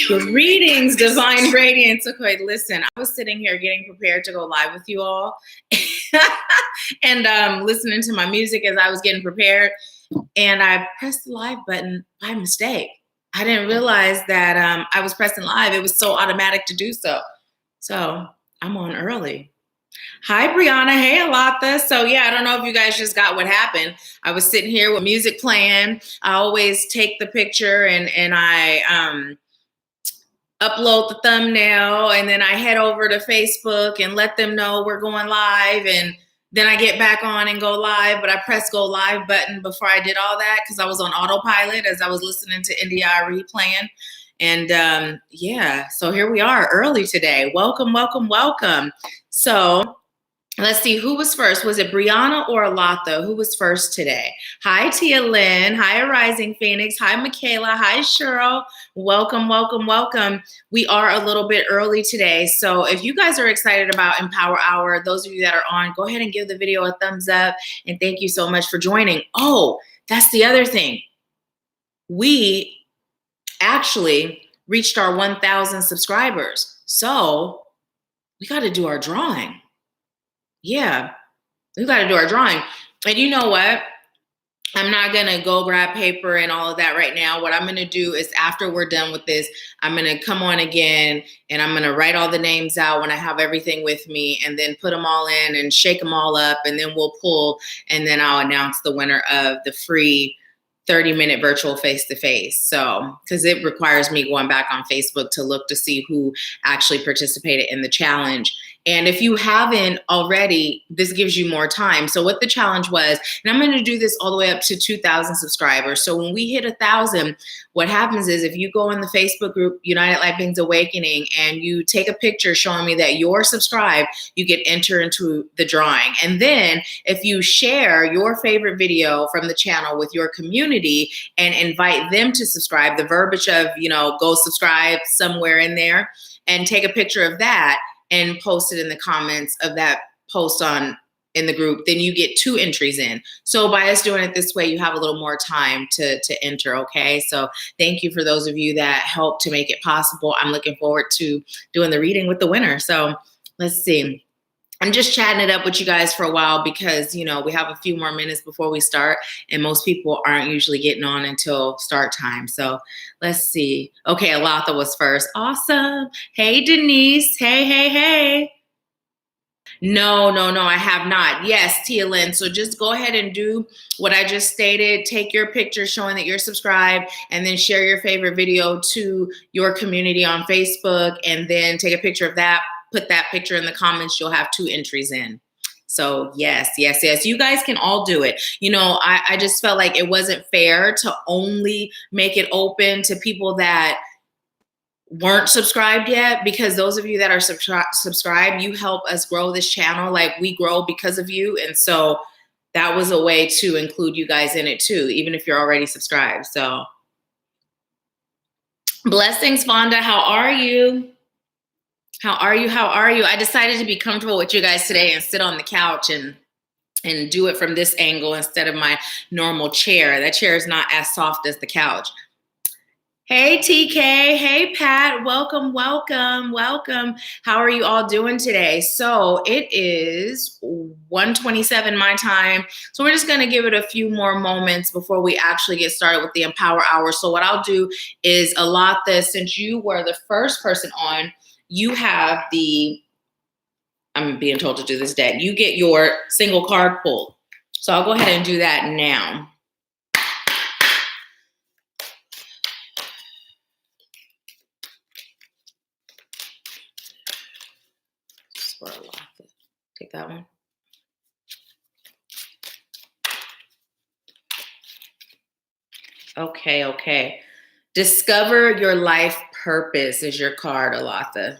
Greetings, Divine Radiance. Okay, listen, I was sitting here getting prepared to go live with you all and listening to my music as I was getting prepared. And I pressed the live button by mistake. I didn't realize that I was pressing live. It was so automatic to do so. So I'm on early. Hi, Brianna. Hey, Alatha. So yeah, I don't know if you guys just got what happened. I was sitting here with music playing. I always take the picture and I upload the thumbnail, and then I head over to Facebook and let them know we're going live, and then I get back on and go live, but I pressed go live button before I did all that because I was on autopilot as I was listening to NDI playing. And yeah, so here we are early today. Welcome, welcome, welcome. So let's see, who was first? Was it Brianna or Alatha? Who was first today? Hi, Tia Lynn. Hi, Rising Phoenix. Hi, Michaela. Hi, Cheryl. Welcome, welcome, welcome. We are a little bit early today. So if you guys are excited about Empower Hour, those of you that are on, go ahead and give the video a thumbs up. And thank you so much for joining. Oh, that's the other thing. We actually reached our 1,000 subscribers. So we got to do our drawing. Yeah, we got to do our drawing. And you know what? I'm not going to go grab paper and all of that right now. What I'm going to do is after we're done with this, I'm going to come on again and I'm going to write all the names out when I have everything with me and then put them all in and shake them all up, and then we'll pull, and then I'll announce the winner of the free 30-minute virtual face-to-face. So, because it requires me going back on Facebook to look to see who actually participated in the challenge. And if you haven't already, this gives you more time. So what the challenge was, and I'm going to do this all the way up to 2,000 subscribers. So when we hit 1,000, what happens is if you go in the Facebook group, United Light Beings Awakening, and you take a picture showing me that you're subscribed, you get entered into the drawing. And then if you share your favorite video from the channel with your community and invite them to subscribe, the verbiage of, go subscribe somewhere in there, and take a picture of that, and post it in the comments of that post in the group, then you get 2 entries in. So by us doing it this way, you have a little more time to enter, okay? So thank you for those of you that helped to make it possible. I'm looking forward to doing the reading with the winner. So let's see. I'm just chatting it up with you guys for a while because, we have a few more minutes before we start, and most people aren't usually getting on until start time. So let's see. Okay, Alatha was first. Awesome. Hey, Denise. Hey. No, I have not. Yes, Tia Lynn. So just go ahead and do what I just stated. Take your picture showing that you're subscribed, and then share your favorite video to your community on Facebook, and then take a picture of that. Put that picture in the comments. You'll have 2 entries in. So yes. You guys can all do it. I just felt like it wasn't fair to only make it open to people that weren't subscribed yet, because those of you that are subscribed, you help us grow this channel. Like, we grow because of you. And so that was a way to include you guys in it too, even if you're already subscribed. So blessings, Vonda. How are you? How are you? I decided to be comfortable with you guys today and sit on the couch and do it from this angle instead of my normal chair. That chair is not as soft as the couch. Hey, TK. Hey, Pat. Welcome. How are you all doing today? So it is 1:27 my time. So we're just going to give it a few more moments before we actually get started with the Empower Hour. So what I'll do is, Alatha, since you were the first person on, you have I'm being told to do this deck. You get your single card pulled. So I'll go ahead and do that now. Take that one. Okay. Discover your life purpose is your card, Alatha.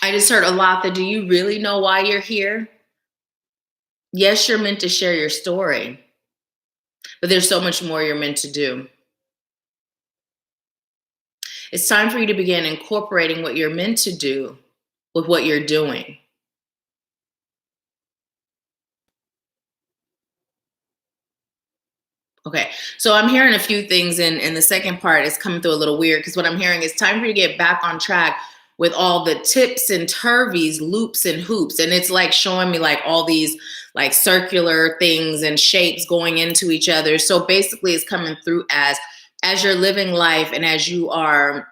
I just heard, Alatha, do you really know why you're here? Yes, you're meant to share your story, but there's so much more you're meant to do. It's time for you to begin incorporating what you're meant to do with what you're doing. Okay, so I'm hearing a few things, and the second part is coming through a little weird because what I'm hearing is time for you to get back on track with all the tips and turvies, loops and hoops, and it's like showing me like all these like circular things and shapes going into each other. So basically, it's coming through as you're living life and as you are,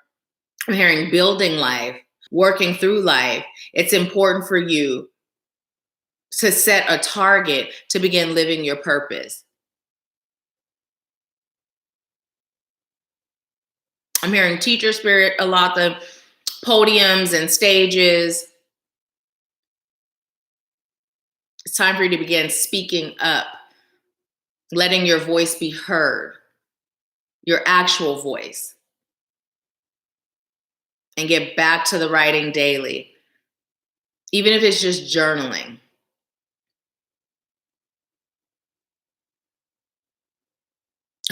I'm hearing building life, working through life. It's important for you to set a target to begin living your purpose. I'm hearing teacher spirit, a lot of podiums and stages. It's time for you to begin speaking up, letting your voice be heard, your actual voice, and get back to the writing daily, even if it's just journaling.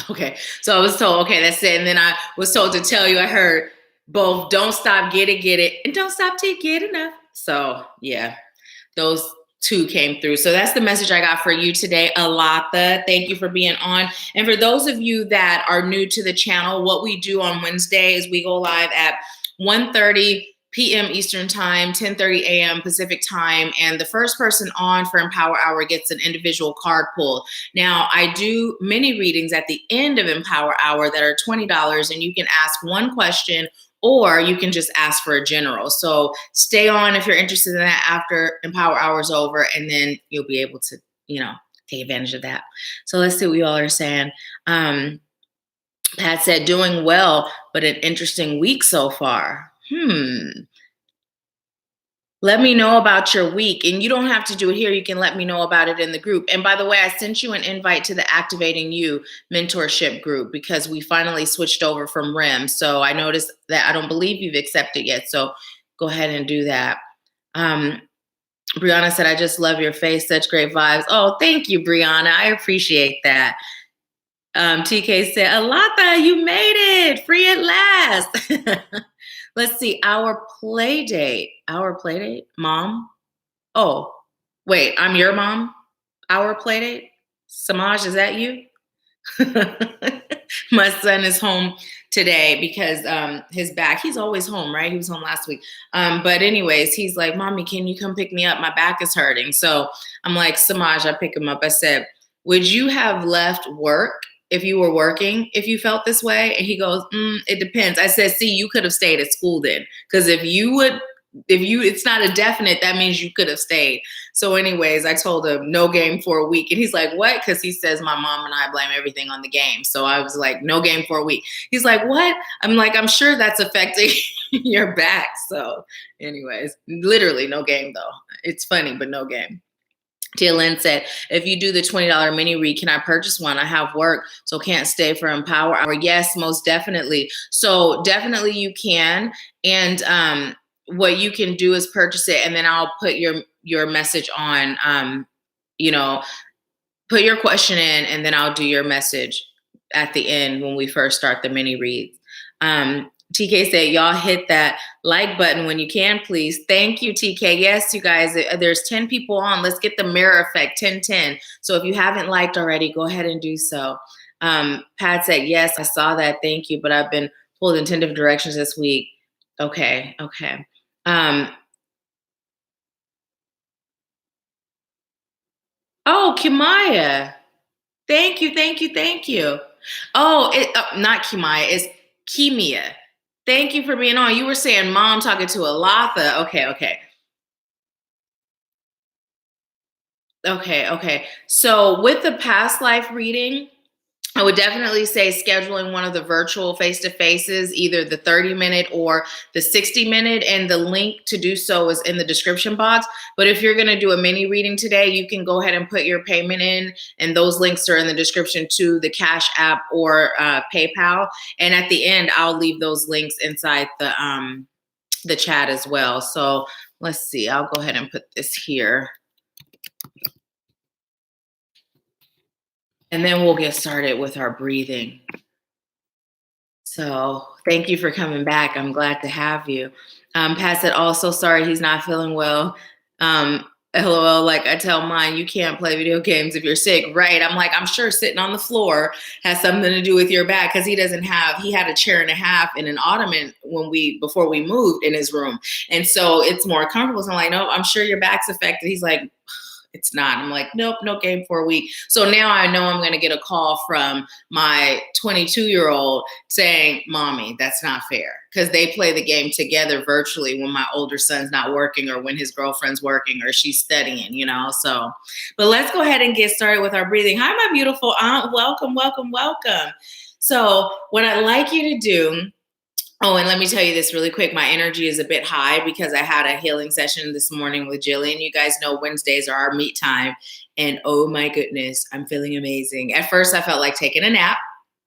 Okay, so I was told, okay, that's it. And then I was told to tell you, I heard both don't stop, get it, and don't stop till you get enough. So, yeah, those two came through. So that's the message I got for you today, Alatha. Thank you for being on. And for those of you that are new to the channel, what we do on Wednesday is we go live at 1:30 p.m. Eastern Time, 10:30 a.m. Pacific Time, and the first person on for Empower Hour gets an individual card pull. Now, I do mini readings at the end of Empower Hour that are $20, and you can ask one question or you can just ask for a general. So stay on if you're interested in that after Empower Hour's over, and then you'll be able to, take advantage of that. So let's see what you all are saying. Pat said, doing well, but an interesting week so far. Let me know about your week. And you don't have to do it here. You can let me know about it in the group. And by the way, I sent you an invite to the Activating You mentorship group because we finally switched over from REM. So I noticed that I don't believe you've accepted yet. So go ahead and do that. Brianna said, I just love your face. Such great vibes. Oh, thank you, Brianna. I appreciate that. TK said, Alatha, you made it. Free at last. Let's see. Our play date. Mom? Oh, wait. I'm your mom? Our play date? Samaj, is that you? My son is home today because his back, he's always home, right? He was home last week. But anyways, he's like, Mommy, can you come pick me up? My back is hurting. So I'm like, Samaj, I pick him up. I said, would you have left work if you were working, if you felt this way? And he goes, it depends. I said, see, you could have stayed at school then. Because if it's not a definite, that means you could have stayed. So anyways, I told him no game for a week. And he's like, what? Because he says my mom and I blame everything on the game. So I was like, no game for a week. He's like, what? I'm like, I'm sure that's affecting your back. So anyways, literally no game though. It's funny, but no game. Tia Lynn said, if you do the $20 mini read, can I purchase one? I have work, so can't stay for Empower Hour. Yes, most definitely. So definitely you can. And what you can do is purchase it, and then I'll put your message on, put your question in, and then I'll do your message at the end when we first start the mini reads. TK said, y'all hit that like button when you can, please. Thank you, TK. Yes, you guys, there's 10 people on. Let's get the mirror effect, 10-10. So if you haven't liked already, go ahead and do so. Pat said, yes, I saw that. Thank you. But I've been pulled in 10 different directions this week. Okay. Oh, Kimaya. Thank you. Oh, not Kimaya, it's Kimia. Thank you for being on. You were saying mom talking to Alatha. Okay. So with the past life reading, I would definitely say scheduling one of the virtual face-to-faces, either the 30-minute or the 60-minute, and the link to do so is in the description box. But if you're going to do a mini reading today, you can go ahead and put your payment in, and those links are in the description to the Cashapp or PayPal. And at the end, I'll leave those links inside the chat as well. So let's see. I'll go ahead and put this here. And then we'll get started with our breathing. So thank you for coming back. I'm glad to have you. Pat said, also sorry he's not feeling well. LOL, like I tell mine, you can't play video games if you're sick, right? I'm like, I'm sure sitting on the floor has something to do with your back because he had a chair and a half and an ottoman before we moved in his room. And so it's more comfortable. So I'm like, no, I'm sure your back's affected. He's like, it's not. I'm like, nope, no game for a week. So now I know I'm going to get a call from my 22-year-old saying, Mommy, that's not fair. Because they play the game together virtually when my older son's not working or when his girlfriend's working or she's studying, So, but let's go ahead and get started with our breathing. Hi, my beautiful aunt. Welcome, welcome, welcome. So, what I'd like you to do. Oh, and let me tell you this really quick. My energy is a bit high because I had a healing session this morning with Jillian. You guys know Wednesdays are our meet time. And oh my goodness, I'm feeling amazing. At first, I felt like taking a nap.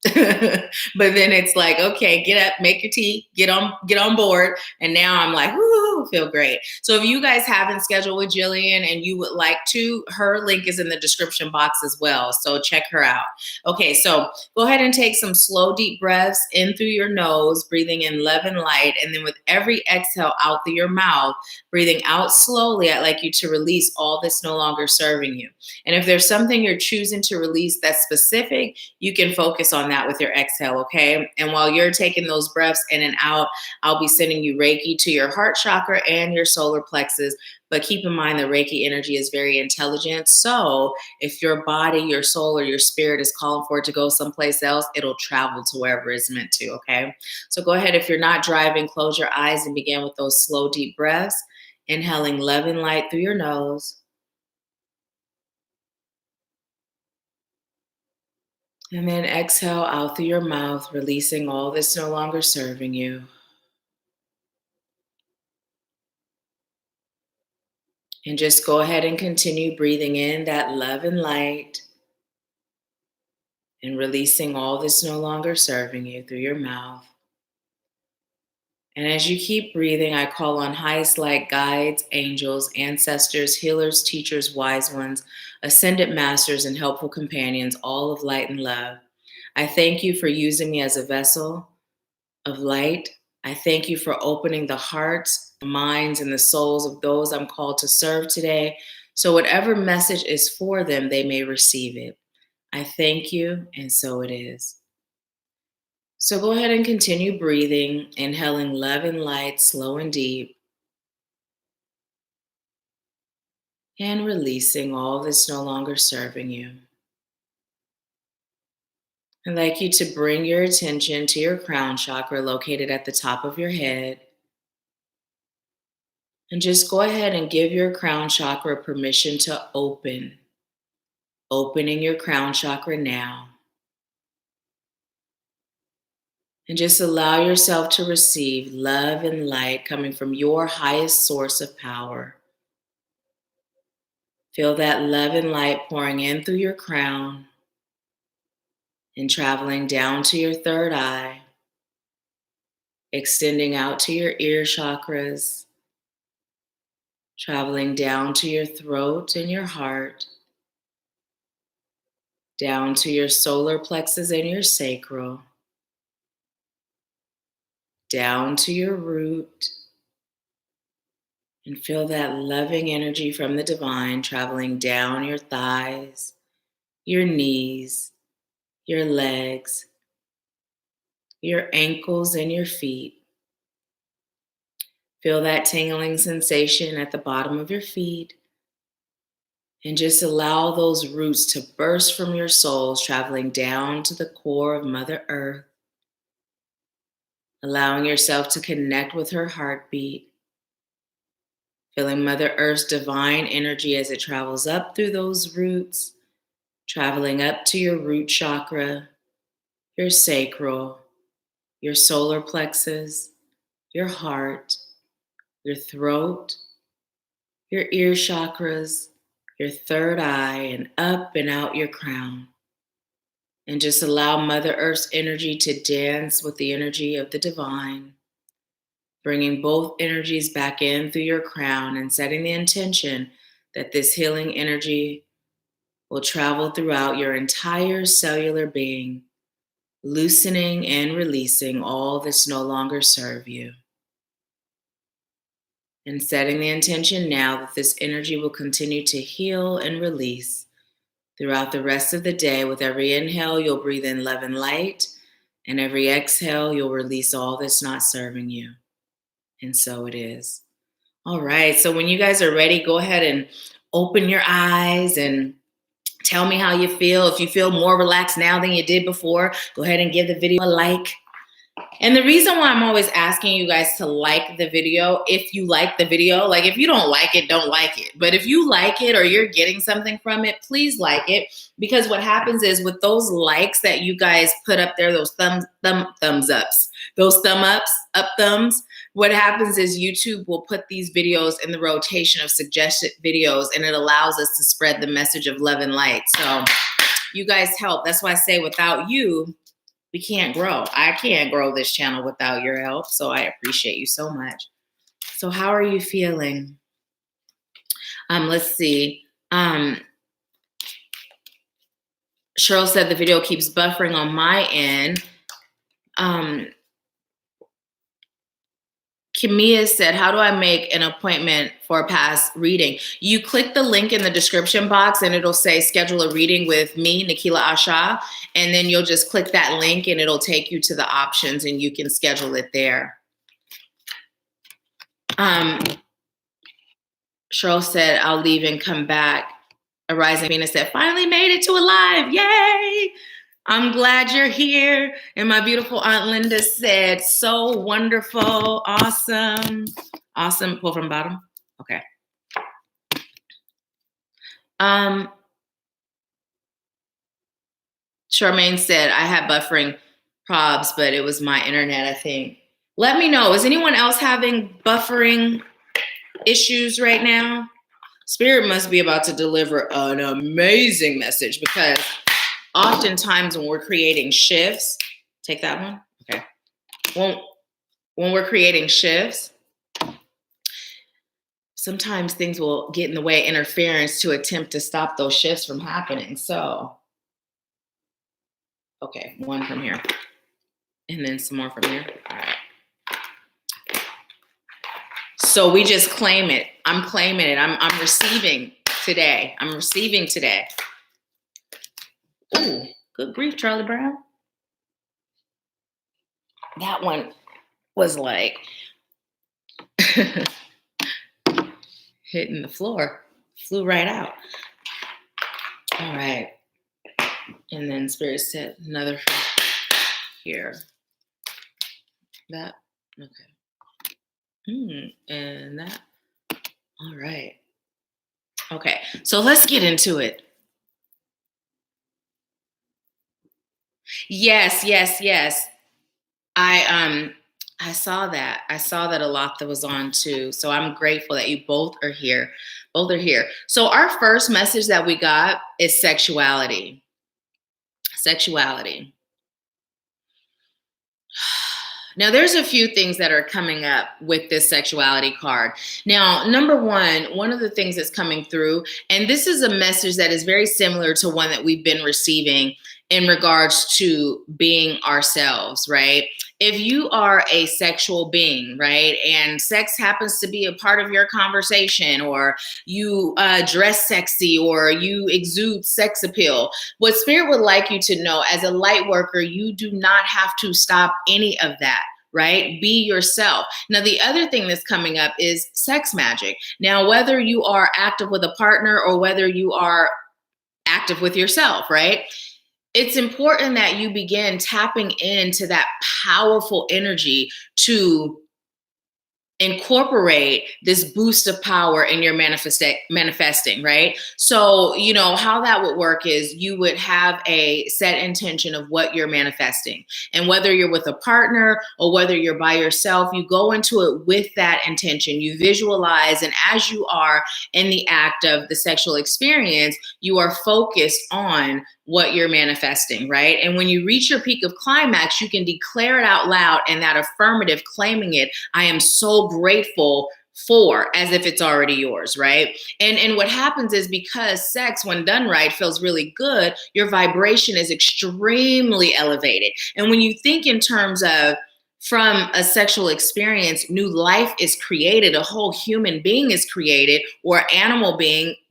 But then it's like, okay, get up, make your tea, get on board. And now I'm like, whoo, feel great. So if you guys haven't scheduled with Jillian and you would like to, her link is in the description box as well. So check her out. Okay, so go ahead and take some slow, deep breaths in through your nose, breathing in love and light. And then with every exhale out through your mouth, breathing out slowly, I'd like you to release all that's no longer serving you. And if there's something you're choosing to release that's specific, you can focus on that with your exhale, okay? And while you're taking those breaths in and out, I'll be sending you Reiki to your heart chakra and your solar plexus. But keep in mind the Reiki energy is very intelligent. So if your body, your soul, or your spirit is calling for it to go someplace else, it'll travel to wherever it's meant to, okay? So go ahead. If you're not driving, close your eyes and begin with those slow, deep breaths. Inhaling love and light through your nose. And then exhale out through your mouth, releasing all that's no longer serving you. And just go ahead and continue breathing in that love and light and releasing all that's no longer serving you through your mouth. And as you keep breathing, I call on highest light guides, angels, ancestors, healers, teachers, wise ones, ascended masters, and helpful companions, all of light and love. I thank you for using me as a vessel of light. I thank you for opening the hearts, the minds, and the souls of those I'm called to serve today. So whatever message is for them, they may receive it. I thank you, and so it is. So go ahead and continue breathing, inhaling love and light, slow and deep, and releasing all that's no longer serving you. I'd like you to bring your attention to your crown chakra located at the top of your head. And just go ahead and give your crown chakra permission to open. Opening your crown chakra now. And just allow yourself to receive love and light coming from your highest source of power. Feel that love and light pouring in through your crown and traveling down to your third eye, extending out to your ear chakras, traveling down to your throat and your heart, down to your solar plexus and your sacral, down to your root, and feel that loving energy from the divine traveling down your thighs, your knees, your legs, your ankles, and your feet. Feel that tingling sensation at the bottom of your feet. And just allow those roots to burst from your souls, traveling down to the core of Mother Earth. Allowing yourself to connect with her heartbeat. Feeling Mother Earth's divine energy as it travels up through those roots, traveling up to your root chakra, your sacral, your solar plexus, your heart, your throat, your ear chakras, your third eye, and up and out your crown. And just allow Mother Earth's energy to dance with the energy of the divine, bringing both energies back in through your crown and setting the intention that this healing energy will travel throughout your entire cellular being, loosening and releasing all that's no longer serve you. And setting the intention now that this energy will continue to heal and release throughout the rest of the day. With every inhale, you'll breathe in love and light. And every exhale, you'll release all that's not serving you. And so it is. All right. So when you guys are ready, go ahead and open your eyes and tell me how you feel. If you feel more relaxed now than you did before, go ahead and give the video a like. And the reason why I'm always asking you guys to like the video, if you like the video, like if you don't like it, don't like it. But if you like it or you're getting something from it, please like it. Because what happens is with those likes that you guys put up there, those thumbs ups, those up thumbs, what happens is YouTube will put these videos in the rotation of suggested videos, and it allows us to spread the message of love and light. So you guys help. That's why I say without you, we can't grow. I can't grow this channel without your help. So I appreciate you so much. So how are you feeling? Let's see. Cheryl said the video keeps buffering on my end. Kimia said, how do I make an appointment for a past reading? You click the link in the description box and it'll say schedule a reading with me, Nahkila Isha. And then you'll just click that link and it'll take you to the options and you can schedule it there. Cheryl said, I'll leave and come back. A Rising Venus said, finally made it to a live. Yay! I'm glad you're here. And my beautiful Aunt Linda said, so wonderful, awesome. Awesome, pull from the bottom, okay. Charmaine said, I had buffering probs, but it was my internet, I think. Let me know, is anyone else having buffering issues right now? Spirit must be about to deliver an amazing message because oftentimes when we're creating shifts, take that one, okay. When we're creating shifts, sometimes things will get in the way, interference to attempt to stop those shifts from happening. So, okay, one from here and then some more from here. All right. So we just claim it. I'm claiming it. I'm receiving today. I'm receiving today. Ooh, good grief, Charlie Brown. That one was like hitting the floor, flew right out. All right. And then Spirit said another from here. That, okay. And that, all right. Okay, so let's get into it. Yes. I saw that. I saw that a lot that was on too. So I'm grateful that you both are here. Both are here. So our first message that we got is sexuality. Sexuality. Now, there's a few things that are coming up with this sexuality card. Now, number one of the things that's coming through, and this is a message that is very similar to one that we've been receiving in regards to being ourselves, right? If you are a sexual being, right, and sex happens to be a part of your conversation, or you dress sexy, or you exude sex appeal, what Spirit would like you to know as a light worker, you do not have to stop any of that. Right? Be yourself. Now, the other thing that's coming up is sex magic. Now, whether you are active with a partner or whether you are active with yourself, right? It's important that you begin tapping into that powerful energy to incorporate this boost of power in your manifesting, right? So, you know, how that would work is you would have a set intention of what you're manifesting. And whether you're with a partner or whether you're by yourself, you go into it with that intention. You visualize, and as you are in the act of the sexual experience, you are focused on what you're manifesting, right? And when you reach your peak of climax, you can declare it out loud and that affirmative, claiming it, I am so grateful for, as if it's already yours, right? And what happens is, because sex, when done right, feels really good, your vibration is extremely elevated. And when you think in terms of from a sexual experience, new life is created, a whole human being is created, or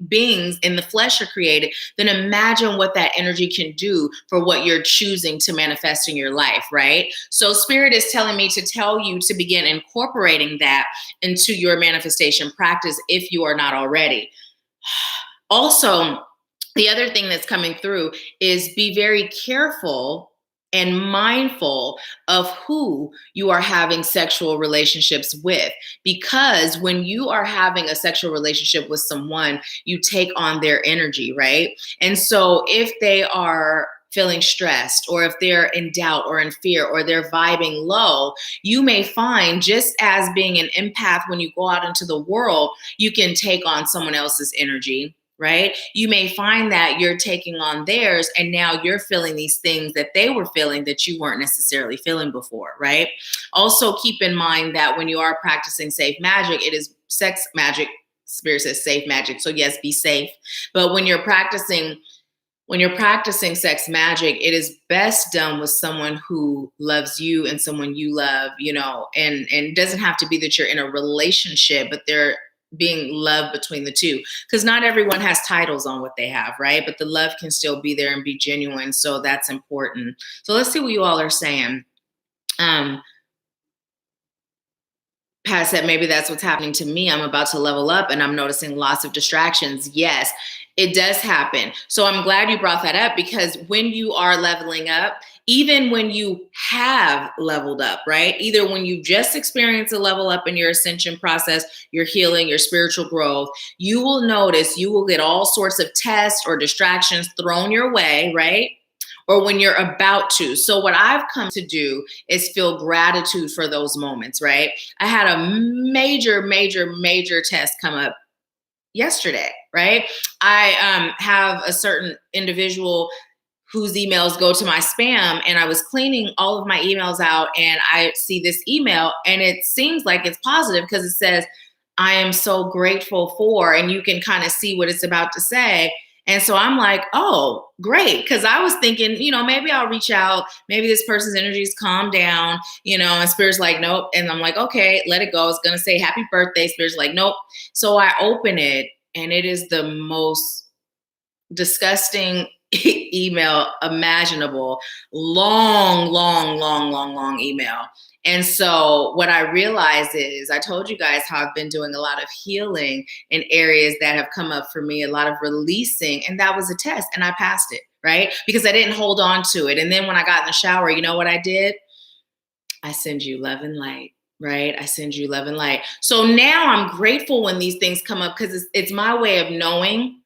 beings in the flesh are created, then imagine what that energy can do for what you're choosing to manifest in your life, right? So spirit is telling me to tell you to begin incorporating that into your manifestation practice if you are not already. Also, the other thing that's coming through is be very careful and mindful of who you are having sexual relationships with. Because when you are having a sexual relationship with someone, you take on their energy, right? And so if they are feeling stressed, or if they're in doubt or in fear, or they're vibing low, you may find, just as being an empath, when you go out into the world, you can take on someone else's energy, right? You may find that you're taking on theirs, and now you're feeling these things that they were feeling that you weren't necessarily feeling before, right? Also, keep in mind that when you are practicing safe magic, it is sex magic. Spirit says safe magic. So yes, be safe. But when you're practicing sex magic, it is best done with someone who loves you and someone you love, and it doesn't have to be that you're in a relationship, but they're being love between the two, because not everyone has titles on what they have, right? But the love can still be there and be genuine. So that's important. So let's see what you all are saying. Pat said, maybe that's what's happening to me. I'm about to level up and I'm noticing lots of distractions. Yes, it does happen. So I'm glad you brought that up, because when you are leveling up, even when you have leveled up, right? Either when you just experienced a level up in your ascension process, your healing, your spiritual growth, you will notice you will get all sorts of tests or distractions thrown your way, right? Or when you're about to. So what I've come to do is feel gratitude for those moments, right? I had a major test come up yesterday, right? I have a certain individual whose emails go to my spam, and I was cleaning all of my emails out, and I see this email, and it seems like it's positive because it says, I am so grateful for, and you can kind of see what it's about to say. And so I'm like, oh, great. Because I was thinking, maybe I'll reach out. Maybe this person's energy's calmed down, and Spirit's like, nope. And I'm like, okay, let it go. It's going to say happy birthday. Spirit's like, nope. So I open it, and it is the most disgusting email imaginable. Long email. And so what I realized is, I told you guys how I've been doing a lot of healing in areas that have come up for me, a lot of releasing, and that was a test, and I passed it, right? Because I didn't hold on to it. And then when I got in the shower, you know what I did? I send you love and light. Right? I send you love and light. So now I'm grateful when these things come up, because it's my way of knowing.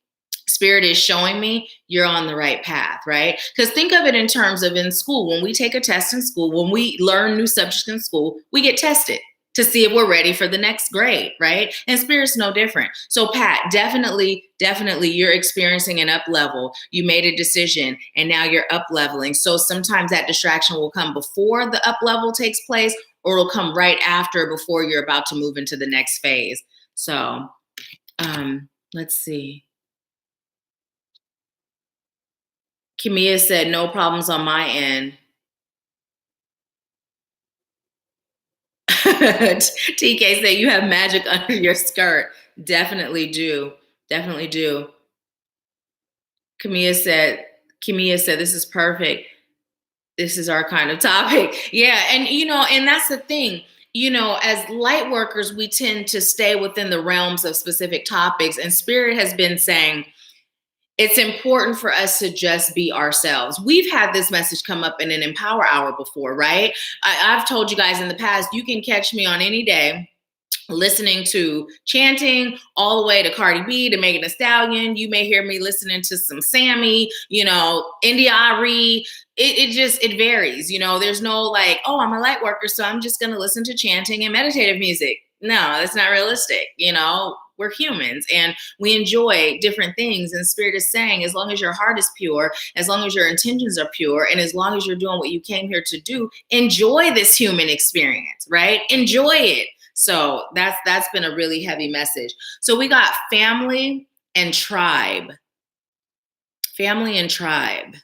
Spirit is showing me you're on the right path, right? Because think of it in terms of in school. When we take a test in school, when we learn new subjects in school, we get tested to see if we're ready for the next grade, right? And Spirit's no different. So Pat, definitely you're experiencing an up level. You made a decision and now you're up leveling. So sometimes that distraction will come before the up level takes place, or it'll come right after, before you're about to move into the next phase. So let's see. Kimia said, no problems on my end. TK said, you have magic under your skirt. Definitely do. Definitely do. Kimia said, this is perfect. This is our kind of topic. Yeah. And, and that's the thing. As light workers, we tend to stay within the realms of specific topics. And Spirit has been saying, it's important for us to just be ourselves. We've had this message come up in an Empower Hour before, right? I've told you guys in the past, you can catch me on any day listening to chanting all the way to Cardi B, to Megan Thee Stallion. You may hear me listening to some Sammy, India Ari. It varies. There's no like, oh, I'm a light worker, so I'm just going to listen to chanting and meditative music. No, that's not realistic. We're humans and we enjoy different things. And Spirit is saying, as long as your heart is pure, as long as your intentions are pure, and as long as you're doing what you came here to do, enjoy this human experience, right? Enjoy it. So that's been a really heavy message. So we got family and tribe. Family and tribe.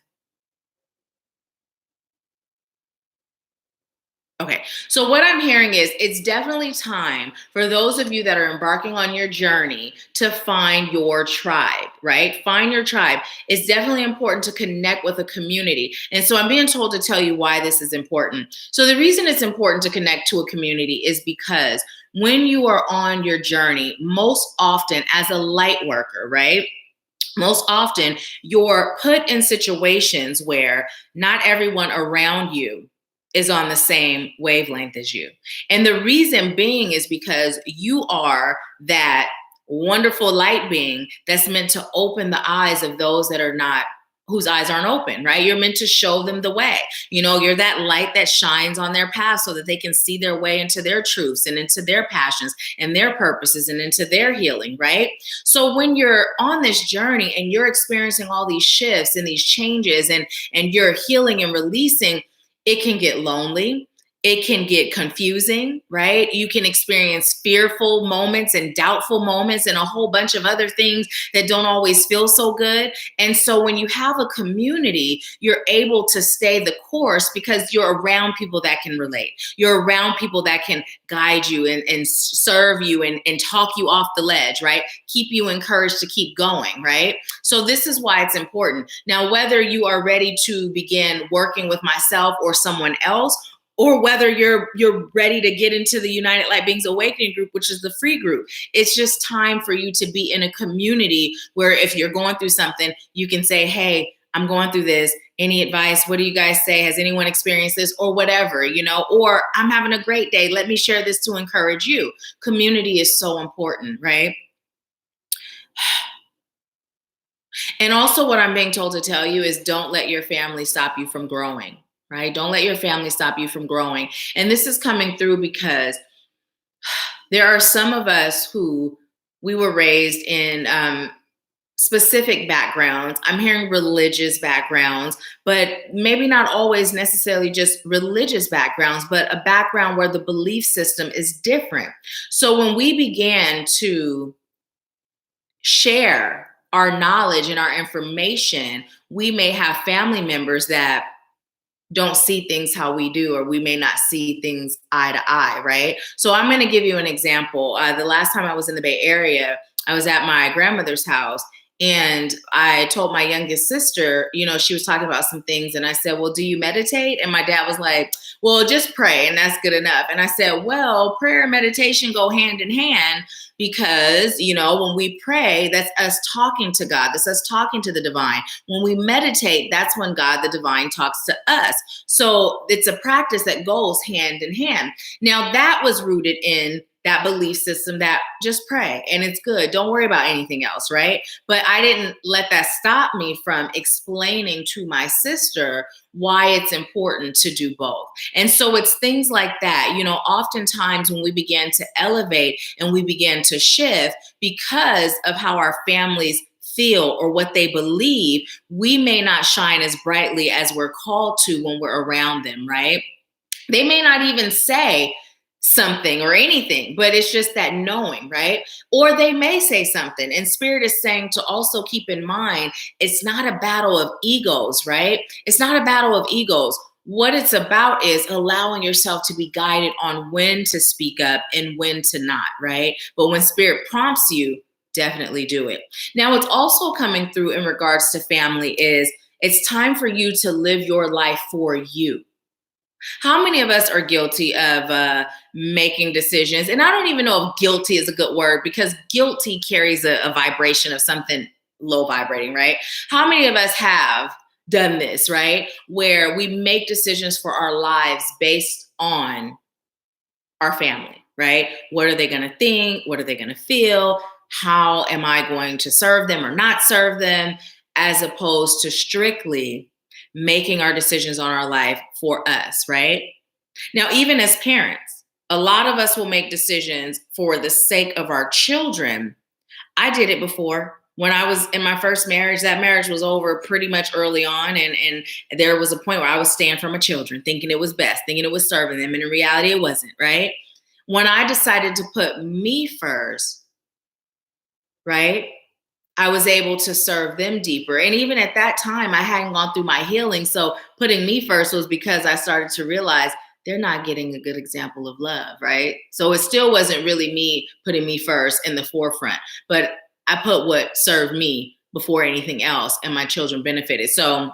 Okay, Okay, so what I'm hearing is it's definitely time for those of you that are embarking on your journey to find your tribe, right? Find your tribe. It's definitely important to connect with a community. And so I'm being told to tell you why this is important. So the reason it's important to connect to a community is because when you are on your journey, most often as a light worker, right? Most often you're put in situations where not everyone around you is on the same wavelength as you. And the reason being is because you are that wonderful light being that's meant to open the eyes of those that are not, whose eyes aren't open, right? You're meant to show them the way. You know, you're that light that shines on their path so that they can see their way into their truths and into their passions and their purposes and into their healing, right? So when you're on this journey and you're experiencing all these shifts and these changes and you're healing and releasing, it can get lonely. It can get confusing, right? You can experience fearful moments and doubtful moments and a whole bunch of other things that don't always feel so good. And so when you have a community, you're able to stay the course because you're around people that can relate. You're around people that can guide you and serve you and talk you off the ledge, right? Keep you encouraged to keep going, right? So this is why it's important. Now, whether you are ready to begin working with myself or someone else, or whether you're ready to get into the United Light Beings Awakening group, which is the free group. It's just time for you to be in a community where if you're going through something, you can say, hey, I'm going through this. Any advice? What do you guys say? Has anyone experienced this? Or whatever, you know, or I'm having a great day. Let me share this to encourage you. Community is so important, right? And also what I'm being told to tell you is don't let your family stop you from growing. Right? Don't let your family stop you from growing. And this is coming through because there are some of us who we were raised in specific backgrounds. I'm hearing religious backgrounds, but maybe not always necessarily just religious backgrounds, but a background where the belief system is different. So when we began to share our knowledge and our information, we may have family members that don't see things how we do, or we may not see things eye to eye, right? So I'm going to give you an example. The last time I was in the Bay Area, I was at my grandmother's house and I told my youngest sister, you know, she was talking about some things and I said, well, do you meditate? And my dad was like, well, just pray and that's good enough. And I said, well, prayer and meditation go hand in hand because, you know, when we pray, that's us talking to God. That's us talking to the divine. When we meditate, that's when God, the divine, talks to us. So it's a practice that goes hand in hand. Now, that was rooted in that belief system that just pray and it's good. Don't worry about anything else, right? But I didn't let that stop me from explaining to my sister why it's important to do both. And so it's things like that, you know, oftentimes when we begin to elevate and we begin to shift because of how our families feel or what they believe, we may not shine as brightly as we're called to when we're around them, right? They may not even say something or anything, but it's just that knowing, right? Or they may say something, and Spirit is saying to also keep in mind, it's not a battle of egos, right? It's not a battle of egos. What it's about is allowing yourself to be guided on when to speak up and when to not, right? But when Spirit prompts you, definitely do it. Now, what's also coming through in regards to family is it's time for you to live your life for you. How many of us are guilty of making decisions? And I don't even know if guilty is a good word because guilty carries a vibration of something low vibrating, right? How many of us have done this, right? Where we make decisions for our lives based on our family, right? What are they going to think? What are they going to feel? How am I going to serve them or not serve them? As opposed to strictly making our decisions on our life for us, right? Now, even as parents, a lot of us will make decisions for the sake of our children. I did it before. When I was in my first marriage, that marriage was over pretty much early on. And there was a point where I was staying for my children, thinking it was best, thinking it was serving them. And in reality, it wasn't, right? When I decided to put me first, right? I was able to serve them deeper. And even at that time, I hadn't gone through my healing. So putting me first was because I started to realize they're not getting a good example of love, right? So it still wasn't really me putting me first in the forefront, but I put what served me before anything else, and my children benefited. So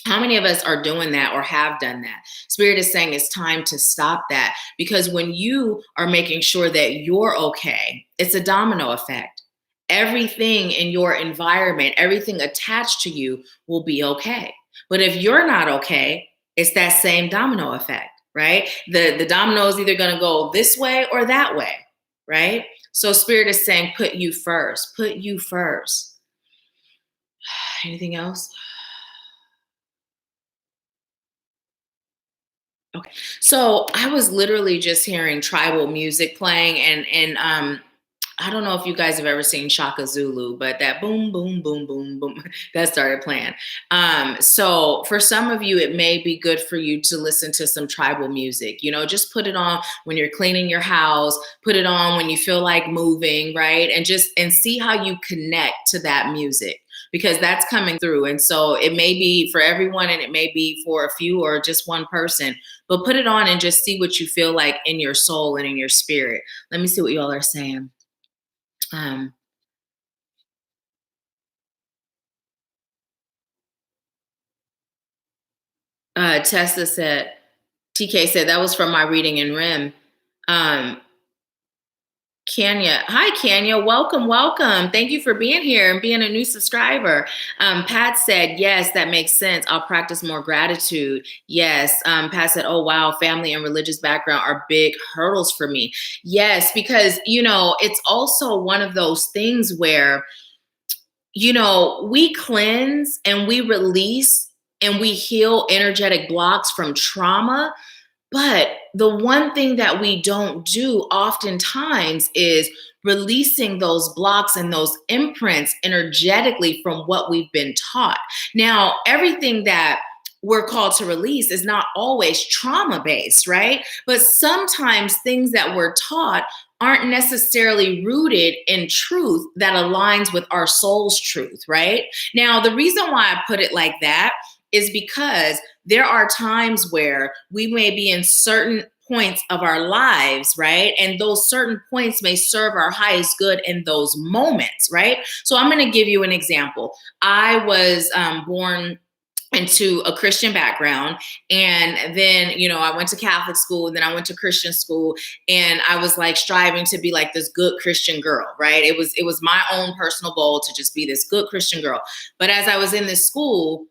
how many of us are doing that or have done that? Spirit is saying it's time to stop that, because when you are making sure that you're okay, it's a domino effect. Everything in your environment, everything attached to you will be okay. But if you're not okay, it's that same domino effect, right? The domino is either going to go this way or that way, right? So Spirit is saying, put you first, put you first. Anything else? Okay. So I was literally just hearing tribal music playing, and I don't know if you guys have ever seen Shaka Zulu, but that boom, boom, boom, boom, boom, that started playing. So for some of you, it may be good for you to listen to some tribal music. Just put it on when you're cleaning your house, put it on when you feel like moving, right? And see how you connect to that music, because that's coming through. And so it may be for everyone, and it may be for a few or just one person, but put it on and just see what you feel like in your soul and in your spirit. Let me see what y'all are saying. Um, Tessa said, TK said, that was from my reading in RIM. Kenya, hi Kenya, welcome, welcome. Thank you for being here and being a new subscriber. Pat said, yes, that makes sense. I'll practice more gratitude. Yes. Pat said, oh wow, family and religious background are big hurdles for me. Yes, because it's also one of those things where we cleanse and we release and we heal energetic blocks from trauma. But the one thing that we don't do oftentimes is releasing those blocks and those imprints energetically from what we've been taught. Now, everything that we're called to release is not always trauma-based, right? But sometimes things that we're taught aren't necessarily rooted in truth that aligns with our soul's truth, right? Now, the reason why I put it like that is because there are times where we may be in certain points of our lives, right? And those certain points may serve our highest good in those moments, right? So I'm going to give you an example. I was born into a Christian background. And then, I went to Catholic school, and then I went to Christian school, and I was like striving to be like this good Christian girl, right? It was my own personal goal to just be this good Christian girl. But as I was in this school,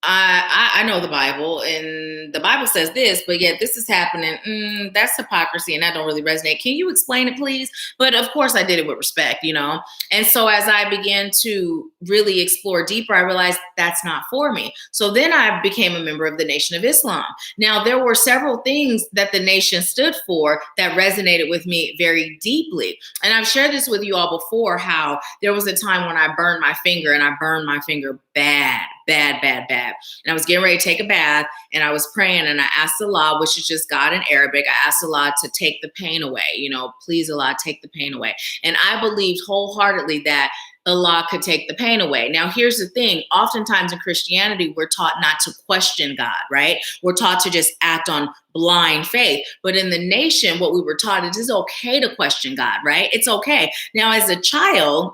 I know the Bible, and the Bible says this, but yet this is happening. That's hypocrisy, and that don't really resonate. Can you explain it, please? But of course, I did it with respect, And so as I began to really explore deeper, I realized that's not for me. So then I became a member of the Nation of Islam. Now, there were several things that the nation stood for that resonated with me very deeply. And I've shared this with you all before, how there was a time when I burned my finger, and I burned my finger bad. And I was getting ready to take a bath, and I was praying, and I asked Allah, which is just God in Arabic, I asked Allah to take the pain away. Please Allah, take the pain away. And I believed wholeheartedly that Allah could take the pain away. Now, here's the thing. Oftentimes in Christianity, we're taught not to question God, right? We're taught to just act on blind faith. But in the nation, what we were taught is it's okay to question God, right? It's okay. Now, as a child,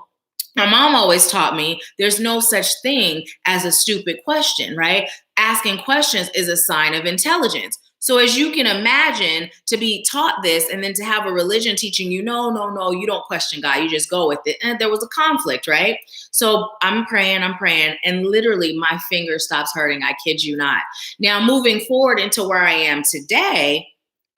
my mom always taught me there's no such thing as a stupid question, right? Asking questions is a sign of intelligence. So as you can imagine, to be taught this and then to have a religion teaching you, no, you don't question God, you just go with it. And there was a conflict, right? So I'm praying, and literally my finger stops hurting. I kid you not. Now, moving forward into where I am today,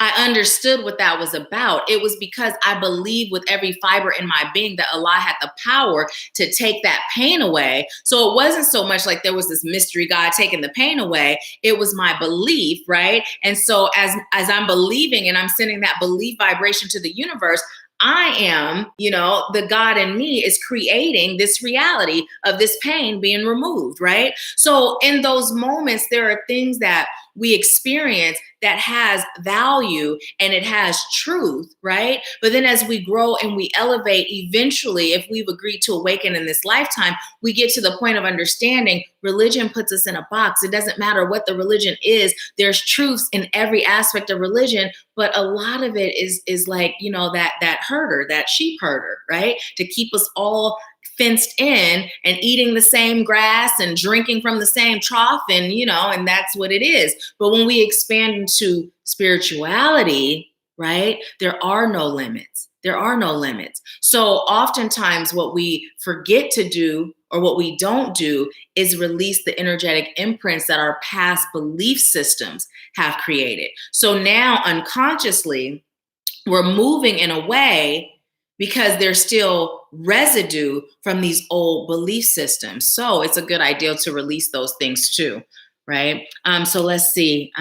I understood what that was about. It was because I believe with every fiber in my being that Allah had the power to take that pain away. So it wasn't so much like there was this mystery God taking the pain away. It was my belief, right? And so as I'm believing and I'm sending that belief vibration to the universe, I am, the God in me is creating this reality of this pain being removed, right? So in those moments, there are things that we experience that has value and it has truth, right? But then as we grow and we elevate, eventually, if we've agreed to awaken in this lifetime, we get to the point of understanding religion puts us in a box. It doesn't matter what the religion is. There's truths in every aspect of religion, but a lot of it is like, that herder, that sheep herder, right? To keep us all fenced in and eating the same grass and drinking from the same trough, and that's what it is. But when we expand into spirituality, right, there are no limits. There are no limits. So oftentimes what we forget to do, or what we don't do, is release the energetic imprints that our past belief systems have created. So now unconsciously, we're moving in a way because there's still residue from these old belief systems. So it's a good idea to release those things too, right? So let's see.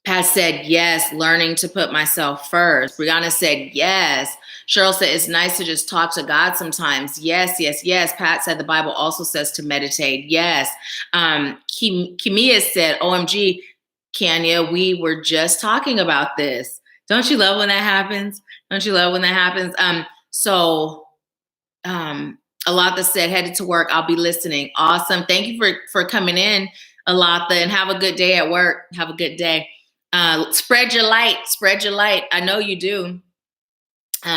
Pat said, yes, learning to put myself first. Brianna said, yes. Cheryl said, it's nice to just talk to God sometimes. Yes, yes, yes. Pat said, the Bible also says to meditate. Yes. Kimia said, OMG, Kenya, we were just talking about this. Don't you love when that happens? Don't you love when that happens? Alatha said, headed to work. I'll be listening. Awesome. Thank you for coming in, Alatha, and have a good day at work. Have a good day. Spread your light. Spread your light. I know you do.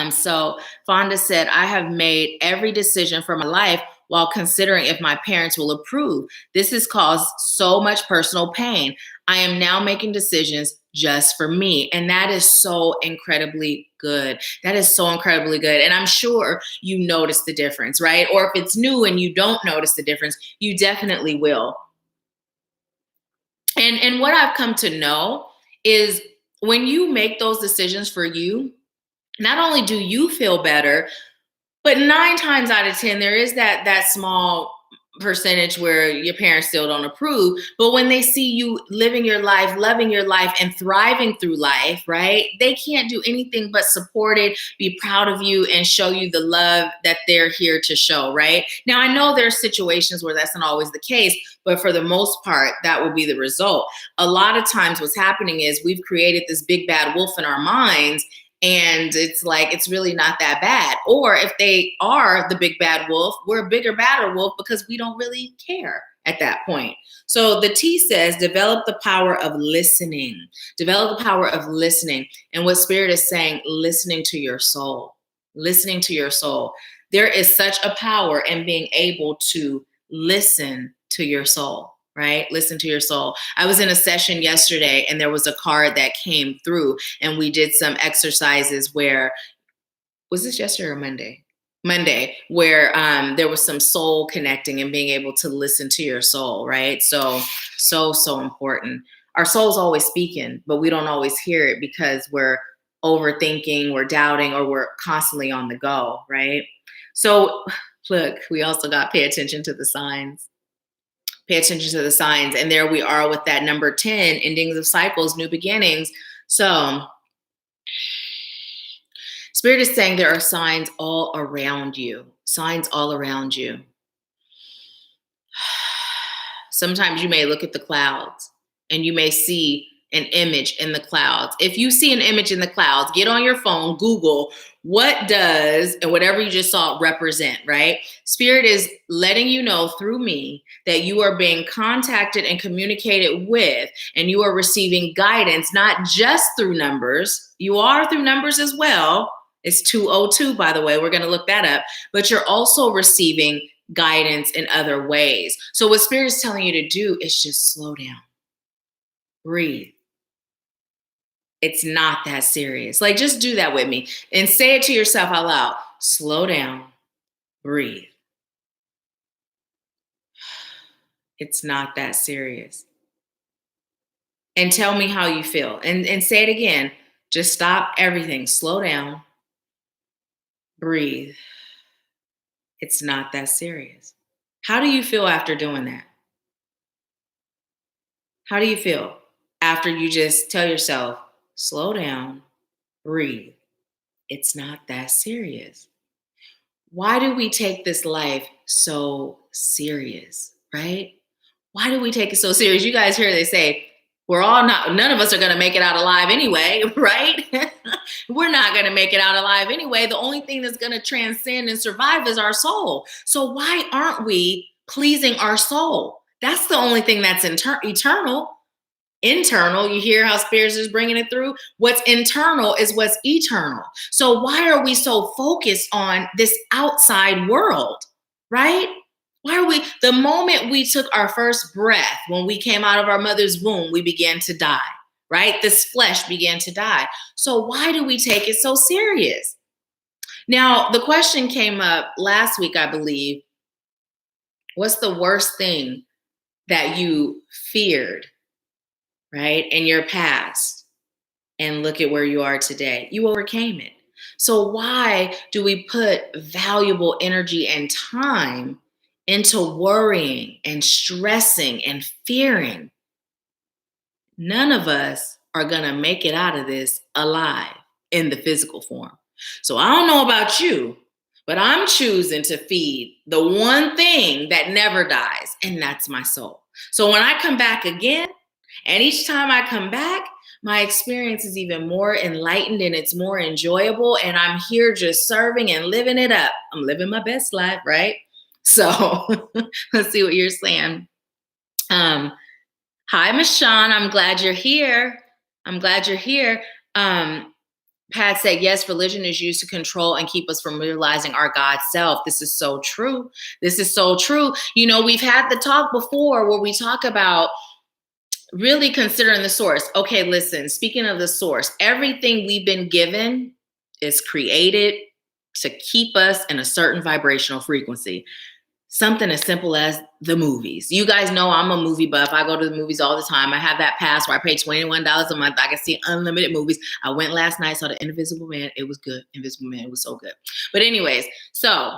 So Fonda said, I have made every decision for my life while considering if my parents will approve. This has caused so much personal pain. I am now making decisions just for me. And that is so incredibly good. That is so incredibly good. And I'm sure you notice the difference, right? Or if it's new and you don't notice the difference, you definitely will. And what I've come to know is when you make those decisions for you, not only do you feel better, but 9 times out of 10, there is that small percentage where your parents still don't approve. But when they see you living your life, loving your life, and thriving through life, right? They can't do anything but support it, be proud of you, and show you the love that they're here to show, right? Now, I know there's situations where that's not always the case, but for the most part, that will be the result. A lot of times what's happening is we've created this big bad wolf in our minds, and it's like, it's really not that bad. Or if they are the big bad wolf, we're a bigger, badder wolf because we don't really care at that point. So the T says, develop the power of listening. Develop the power of listening. And what Spirit is saying, listening to your soul. Listening to your soul. There is such a power in being able to listen to your soul. Right? Listen to your soul. I was in a session yesterday and there was a card that came through and we did some exercises where, was this yesterday or Monday? Monday, where there was some soul connecting and being able to listen to your soul, right? So important. Our soul's always speaking, but we don't always hear it because we're overthinking, we're doubting, or we're constantly on the go, right? So look, we also got to pay attention to the signs. Pay attention to the signs. And there we are with that number 10, endings of cycles, new beginnings. So Spirit is saying there are signs all around you. Signs all around you. Sometimes you may look at the clouds and you may see an image in the clouds. If you see an image in the clouds, get on your phone, Google, what does, and whatever you just saw represent, right? Spirit is letting you know through me that you are being contacted and communicated with, and you are receiving guidance, not just through numbers. You are through numbers as well. It's 202, by the way. We're going to look that up. But you're also receiving guidance in other ways. So what Spirit is telling you to do is just slow down. Breathe. It's not that serious. Like, just do that with me and say it to yourself out loud. Slow down. Breathe. It's not that serious. And tell me how you feel. And say it again. Just stop everything. Slow down. Breathe. It's not that serious. How do you feel after doing that? How do you feel after you just tell yourself, slow down, breathe? It's not that serious. Why do we take this life so serious, right? Why do we take it so serious? You guys hear they say, none of us are going to make it out alive anyway, right? We're not going to make it out alive anyway. The only thing that's going to transcend and survive is our soul. So why aren't we pleasing our soul? That's the only thing that's eternal. Internal, you hear how spirits is bringing it through? What's internal is what's eternal. So why are we so focused on this outside world, right? Why are we, the moment we took our first breath, when we came out of our mother's womb, we began to die, right? This flesh began to die. So why do we take it so serious? Now, the question came up last week, I believe. What's the worst thing that you feared, right, in your past? And look at where you are today. You overcame it. So why do we put valuable energy and time into worrying and stressing and fearing? None of us are going to make it out of this alive in the physical form. So I don't know about you, but I'm choosing to feed the one thing that never dies, and that's my soul. So when I come back again, and each time I come back, my experience is even more enlightened and it's more enjoyable, and I'm here just serving and living it up. I'm living my best life, right? So let's see what you're saying. Hi, Miss Shawn. I'm glad you're here. Pat said, yes, religion is used to control and keep us from realizing our God self. This is so true. You know, we've had the talk before where we talk about really considering the source. Okay, listen, speaking of the source, everything we've been given is created to keep us in a certain vibrational frequency. Something as simple as the movies. You guys know I'm a movie buff. I go to the movies all the time. I have that pass where I pay $21 a month. I can see unlimited movies. I went last night, saw The Invisible Man. It was good. Invisible Man, it was so good. But anyways, so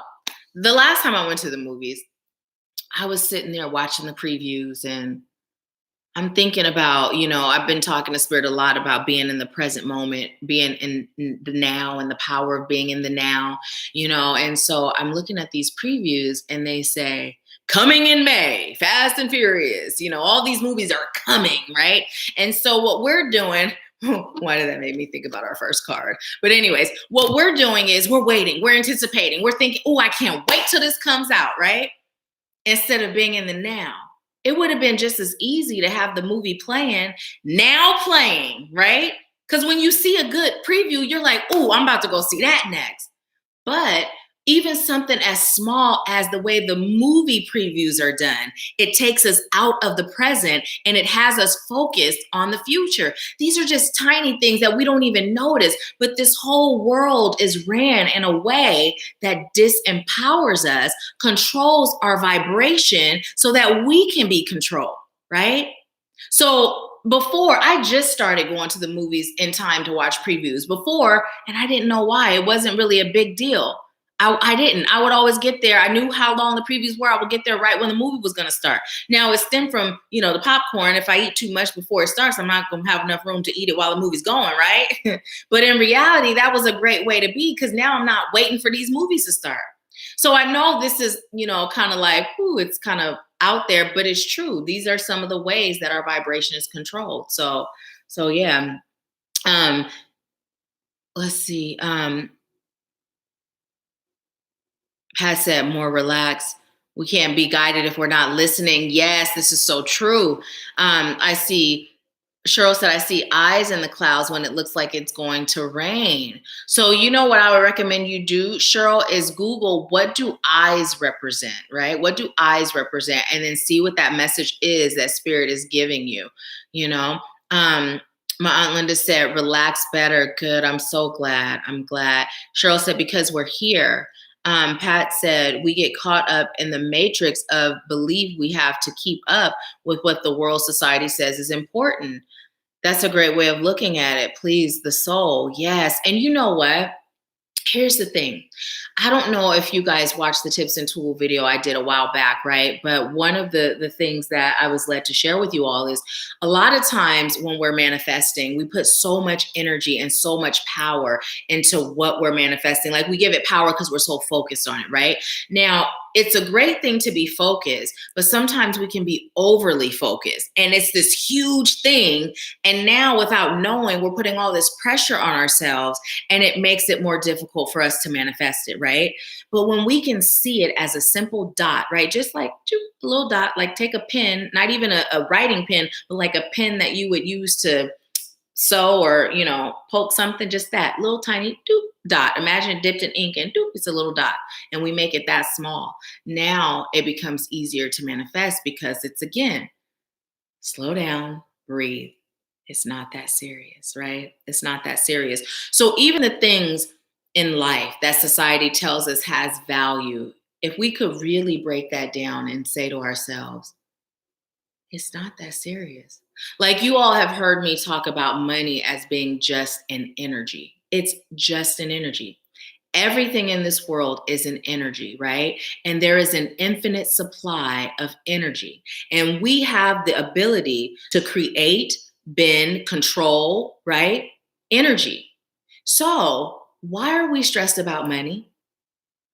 the last time I went to the movies, I was sitting there watching the previews, and I'm thinking about, you know, I've been talking to Spirit a lot about being in the present moment, being in the now, and the power of being in the now, you know. And so I'm looking at these previews and they say, coming in May, Fast and Furious, you know, all these movies are coming, right? And so what we're doing, why did that make me think about our first card? But anyways, what we're doing is we're waiting, we're anticipating, we're thinking, oh, I can't wait till this comes out, right? Instead of being in the now. It would have been just as easy to have the movie playing, right? Because when you see a good preview, you're like, oh, I'm about to go see that next. But even something as small as the way the movie previews are done, it takes us out of the present and it has us focused on the future. These are just tiny things that we don't even notice, but this whole world is ran in a way that disempowers us, controls our vibration so that we can be controlled, right? So before, I just started going to the movies in time to watch previews before, and I didn't know why. It wasn't really a big deal. I didn't. I would always get there. I knew how long the previews were. I would get there right when the movie was going to start. Now, it stemmed from, you know, the popcorn. If I eat too much before it starts, I'm not going to have enough room to eat it while the movie's going, right? But in reality, that was a great way to be, because now I'm not waiting for these movies to start. So I know this is, you know, kind of like, ooh, it's kind of out there, but it's true. These are some of the ways that our vibration is controlled. So yeah. Let's see. Pat said, more relaxed. We can't be guided if we're not listening. Yes, this is so true. I see, Cheryl said, I see eyes in the clouds when it looks like it's going to rain. So you know what I would recommend you do, Cheryl, is Google, what do eyes represent, right? What do eyes represent? And then see what that message is that Spirit is giving you, you know? My Aunt Linda said, relax better. Good. I'm so glad. I'm glad. Cheryl said, because we're here. Pat said, we get caught up in the matrix of belief we have to keep up with what the world society says is important. That's a great way of looking at it. Please, the soul. Yes. And you know what? Here's the thing. I don't know if you guys watched the tips and tool video I did a while back, right? But one of the things that I was led to share with you all is a lot of times when we're manifesting, we put so much energy and so much power into what we're manifesting. Like we give it power because we're so focused on it, right? Now, it's a great thing to be focused, but sometimes we can be overly focused and it's this huge thing. And now without knowing, we're putting all this pressure on ourselves and it makes it more difficult for us to manifest it, right? But when we can see it as a simple dot, right? Just like a little dot, like take a pen, not even a writing pen, but like a pen that you would use to sew or, poke something, just that little tiny doop dot. Imagine it dipped in ink and doop, it's a little dot. And we make it that small. Now it becomes easier to manifest because it's, again, slow down, breathe. It's not that serious, right? It's not that serious. So even the things in life that society tells us has value, if we could really break that down and say to ourselves, it's not that serious. Like, you all have heard me talk about money as being just an energy. It's just an energy. Everything in this world is an energy, right? And there is an infinite supply of energy. And we have the ability to create, bend, control, right? Energy. So why are we stressed about money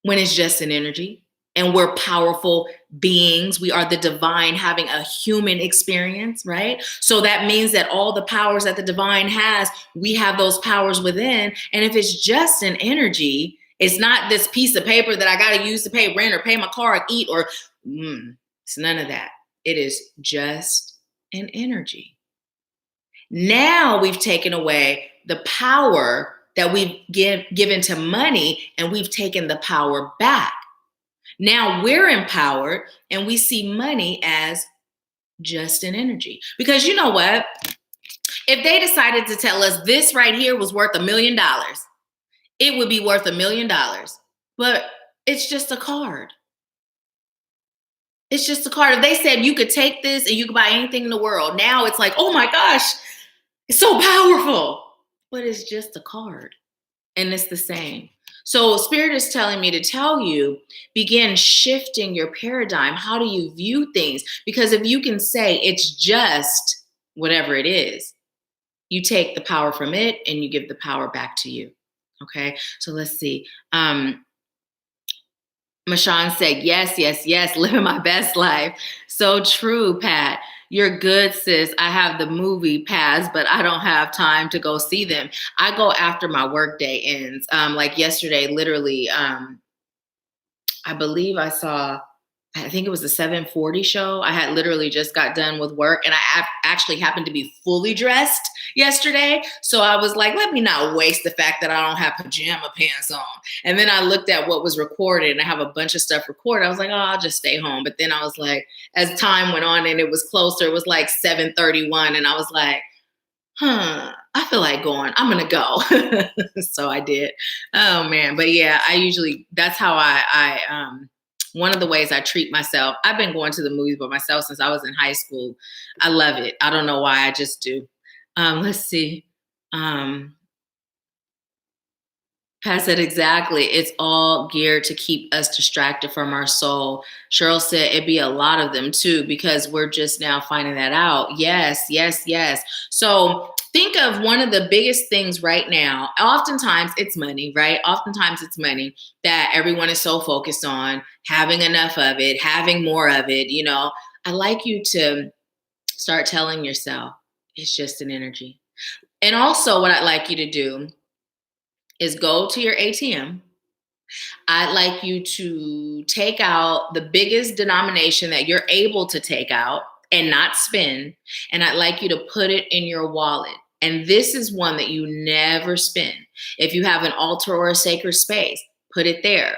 when it's just an energy? And we're powerful beings. We are the divine having a human experience, right? So that means that all the powers that the divine has, we have those powers within. And if it's just an energy, it's not this piece of paper that I got to use to pay rent or pay my car or eat or it's none of that. It is just an energy. Now we've taken away the power that we've given to money, and we've taken the power back. Now we're empowered and we see money as just an energy. Because you know what? If they decided to tell us this right here was worth $1 million, it would be worth $1 million. But it's just a card. It's just a card. If they said you could take this and you could buy anything in the world, now it's like, oh my gosh, it's so powerful. But it's just a card. And it's the same. So Spirit is telling me to tell you, begin shifting your paradigm. How do you view things? Because if you can say it's just whatever it is, you take the power from it and you give the power back to you. Okay, so let's see. Mashawn said, yes, living my best life. So true, Pat. You're good, sis. I have the movie pass, but I don't have time to go see them. I go after my workday ends. Like yesterday, literally, I believe I think it was a 7:40 show. I had literally just got done with work and I actually happened to be fully dressed yesterday. So I was like, let me not waste the fact that I don't have pajama pants on. And then I looked at what was recorded and I have a bunch of stuff recorded. I was like, oh, I'll just stay home. But then I was like, as time went on and it was closer, it was like 7:31. And I was like, I feel like going. I'm going to go. So I did. Oh, man. But yeah, that's how I one of the ways I treat myself. I've been going to the movies by myself since I was in high school. I love it. I don't know why. I just do. Let's see. Pat said, exactly. It's all geared to keep us distracted from our soul. Cheryl said it'd be a lot of them too, because we're just now finding that out. Yes. So think of one of the biggest things right now. Oftentimes it's money, right? Oftentimes it's money that everyone is so focused on, having enough of it, having more of it. I like you to start telling yourself it's just an energy. And also what I'd like you to do is go to your ATM. I'd like you to take out the biggest denomination that you're able to take out and not spend. And I'd like you to put it in your wallet. And this is one that you never spend. If you have an altar or a sacred space, put it there.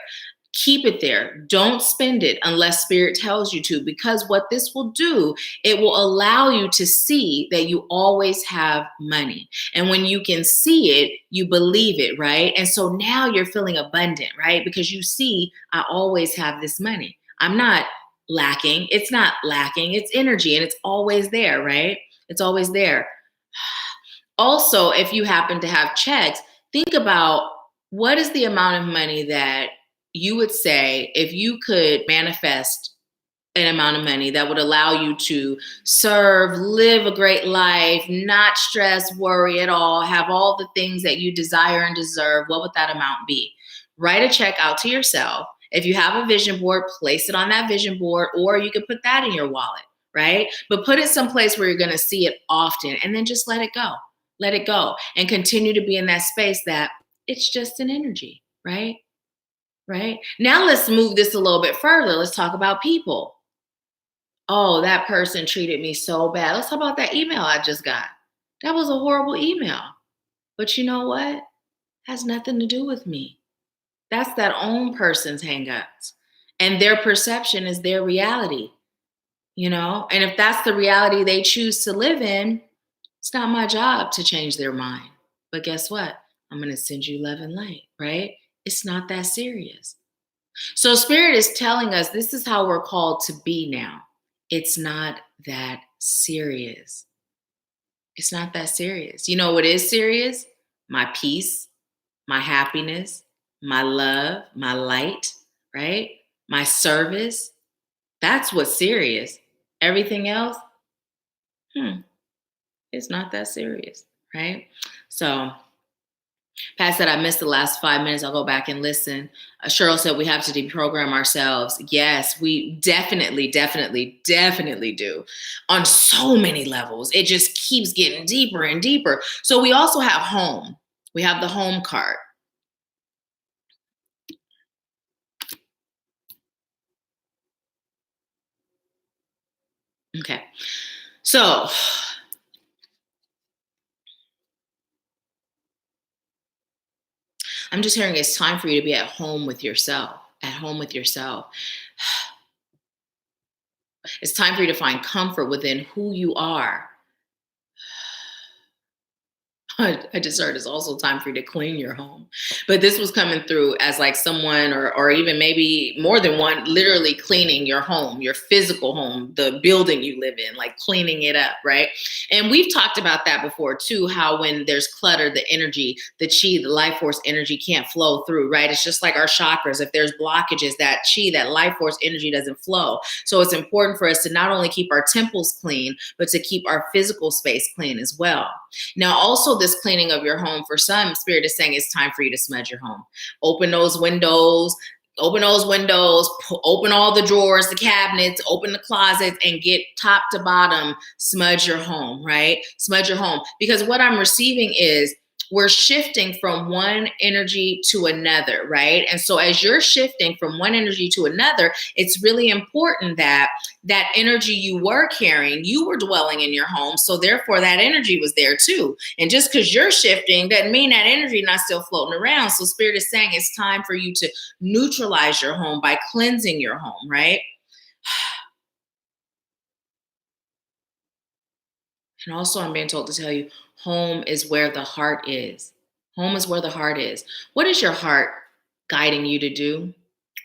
Keep it there. Don't spend it unless Spirit tells you to, because what this will do, it will allow you to see that you always have money. And when you can see it, you believe it, right? And so now you're feeling abundant, right? Because you see, I always have this money. I'm not lacking. It's not lacking. It's energy and it's always there, right? It's always there. Also, if you happen to have checks, think about what is the amount of money that you would say if you could manifest an amount of money that would allow you to serve, live a great life, not stress, worry at all, have all the things that you desire and deserve. What would that amount be? Write a check out to yourself. If you have a vision board, place it on that vision board, or you can put that in your wallet, right? But put it someplace where you're going to see it often, and then just let it go. Let it go and continue to be in that space that it's just an energy, right? Right? Now let's move this a little bit further. Let's talk about people. Oh, that person treated me so bad. Let's talk about that email I just got. That was a horrible email. But you know what? Has nothing to do with me. That's that own person's hangups. And their perception is their reality, you know? And if that's the reality they choose to live in, it's not my job to change their mind. But guess what? I'm going to send you love and light, right? It's not that serious. So Spirit is telling us this is how we're called to be now. It's not that serious. It's not that serious. You know what is serious? My peace, my happiness, my love, my light, right? My service. That's what's serious. Everything else, it's not that serious, right? So Pat said, I missed the last 5 minutes. I'll go back and listen. Cheryl said, we have to deprogram ourselves. Yes, we definitely do on so many levels. It just keeps getting deeper and deeper. So we also have home. We have the home card. Okay. So I'm just hearing it's time for you to be at home with yourself, at home with yourself. It's time for you to find comfort within who you are. I just heard it's also time for you to clean your home. But this was coming through as like someone or even maybe more than one, literally cleaning your home, your physical home, the building you live in, like cleaning it up, right? And we've talked about that before too, how when there's clutter, the energy, the chi, the life force energy can't flow through, right? It's just like our chakras. If there's blockages, that chi, that life force energy doesn't flow. So it's important for us to not only keep our temples clean, but to keep our physical space clean as well. Now, also this cleaning of your home, for some, Spirit is saying it's time for you to smudge your home. Open those windows, open all the drawers, the cabinets, open the closets, and get top to bottom, smudge your home, right? Smudge your home. Because what I'm receiving is we're shifting from one energy to another, right? And so as you're shifting from one energy to another, it's really important that that energy you were carrying, you were dwelling in your home. So therefore that energy was there too. And just because you're shifting doesn't mean that energy not still floating around. So Spirit is saying it's time for you to neutralize your home by cleansing your home, right? And also I'm being told to tell you, home is where the heart is. Home is where the heart is. What is your heart guiding you to do?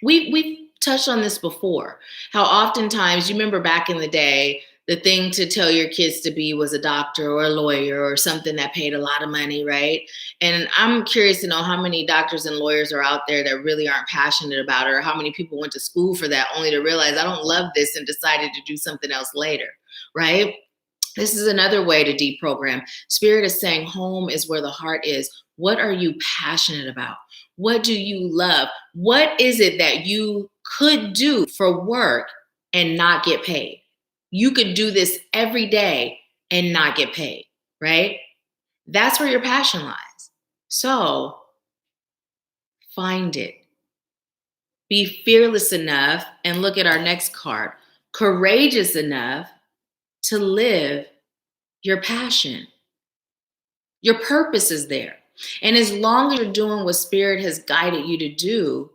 We've touched on this before. How oftentimes, you remember back in the day, the thing to tell your kids to be was a doctor or a lawyer or something that paid a lot of money, right? And I'm curious to know how many doctors and lawyers are out there that really aren't passionate about it, or how many people went to school for that only to realize I don't love this and decided to do something else later, right? This is another way to deprogram. Spirit is saying home is where the heart is. What are you passionate about? What do you love? What is it that you could do for work and not get paid? You could do this every day and not get paid, right? That's where your passion lies. So find it. Be fearless enough, and look at our next card, courageous enough to live your passion. Your purpose is there. And as long as you're doing what Spirit has guided you to do,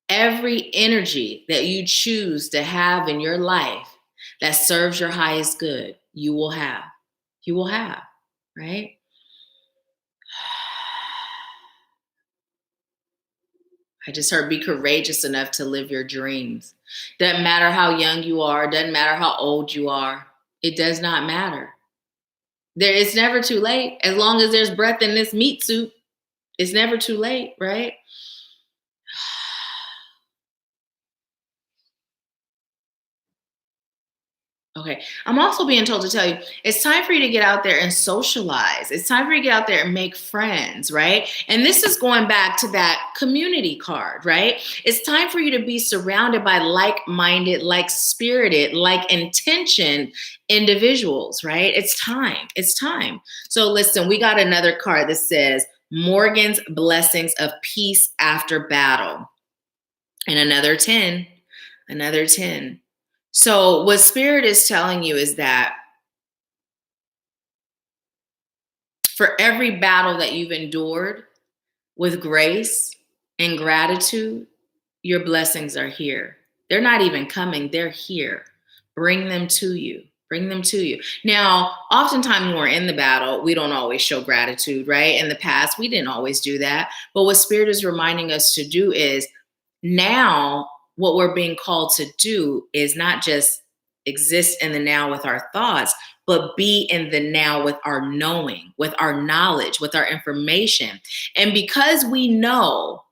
every energy that you choose to have in your life that serves your highest good, you will have. You will have, right? I just heard be courageous enough to live your dreams. Doesn't matter how young you are, doesn't matter how old you are. It does not matter. It's never too late. As long as there's breath in this meat suit, it's never too late, right? Okay. I'm also being told to tell you it's time for you to get out there and socialize. It's time for you to get out there and make friends, right? And this is going back to that community card, right? It's time for you to be surrounded by like minded, like spirited, like intentioned individuals, right? It's time. It's time. So listen, we got another card that says Morgan's blessings of peace after battle. And another 10, another 10. So, what Spirit is telling you is that for every battle that you've endured with grace and gratitude, your blessings are here. They're not even coming, they're here. Bring them to you. Bring them to you. Now, oftentimes when we're in the battle, we don't always show gratitude, right? In the past, we didn't always do that. But what Spirit is reminding us to do is now what we're being called to do is not just exist in the now with our thoughts, but be in the now with our knowing, with our knowledge, with our information. And because we know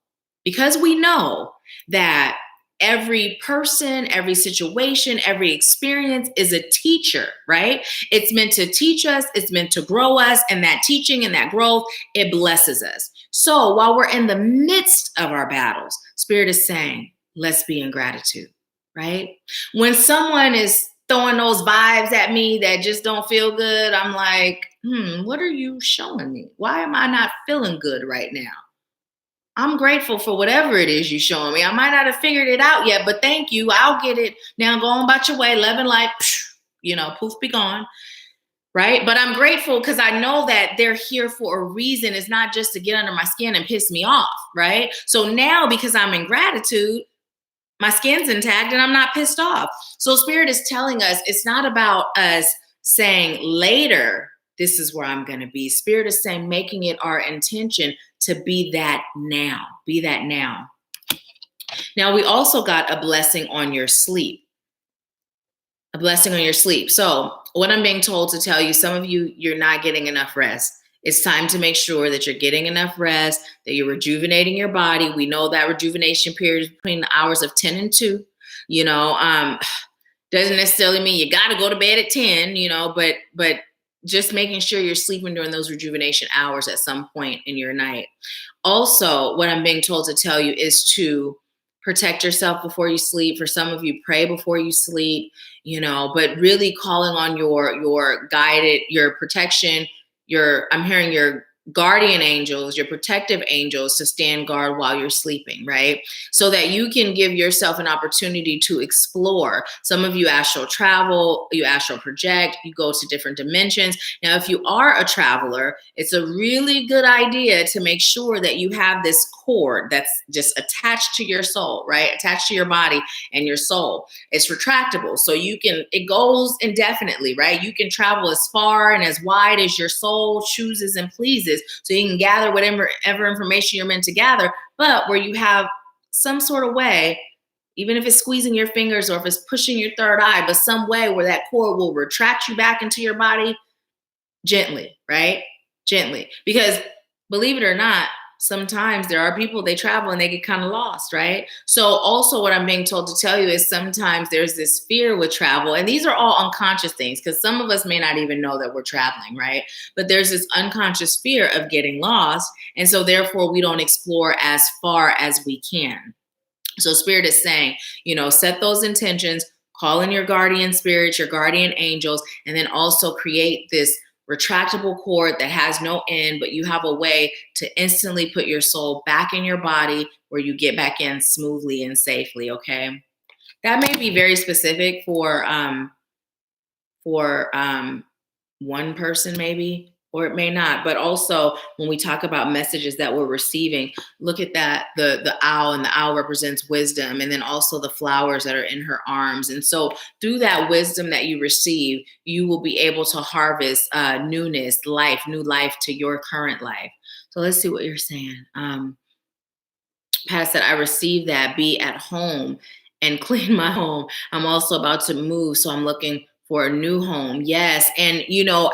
that every person, every situation, every experience is a teacher, right? It's meant to teach us, it's meant to grow us, and that teaching and that growth, it blesses us. So while we're in the midst of our battles, Spirit is saying, let's be in gratitude, right? When someone is throwing those vibes at me that just don't feel good, I'm like, what are you showing me? Why am I not feeling good right now? I'm grateful for whatever it is you're showing me. I might not have figured it out yet, but thank you. I'll get it. Now go on about your way, living life, poof, be gone. Right. But I'm grateful because I know that they're here for a reason. It's not just to get under my skin and piss me off. Right. So now, because I'm in gratitude, my skin's intact and I'm not pissed off. So Spirit is telling us it's not about us saying later, this is where I'm going to be. Spirit is saying, making it our intention to be that now. Be that now. Now, we also got a blessing on your sleep. A blessing on your sleep. So, what I'm being told to tell you, some of you, you're not getting enough rest. It's time to make sure that you're getting enough rest, that you're rejuvenating your body. We know that rejuvenation period is between the hours of 10 and 2. Doesn't necessarily mean you got to go to bed at 10, but just making sure you're sleeping during those rejuvenation hours at some point in your night. Also, what I'm being told to tell you is to protect yourself before you sleep. For some of you, pray before you sleep, but really calling on your guided, your protection, I'm hearing your guardian angels, your protective angels to stand guard while you're sleeping, right? So that you can give yourself an opportunity to explore. Some of you astral travel, you astral project, you go to different dimensions. Now, if you are a traveler, it's a really good idea to make sure that you have this cord that's just attached to your soul, right? Attached to your body and your soul. It's retractable. So it goes indefinitely, right? You can travel as far and as wide as your soul chooses and pleases. So you can gather whatever information you're meant to gather, but where you have some sort of way, even if it's squeezing your fingers or if it's pushing your third eye, but some way where that cord will retract you back into your body gently, right? Gently. Because believe it or not, sometimes there are people, they travel and they get kind of lost, right? So also what I'm being told to tell you is sometimes there's this fear with travel, and these are all unconscious things because some of us may not even know that we're traveling, right? But there's this unconscious fear of getting lost, and so therefore we don't explore as far as we can. So Spirit is saying, set those intentions, call in your guardian spirits, your guardian angels, and then also create this retractable cord that has no end, but you have a way to instantly put your soul back in your body where you get back in smoothly and safely, okay? That may be very specific for one person maybe, or it may not. But also when we talk about messages that we're receiving, look at that, the owl, and the owl represents wisdom, and then also the flowers that are in her arms. And so through that wisdom that you receive, you will be able to harvest newness, life, new life to your current life. So let's see what you're saying. Pat said, I received that, be at home and clean my home. I'm also about to move, so I'm looking for a new home. Yes. And,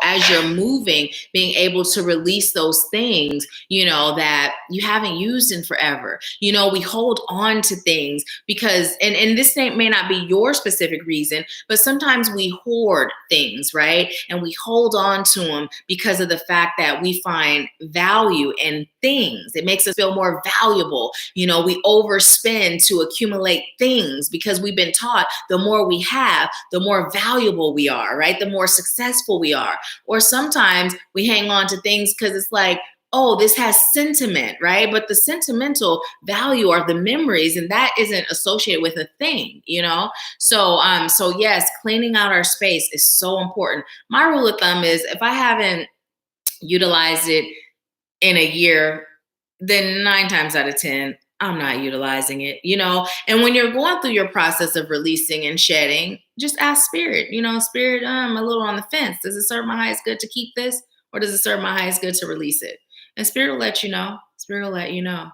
as you're moving, being able to release those things, that you haven't used in forever. We hold on to things because, and this may not be your specific reason, but sometimes we hoard things, right? And we hold on to them because of the fact that we find value in things. It makes us feel more valuable. We overspend to accumulate things because we've been taught the more we have, the more valuable we are, right? The more successful we are. Or sometimes we hang on to things because it's like, oh, this has sentiment, right? But the sentimental value are the memories, and that isn't associated with a thing, So yes, cleaning out our space is so important. My rule of thumb is if I haven't utilized it in a year, then 9 times out of 10, I'm not utilizing it, And when you're going through your process of releasing and shedding, just ask Spirit, Spirit, I'm a little on the fence. Does it serve my highest good to keep this? Or does it serve my highest good to release it? And Spirit will let you know. Spirit will let you know.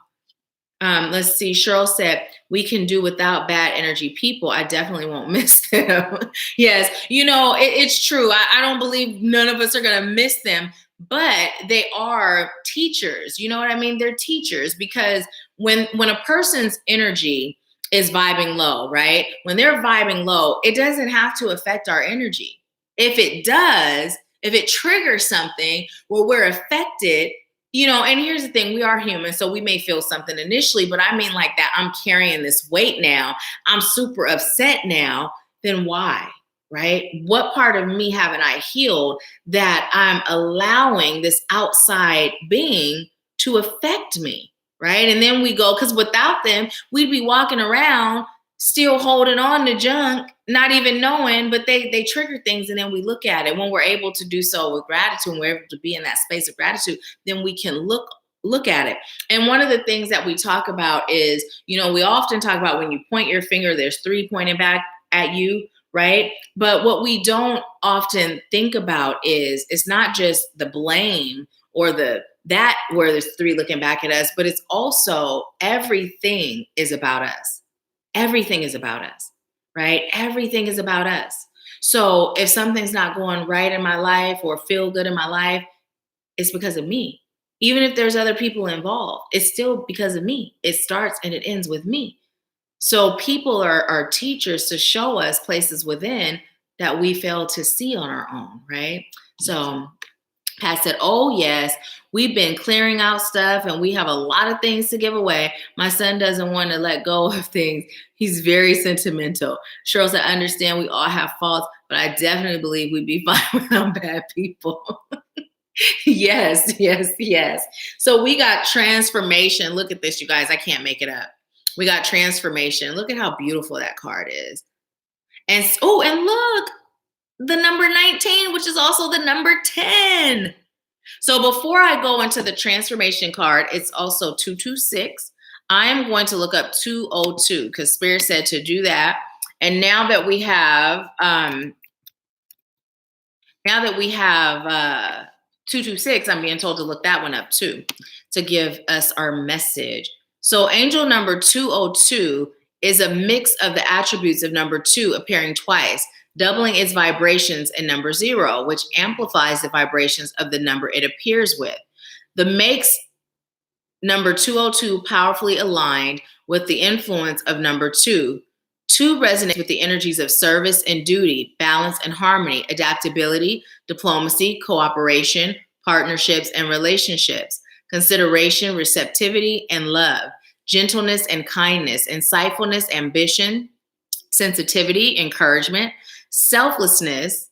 Let's see. Cheryl said, we can do without bad energy people. I definitely won't miss them. Yes. It's true. I don't believe none of us are going to miss them, but they are teachers. You know what I mean? They're teachers because when a person's energy is vibing low, right? When they're vibing low, it doesn't have to affect our energy. If it does, if it triggers something where we're affected, and here's the thing, we are human, so we may feel something initially, but I mean like that, I'm carrying this weight now, I'm super upset now, then why, right? What part of me haven't I healed that I'm allowing this outside being to affect me, right? And then we go, because without them, we'd be walking around still holding on to junk, not even knowing, but they trigger things. And then we look at it. When we're able to do so with gratitude, and we're able to be in that space of gratitude, then we can look at it. And one of the things that we talk about is, we often talk about when you point your finger, there's 3 pointing back at you, right? But what we don't often think about is it's not just the blame or that where there's 3 looking back at us, but it's also everything is about us. Everything is about us, right? Everything is about us. So if something's not going right in my life or feel good in my life, it's because of me. Even if there's other people involved, it's still because of me. It starts and it ends with me. So people are teachers to show us places within that we fail to see on our own, right? So Pat said, oh, yes, we've been clearing out stuff and we have a lot of things to give away. My son doesn't want to let go of things. He's very sentimental. Cheryl said, I understand we all have faults, but I definitely believe we'd be fine without bad people. Yes. So we got transformation. Look at this, you guys. I can't make it up. We got transformation. Look at how beautiful that card is. And look. The number 19, which is also the number 10. So before I go into the transformation card, it's also 226. I am going to look up 202 because Spirit said to do that. And now that we have 226, I'm being told to look that one up too, to give us our message. So angel number 202 is a mix of the attributes of number 2 appearing twice, doubling its vibrations in number 0, which amplifies the vibrations of the number it appears with. The makes number 202 powerfully aligned with the influence of number 2. 2 resonates with the energies of service and duty, balance and harmony, adaptability, diplomacy, cooperation, partnerships and relationships, consideration, receptivity, and love, gentleness and kindness, insightfulness, ambition, sensitivity, encouragement, selflessness,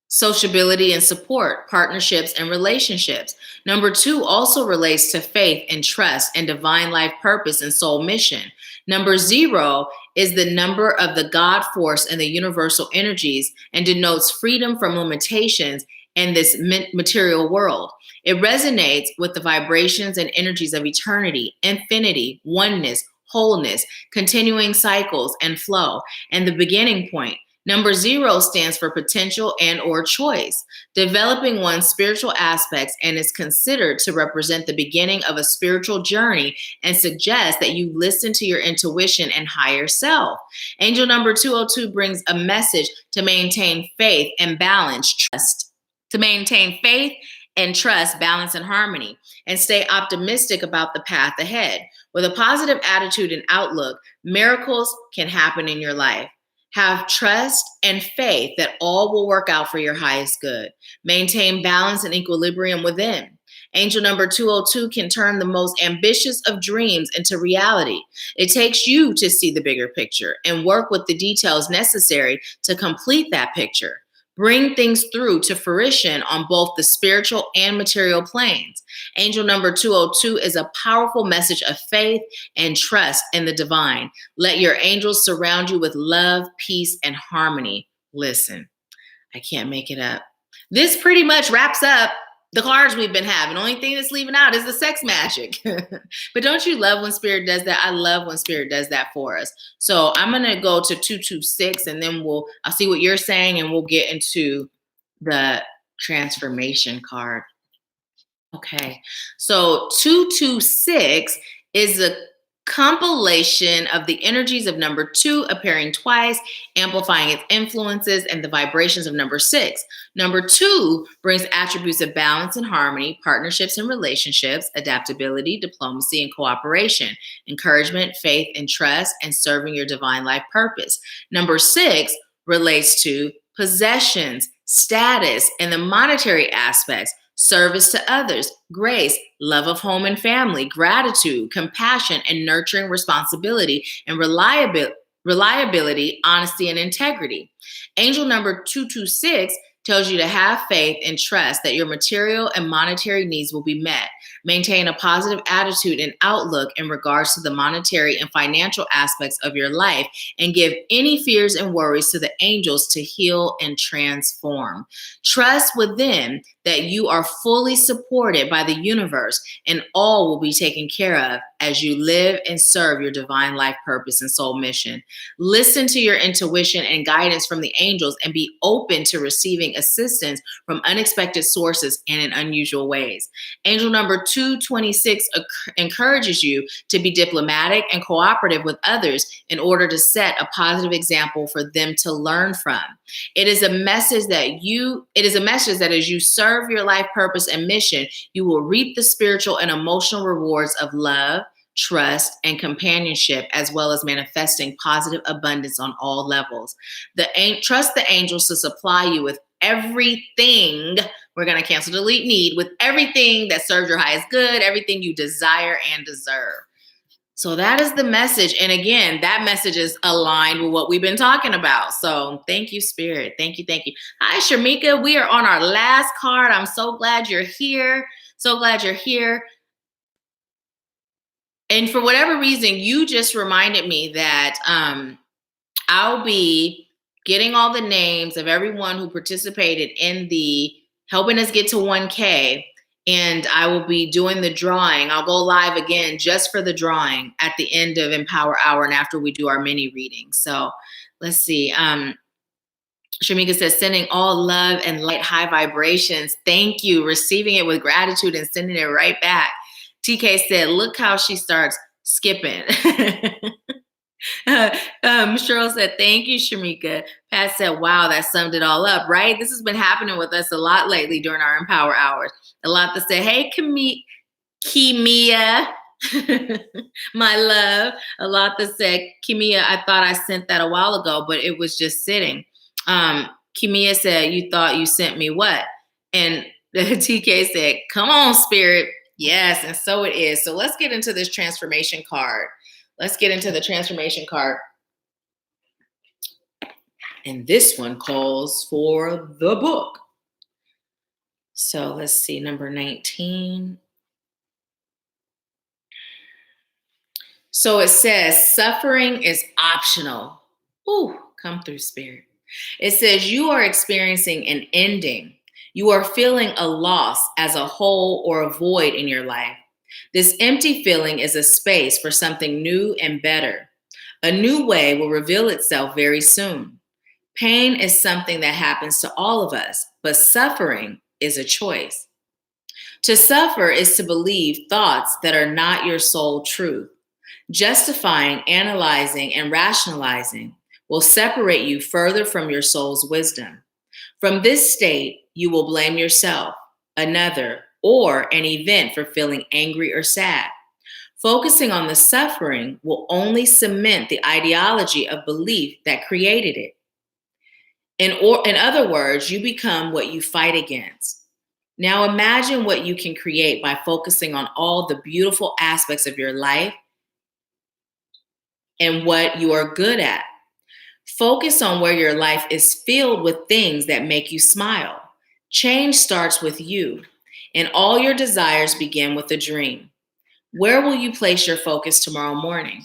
sociability and support, partnerships and relationships. Number 2 also relates to faith and trust and divine life purpose and soul mission. Number 0 is the number of the God force and the universal energies and denotes freedom from limitations in this material world. It resonates with the vibrations and energies of eternity, infinity, oneness, wholeness, continuing cycles and flow, and the beginning point, Number 0 stands for potential and or choice, developing one's spiritual aspects and is considered to represent the beginning of a spiritual journey and suggests that you listen to your intuition and higher self. Angel number 202 brings a message to maintain faith and balance, to maintain faith and trust, balance, and harmony, and stay optimistic about the path ahead. With a positive attitude and outlook, miracles can happen in your life. Have trust and faith that all will work out for your highest good. Maintain balance and equilibrium within. Angel number 202 can turn the most ambitious of dreams into reality. It takes you to see the bigger picture and work with the details necessary to complete that picture. Bring things through to fruition on both the spiritual and material planes. Angel number 202 is a powerful message of faith and trust in the divine. Let your angels surround you with love, peace, and harmony. Listen, I can't make it up. This pretty much wraps up the cards we've been having. The only thing that's leaving out is the sex magic. But don't you love when Spirit does that? I love when Spirit does that for us. So I'm going to go to 226 and then I'll see what you're saying and we'll get into the transformation card. Okay. So 226 is a compilation of the energies of number 2 appearing twice, amplifying its influences and the vibrations of number 6. Number 2 brings attributes of balance and harmony, partnerships and relationships, adaptability, diplomacy, and cooperation, encouragement, faith, and trust, and serving your divine life purpose. Number 6 relates to possessions, status, and the monetary aspects, service to others, grace, love of home and family, gratitude, compassion, and nurturing responsibility, and reliability, honesty, and integrity. Angel number 226 tells you to have faith and trust that your material and monetary needs will be met. Maintain a positive attitude and outlook in regards to the monetary and financial aspects of your life, and give any fears and worries to the angels to heal and transform. Trust within that you are fully supported by the universe and all will be taken care of as you live and serve your divine life purpose and soul mission. Listen to your intuition and guidance from the angels and be open to receiving assistance from unexpected sources and in unusual ways. Angel number 226 encourages you to be diplomatic and cooperative with others in order to set a positive example for them to learn from. It is a message that as you serve your life purpose and mission, you will reap the spiritual and emotional rewards of love, trust, and companionship, as well as manifesting positive abundance on all levels. Trust the angels to supply you with everything. We're going to cancel, delete, need, with everything that serves your highest good, everything you desire and deserve. So that is the message. And again, that message is aligned with what we've been talking about. So thank you, Spirit. Thank you. Thank you. Hi, Shamika. We are on our last card. I'm so glad you're here. So glad you're here. And for whatever reason, you just reminded me that I'll be getting all the names of everyone who participated in the helping us get to 1K. And I will be doing the drawing. I'll go live again just for the drawing at the end of Empower Hour and after we do our mini reading. So let's see. Shamika says, sending all love and light, high vibrations. Thank you. Receiving it with gratitude and sending it right back. TK said, look how she starts skipping. Cheryl said, thank you, Shamika. Pat said, wow, that summed it all up, right? This has been happening with us a lot lately during our Empower Hours. A lot that said, hey, Kimia, my love. A lot that said, Kimia, I thought I sent that a while ago, but it was just sitting. Kimia said, you thought you sent me what? And the TK said, come on, Spirit. Yes, and so it is. So let's get into this transformation card. Let's get into the transformation card. And this one calls for the book. So let's see, number 19. So it says, suffering is optional. Ooh, come through, Spirit. It says you are experiencing an ending. You are feeling a loss as a hole or a void in your life. This empty feeling is a space for something new and better. A new way will reveal itself very soon. Pain is something that happens to all of us, but suffering is a choice. To suffer is to believe thoughts that are not your soul truth. Justifying, analyzing, and rationalizing will separate you further from your soul's wisdom. From this state, you will blame yourself, another, or an event for feeling angry or sad. Focusing on the suffering will only cement the ideology of belief that created it. In other words, you become what you fight against. Now imagine what you can create by focusing on all the beautiful aspects of your life and what you are good at. Focus on where your life is filled with things that make you smile. Change starts with you, and all your desires begin with a dream. Where will you place your focus tomorrow morning?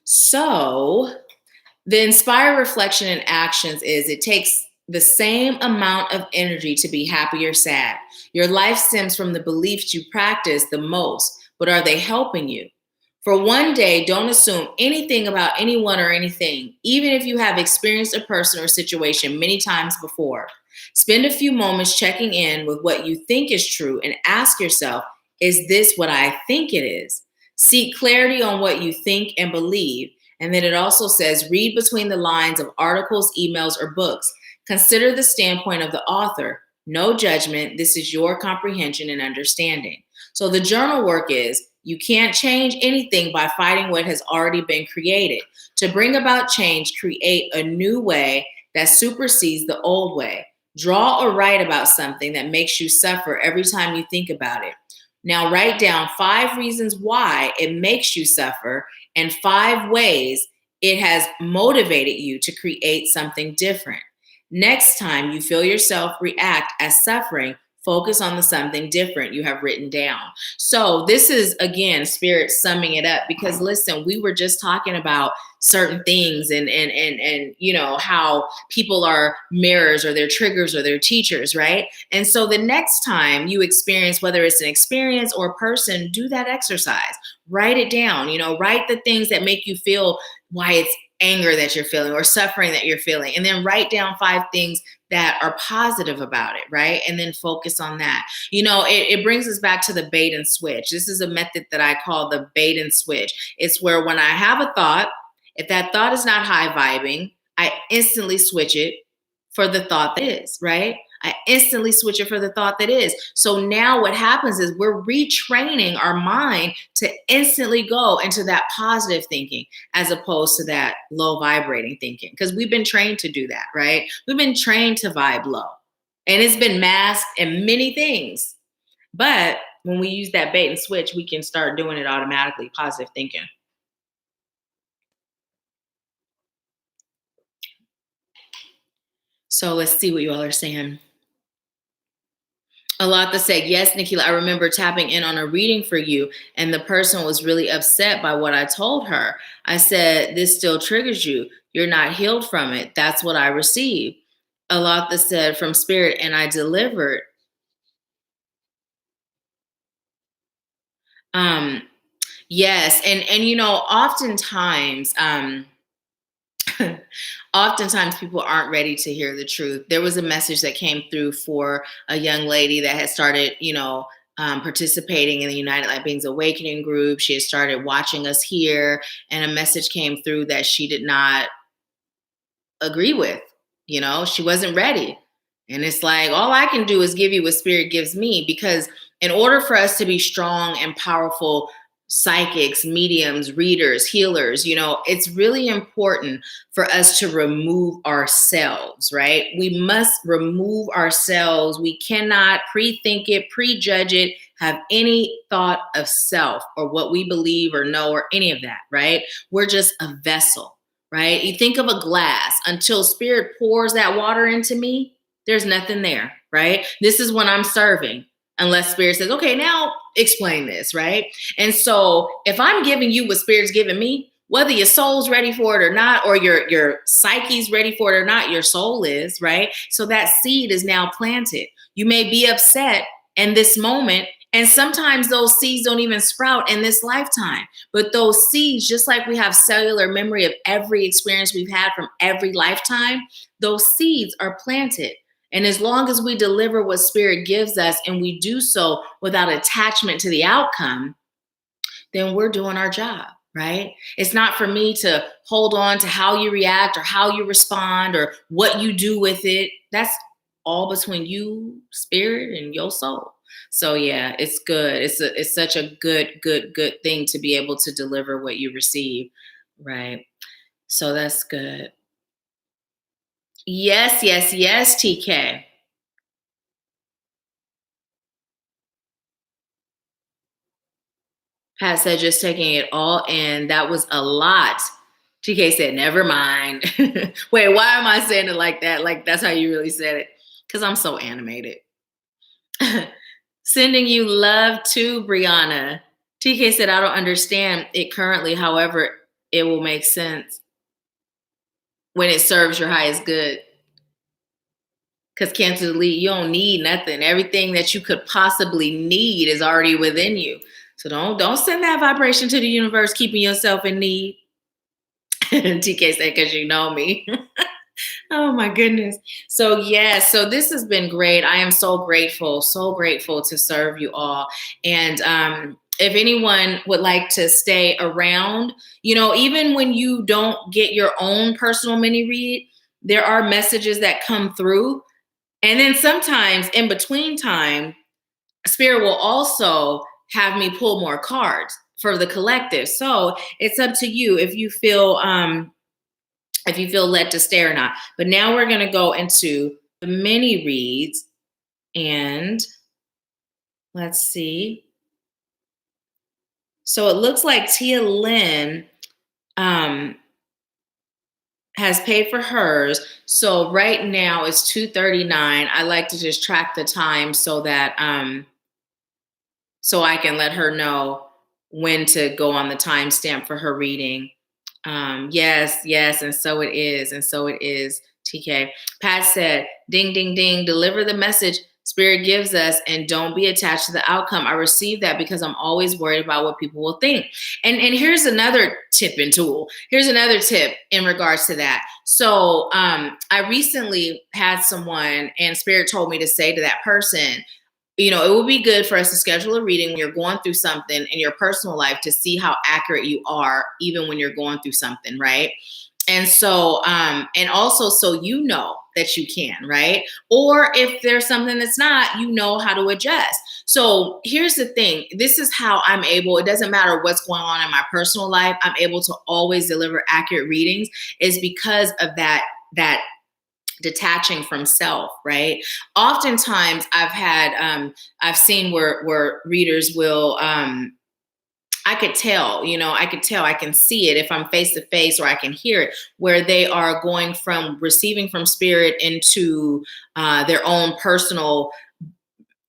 So, the inspired reflection and actions is it takes the same amount of energy to be happy or sad. Your life stems from the beliefs you practice the most, but are they helping you? For one day, don't assume anything about anyone or anything, even if you have experienced a person or situation many times before. Spend a few moments checking in with what you think is true and ask yourself, is this what I think it is? Seek clarity on what you think and believe. And then it also says, read between the lines of articles, emails, or books. Consider the standpoint of the author. No judgment. This is your comprehension and understanding. So the journal work is, you can't change anything by fighting what has already been created. To bring about change, create a new way that supersedes the old way. Draw or write about something that makes you suffer every time you think about it. Now write down 5 reasons why it makes you suffer and 5 ways it has motivated you to create something different. Next time you feel yourself react as suffering, focus on the something different you have written down. So this is, again, Spirit summing it up, because listen, we were just talking about certain things and you know, how people are mirrors or their triggers or their teachers, right? And so the next time you experience, whether it's an experience or a person, do that exercise. Write it down, you know, write the things that make you feel why it's anger that you're feeling or suffering that you're feeling. And then write down 5 things that are positive about it, right? And then focus on that. You know, it brings us back to the bait and switch. This is a method that I call the bait and switch. It's where when I have a thought, if that thought is not high vibing, I instantly switch it for the thought that is, right? I instantly switch it for the thought that is. So now what happens is we're retraining our mind to instantly go into that positive thinking as opposed to that low vibrating thinking, because we've been trained to do that, right? We've been trained to vibe low, and it's been masked in many things. But when we use that bait and switch, we can start doing it automatically, positive thinking. So let's see what you all are saying. A lot that said, yes, Nahkila, I remember tapping in on a reading for you, and the person was really upset by what I told her. I said, this still triggers you. You're not healed from it. That's what I received. A lot that said, from Spirit, and I delivered. Yes, and you know, oftentimes, oftentimes people aren't ready to hear the truth. There was a message that came through for a young lady that had started, you know, participating in the United Light Beings Awakening group. She had started watching us here, and a message came through that she did not agree with. You know, she wasn't ready. And it's like, all I can do is give you what Spirit gives me, because in order for us to be strong and powerful psychics, mediums, readers, healers, you know, it's really important for us to remove ourselves, right? We must remove ourselves. We cannot pre-think it, prejudge it, have any thought of self or what we believe or know or any of that, right? We're just a vessel, right? You think of a glass. Until Spirit pours that water into me, there's nothing there, right? This is when I'm serving. Unless Spirit says, okay, now explain this, right? And so if I'm giving you what Spirit's giving me, whether your soul's ready for it or not, or your psyche's ready for it or not, your soul is, right? So that seed is now planted. You may be upset in this moment, And sometimes those seeds don't even sprout in this lifetime. But those seeds, just like we have cellular memory of every experience we've had from every lifetime, those seeds are planted. And as long as we deliver what spirit gives us and we do so without attachment to the outcome, then we're doing our job, right? It's not for me to hold on to how you react or how you respond or what you do with it. That's all between you, spirit, and your soul. So yeah, it's good. It's such a good thing to be able to deliver what you receive, right? So that's good. Yes, TK. Pat said just taking it all in. That was a lot. TK said, never mind. Wait, why am I saying it like that? Like that's how you really said it? Because I'm so animated. Sending you love too, Brianna. TK said, I don't understand it currently. However, it will make sense when it serves your highest good. Because Cancer Elite, you don't need nothing. Everything that you could possibly need is already within you. So don't send that vibration to the universe, keeping yourself in need. TK said, because you know me. Oh my goodness. So yeah, so this has been great. I am so grateful to serve you all. And if anyone would like to stay around, even when you don't get your own personal mini read, there are messages that come through. And then sometimes in between time, Spirit will also have me pull more cards for the collective. So it's up to you if you feel led to stay or not. But now we're going to go into the mini reads, and let's see. So it looks like Tia Lynn has paid for hers. So right now it's 2:39. I like to just track the time so that so I can let her know when to go on the timestamp for her reading. Yes, and so it is, TK. Pat said, ding, ding, ding, deliver the message Spirit gives us and don't be attached to the outcome. I received that because I'm always worried about what people will think. And here's another tip and tool. Here's another tip in regards to that. So I recently had someone and Spirit told me to say to that person, it would be good for us to schedule a reading when you're going through something in your personal life to see how accurate you are, even when you're going through something, right? And so, and also so that you can, right? Or if there's something that's not, how to adjust. So here's the thing. This is how I'm able, it doesn't matter what's going on in my personal life, I'm able to always deliver accurate readings is because of that detaching from self, right? Oftentimes I've seen where readers will, I could tell, I can see it if I'm face to face or I can hear it where they are going from receiving from spirit into their own personal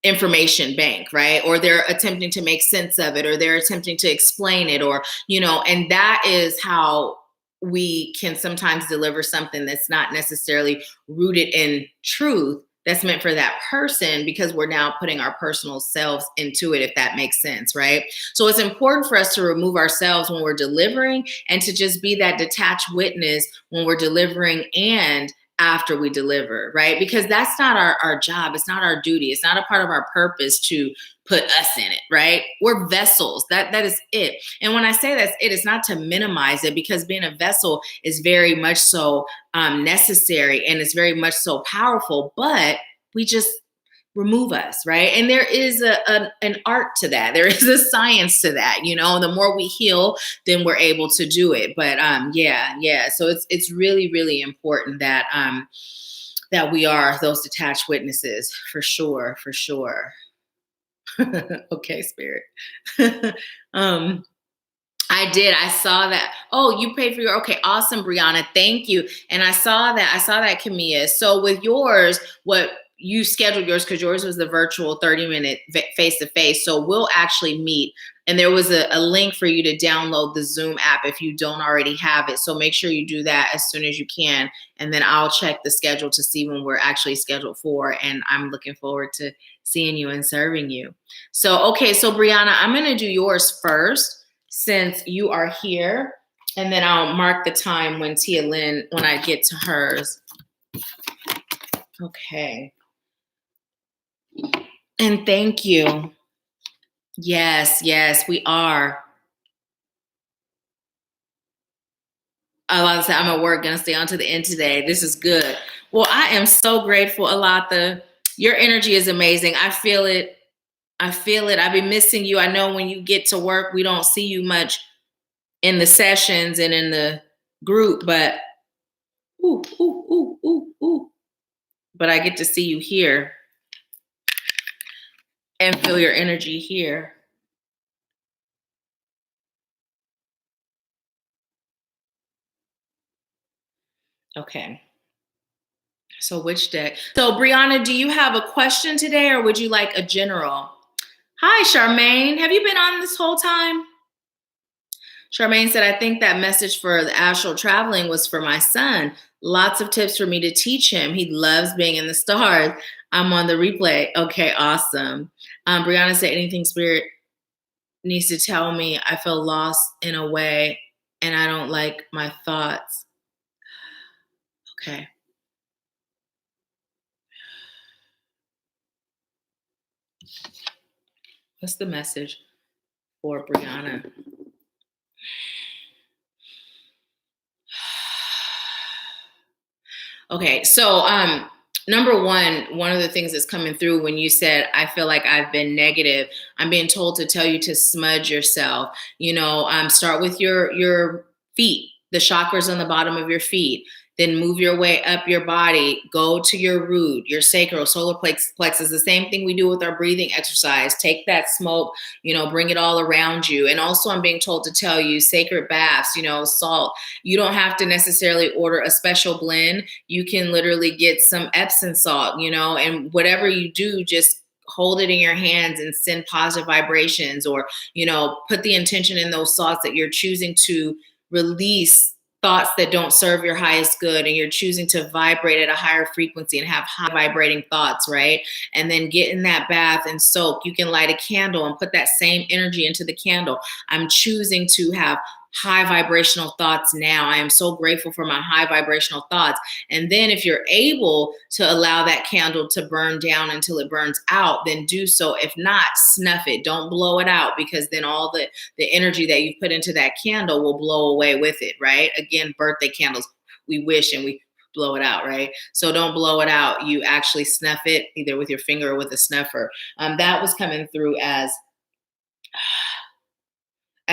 information bank, right? Or they're attempting to make sense of it, or they're attempting to explain it, or, and that is how we can sometimes deliver something that's not necessarily rooted in truth that's meant for that person because we're now putting our personal selves into it, if that makes sense, right? So it's important for us to remove ourselves when we're delivering and to just be that detached witness when we're delivering and after we deliver, right? Because that's not our job. It's not our duty. It's not a part of our purpose to put us in it, right? We're vessels. That is it. And when I say that's it, it's not to minimize it because being a vessel is very much so necessary and it's very much so powerful, but we just remove us, right? And there is an art to that. There is a science to that, the more we heal, then we're able to do it. But yeah. So it's really, really important that that we are those detached witnesses for sure. Okay, Spirit. I did. I saw that. Oh, you paid for your, okay, awesome, Brianna. Thank you. And I saw that, Camilla. So with yours, what you scheduled yours because yours was the virtual 30-minute face-to-face. So we'll actually meet. And there was a link for you to download the Zoom app if you don't already have it. So make sure you do that as soon as you can. And then I'll check the schedule to see when we're actually scheduled for. And I'm looking forward to seeing you and serving you. So, okay, so Brianna, I'm going to do yours first since you are here. And then I'll mark the time when when I get to hers. Okay. And thank you. Yes, we are. Alana said, I'm at work, gonna stay on to the end today. This is good. Well, I am so grateful, Alana. Your energy is amazing. I feel it. I've been missing you. I know when you get to work, we don't see you much in the sessions and in the group, but but I get to see you here and feel your energy here. Okay. So which deck? So Brianna, do you have a question today or would you like a general? Hi, Charmaine. Have you been on this whole time? Charmaine said, I think that message for the astral traveling was for my son. Lots of tips for me to teach him. He loves being in the stars. I'm on the replay. Okay, awesome. Brianna said, anything spirit needs to tell me. I feel lost in a way and I don't like my thoughts. Okay. What's the message for Brianna? Okay, so number one of the things that's coming through when you said, I feel like I've been negative, I'm being told to tell you to smudge yourself. Start with your feet, the chakras on the bottom of your feet. Then move your way up your body, go to your root, your sacral, solar plexus, the same thing we do with our breathing exercise. Take that smoke, bring it all around you. And also I'm being told to tell you sacred baths, salt. You don't have to necessarily order a special blend. You can literally get some Epsom salt, and whatever you do, just hold it in your hands and send positive vibrations or, put the intention in those thoughts that you're choosing to release thoughts that don't serve your highest good and you're choosing to vibrate at a higher frequency and have high vibrating thoughts, right? And then get in that bath and soak. You can light a candle and put that same energy into the candle. I'm choosing to have high vibrational thoughts now. I am so grateful for my high vibrational thoughts. And then if you're able to allow that candle to burn down until it burns out, then do so. If not, snuff it. Don't blow it out because then all the energy that you put into that candle will blow away with it, right? Again, birthday candles, we wish and we blow it out, right? So don't blow it out. You actually snuff it either with your finger or with a snuffer. That was coming through as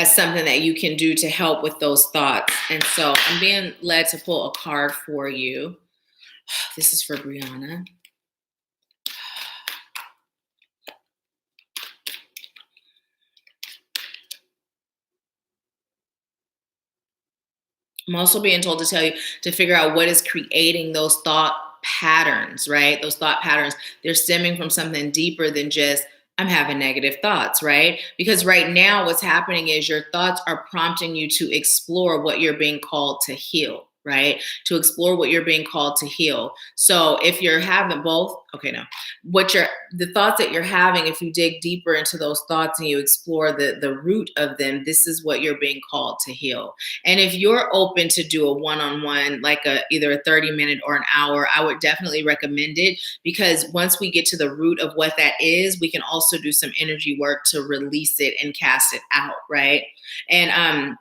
something that you can do to help with those thoughts. And so I'm being led to pull a card for you. This is for Brianna. I'm also being told to tell you to figure out what is creating those thought patterns, right? Those thought patterns, they're stemming from something deeper than just, I'm having negative thoughts, right? Because right now what's happening is your thoughts are prompting you to explore what you're being called to heal, right? To explore what you're being called to heal. So if you're having both, the thoughts that you're having, if you dig deeper into those thoughts and you explore the root of them, this is what you're being called to heal. And if you're open to do a one-on-one, like either a 30-minute or an hour, I would definitely recommend it because once we get to the root of what that is, we can also do some energy work to release it and cast it out, right? And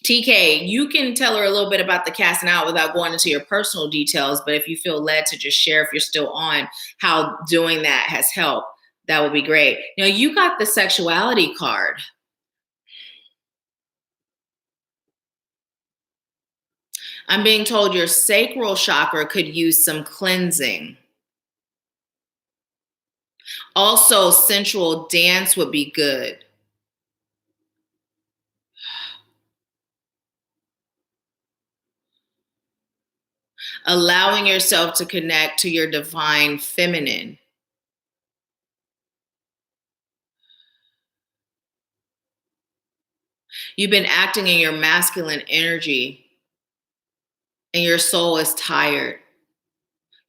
TK, you can tell her a little bit about the casting out without going into your personal details, but if you feel led to just share, if you're still on, how doing that has helped, that would be great. Now, you got the sexuality card. I'm being told your sacral chakra could use some cleansing. Also, sensual dance would be good. allowing yourself to connect to your divine feminine. You've been acting in your masculine energy and your soul is tired.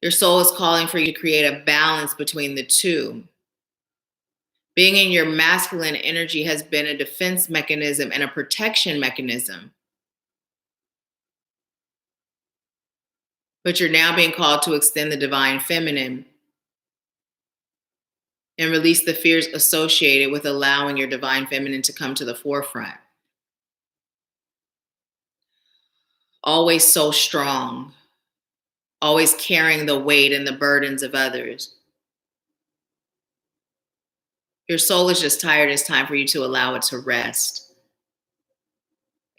Your soul is calling for you to create a balance between the two. Being in your masculine energy has been a defense mechanism and a protection mechanism. But you're now being called to extend the divine feminine and release the fears associated with allowing your divine feminine to come to the forefront. Always so strong, always carrying the weight and the burdens of others. Your soul is just tired. It's time for you to allow it to rest.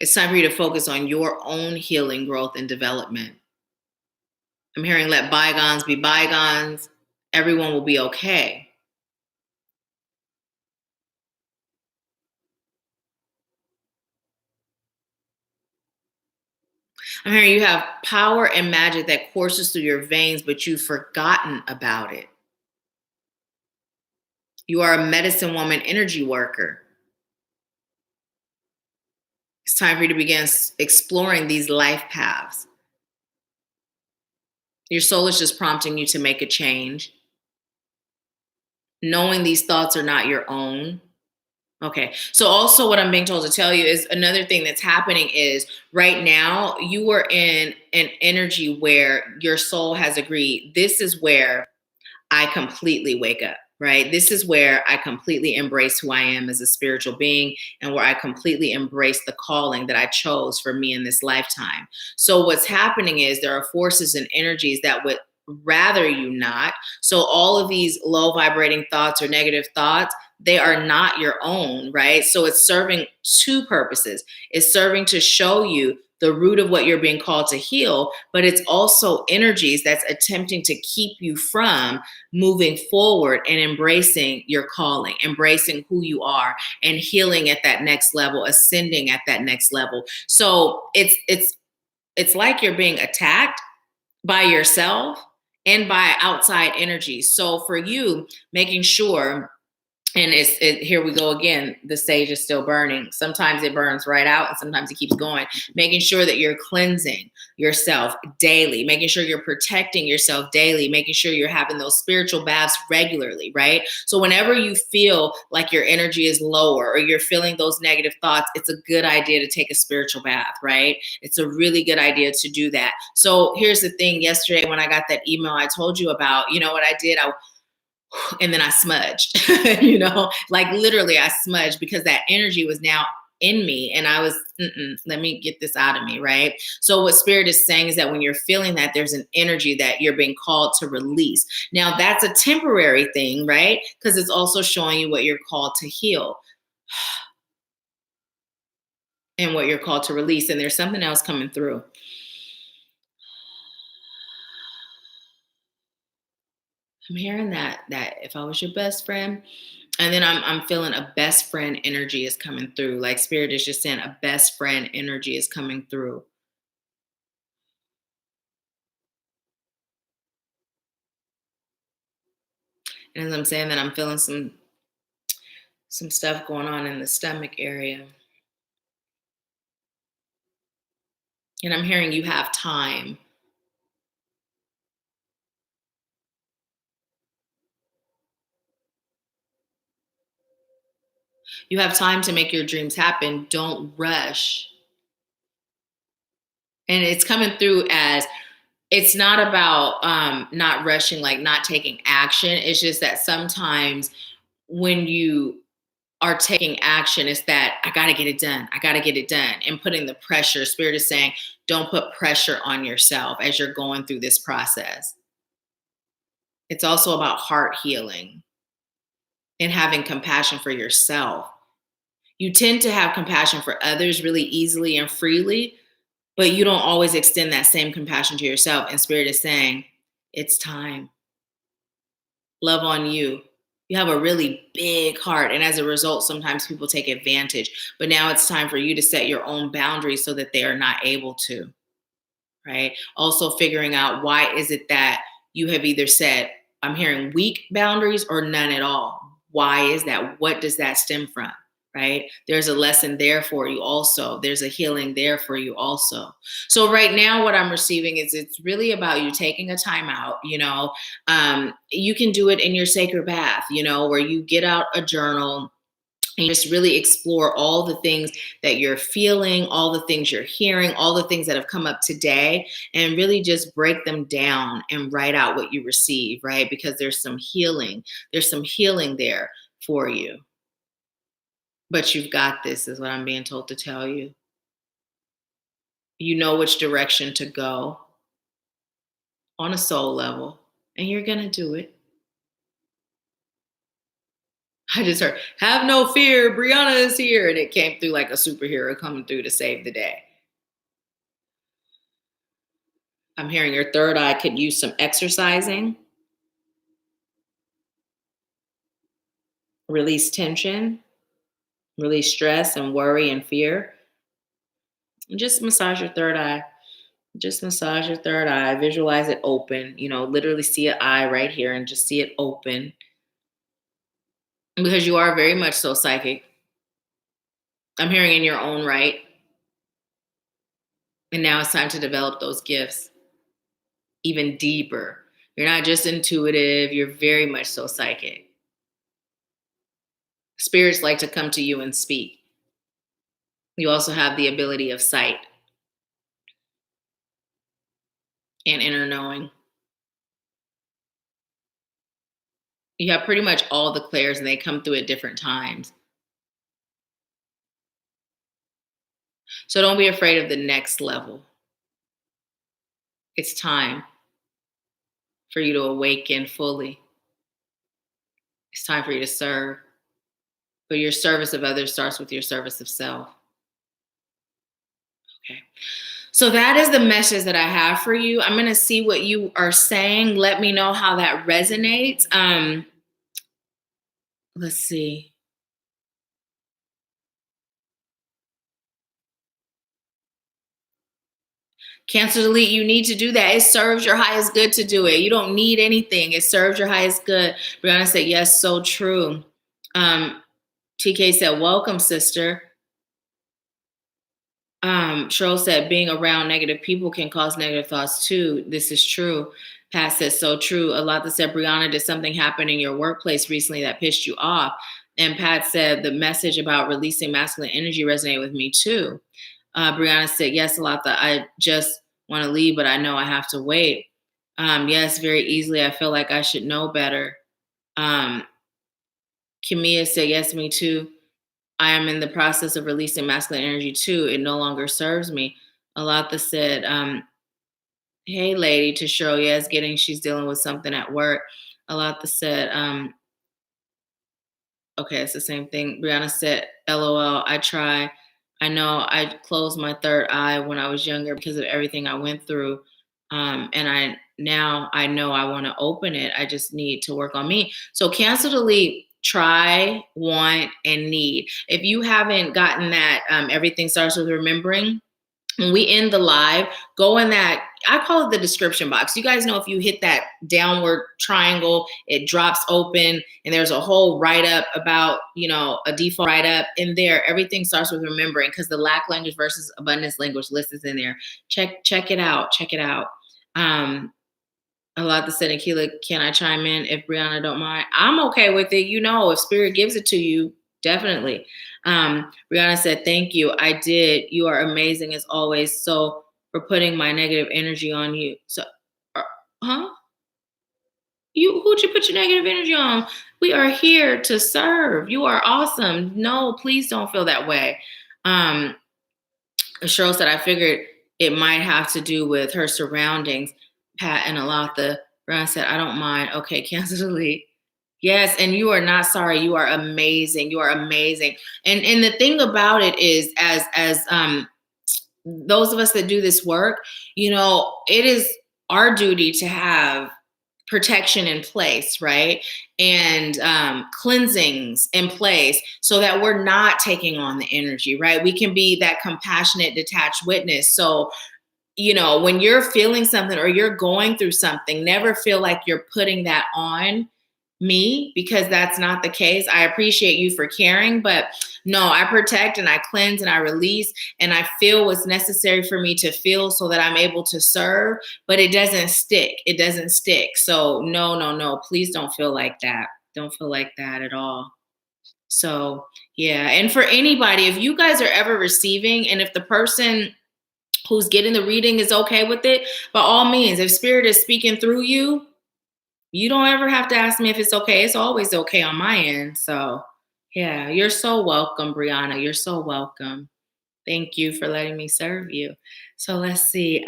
It's time for you to focus on your own healing, growth, and development. I'm hearing let bygones be bygones. Everyone will be okay. I'm hearing you have power and magic that courses through your veins, but you've forgotten about it. You are a medicine woman energy worker. It's time for you to begin exploring these life paths. Your soul is just prompting you to make a change. Knowing these thoughts are not your own. Okay. So also what I'm being told to tell you is another thing that's happening is right now you are in an energy where your soul has agreed, this is where I completely wake up, right? This is where I completely embrace who I am as a spiritual being and where I completely embrace the calling that I chose for me in this lifetime. So what's happening is there are forces and energies that would rather you not. So all of these low vibrating thoughts or negative thoughts, they are not your own, right? So it's serving two purposes. It's serving to show you the root of what you're being called to heal, but it's also energies that's attempting to keep you from moving forward and embracing your calling, embracing who you are and healing at that next level, ascending at that next level. So it's like you're being attacked by yourself and by outside energies. So for you, making sure, and here we go again, the sage is still burning. Sometimes it burns right out and sometimes it keeps going. Making sure that you're cleansing yourself daily, making sure you're protecting yourself daily, making sure you're having those spiritual baths regularly, right? So whenever you feel like your energy is lower or you're feeling those negative thoughts, it's a good idea to take a spiritual bath, right? It's a really good idea to do that. So here's the thing, yesterday when I got that email I told you about, you know what I did? And then I smudged, like literally I smudged because that energy was now in me and I was, let me get this out of me, right? So what spirit is saying is that when you're feeling that, there's an energy that you're being called to release. Now that's a temporary thing, right? Because it's also showing you what you're called to heal and what you're called to release. And there's something else coming through. I'm hearing that if I was your best friend, and then I'm feeling a best friend energy is coming through. Like spirit is just saying a best friend energy is coming through. And as I'm saying that, I'm feeling some stuff going on in the stomach area. And I'm hearing you have time. You have time to make your dreams happen. Don't rush. And it's coming through as it's not about not rushing, like not taking action. It's just that sometimes when you are taking action, it's that I got to get it done. I got to get it done. And putting the pressure, spirit is saying, don't put pressure on yourself as you're going through this process. It's also about heart healing and having compassion for yourself. You tend to have compassion for others really easily and freely, but you don't always extend that same compassion to yourself. And spirit is saying, it's time. Love on you. You have a really big heart. And as a result, sometimes people take advantage. But now it's time for you to set your own boundaries so that they are not able to. right? Also figuring out why is it that you have either said, I'm hearing weak boundaries or none at all. Why is that? What does that stem from? Right? There's a lesson there for you also. There's a healing there for you also. So right now, what I'm receiving is it's really about you taking a time out. You can do it in your sacred bath, where you get out a journal and you just really explore all the things that you're feeling, all the things you're hearing, all the things that have come up today, and really just break them down and write out what you receive, right? Because there's some healing. There's some healing there for you. But you've got this, is what I'm being told to tell you. You know which direction to go on a soul level, and you're going to do it. I just heard, have no fear, Brianna is here. And it came through like a superhero coming through to save the day. I'm hearing your third eye could use some exercising. Release tension, release stress and worry and fear. And just massage your third eye. Just massage your third eye. Visualize it open. Literally see an eye right here and just see it open. Because you are very much so psychic. I'm hearing in your own right. And now it's time to develop those gifts even deeper. You're not just intuitive, you're very much so psychic. Spirits like to come to you and speak. You also have the ability of sight and inner knowing. You have pretty much all the clairs and they come through at different times. So don't be afraid of the next level. It's time for you to awaken fully. It's time for you to serve. But your service of others starts with your service of self. Okay. So that is the message that I have for you. I'm going to see what you are saying. Let me know how that resonates. Let's see. Cancel delete, you need to do that. It serves your highest good to do it. You don't need anything. It serves your highest good. Brianna said, yes, so true. TK said, welcome, sister. Cheryl said, being around negative people can cause negative thoughts too. This is true. Pat said, so true. Alata said, Brianna, did something happen in your workplace recently that pissed you off? And Pat said, the message about releasing masculine energy resonated with me too. Brianna said, yes, Alata, I just want to leave, but I know I have to wait. Yes, very easily. I feel like I should know better. Kimia said, yes, me too. I am in the process of releasing masculine energy too. It no longer serves me. Alata said, hey, lady, to Cheryl, yes, she's dealing with something at work. Alata said, okay, it's the same thing. Brianna said, LOL, I try. I know I closed my third eye when I was younger because of everything I went through. And I know I want to open it. I just need to work on me. So cancel, delete, try, want, and need. If you haven't gotten that, everything starts with remembering. When we end the live, go in that, I call it the description box. You guys know if you hit that downward triangle, it drops open and there's a whole write-up about, a default write-up in there. Everything starts with remembering because the lack language versus abundance language list is in there. Check it out. Check it out. A lot to say, Nahkila, can I chime in if Brianna don't mind? I'm okay with it. If spirit gives it to you, definitely. Brianna said, thank you. I did. You are amazing as always. So for putting my negative energy on you. So, who'd you put your negative energy on? We are here to serve. You are awesome. No, please don't feel that way. Cheryl said, I figured it might have to do with her surroundings. Pat and Alata. Brianna said, I don't mind. Okay, cancel, delete. Yes, and you are not sorry. You are amazing. You are amazing. And the thing about it is, as those of us that do this work, it is our duty to have protection in place, right? And cleansings in place so that we're not taking on the energy, right? We can be that compassionate, detached witness. So when you're feeling something or you're going through something, never feel like you're putting that on me, because that's not the case. I appreciate you for caring, but no, I protect and I cleanse and I release and I feel what's necessary for me to feel so that I'm able to serve, but it doesn't stick. It doesn't stick. So no, no, no, please don't feel like that. Don't feel like that at all. So yeah. And for anybody, if you guys are ever receiving, and if the person who's getting the reading is okay with it, by all means, if spirit is speaking through you, you don't ever have to ask me if it's okay. It's always okay on my end. So yeah, you're so welcome, Brianna. You're so welcome. Thank you for letting me serve you. So let's see.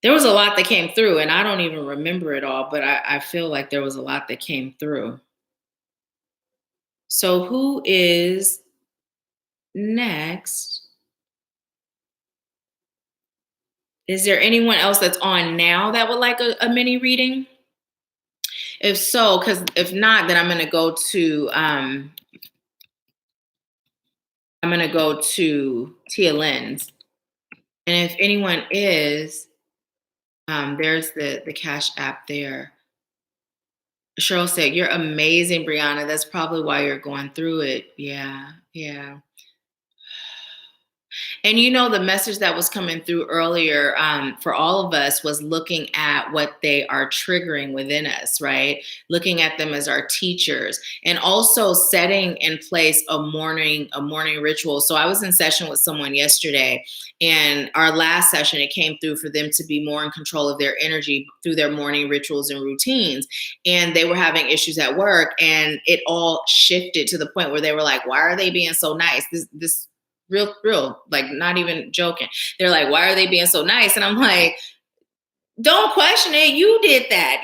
There was a lot that came through, and I don't even remember it all, but I feel like there was a lot that came through. So who is next? Is there anyone else that's on now that would like a mini reading? If so, because if not, then I'm gonna go to Tia Lynn's. And if anyone is, there's the Cash App there. Cheryl said, "You're amazing, Brianna. That's probably why you're going through it." Yeah, yeah. And the message that was coming through earlier for all of us was looking at what they are triggering within us, right? Looking at them as our teachers, and also setting in place a morning ritual. So I was in session with someone yesterday, and our last session, it came through for them to be more in control of their energy through their morning rituals and routines. And they were having issues at work, and it all shifted to the point where they were like, "Why are they being so nice? This real, like not even joking." They're like, "Why are they being so nice?" And I'm like, don't question it. You did that,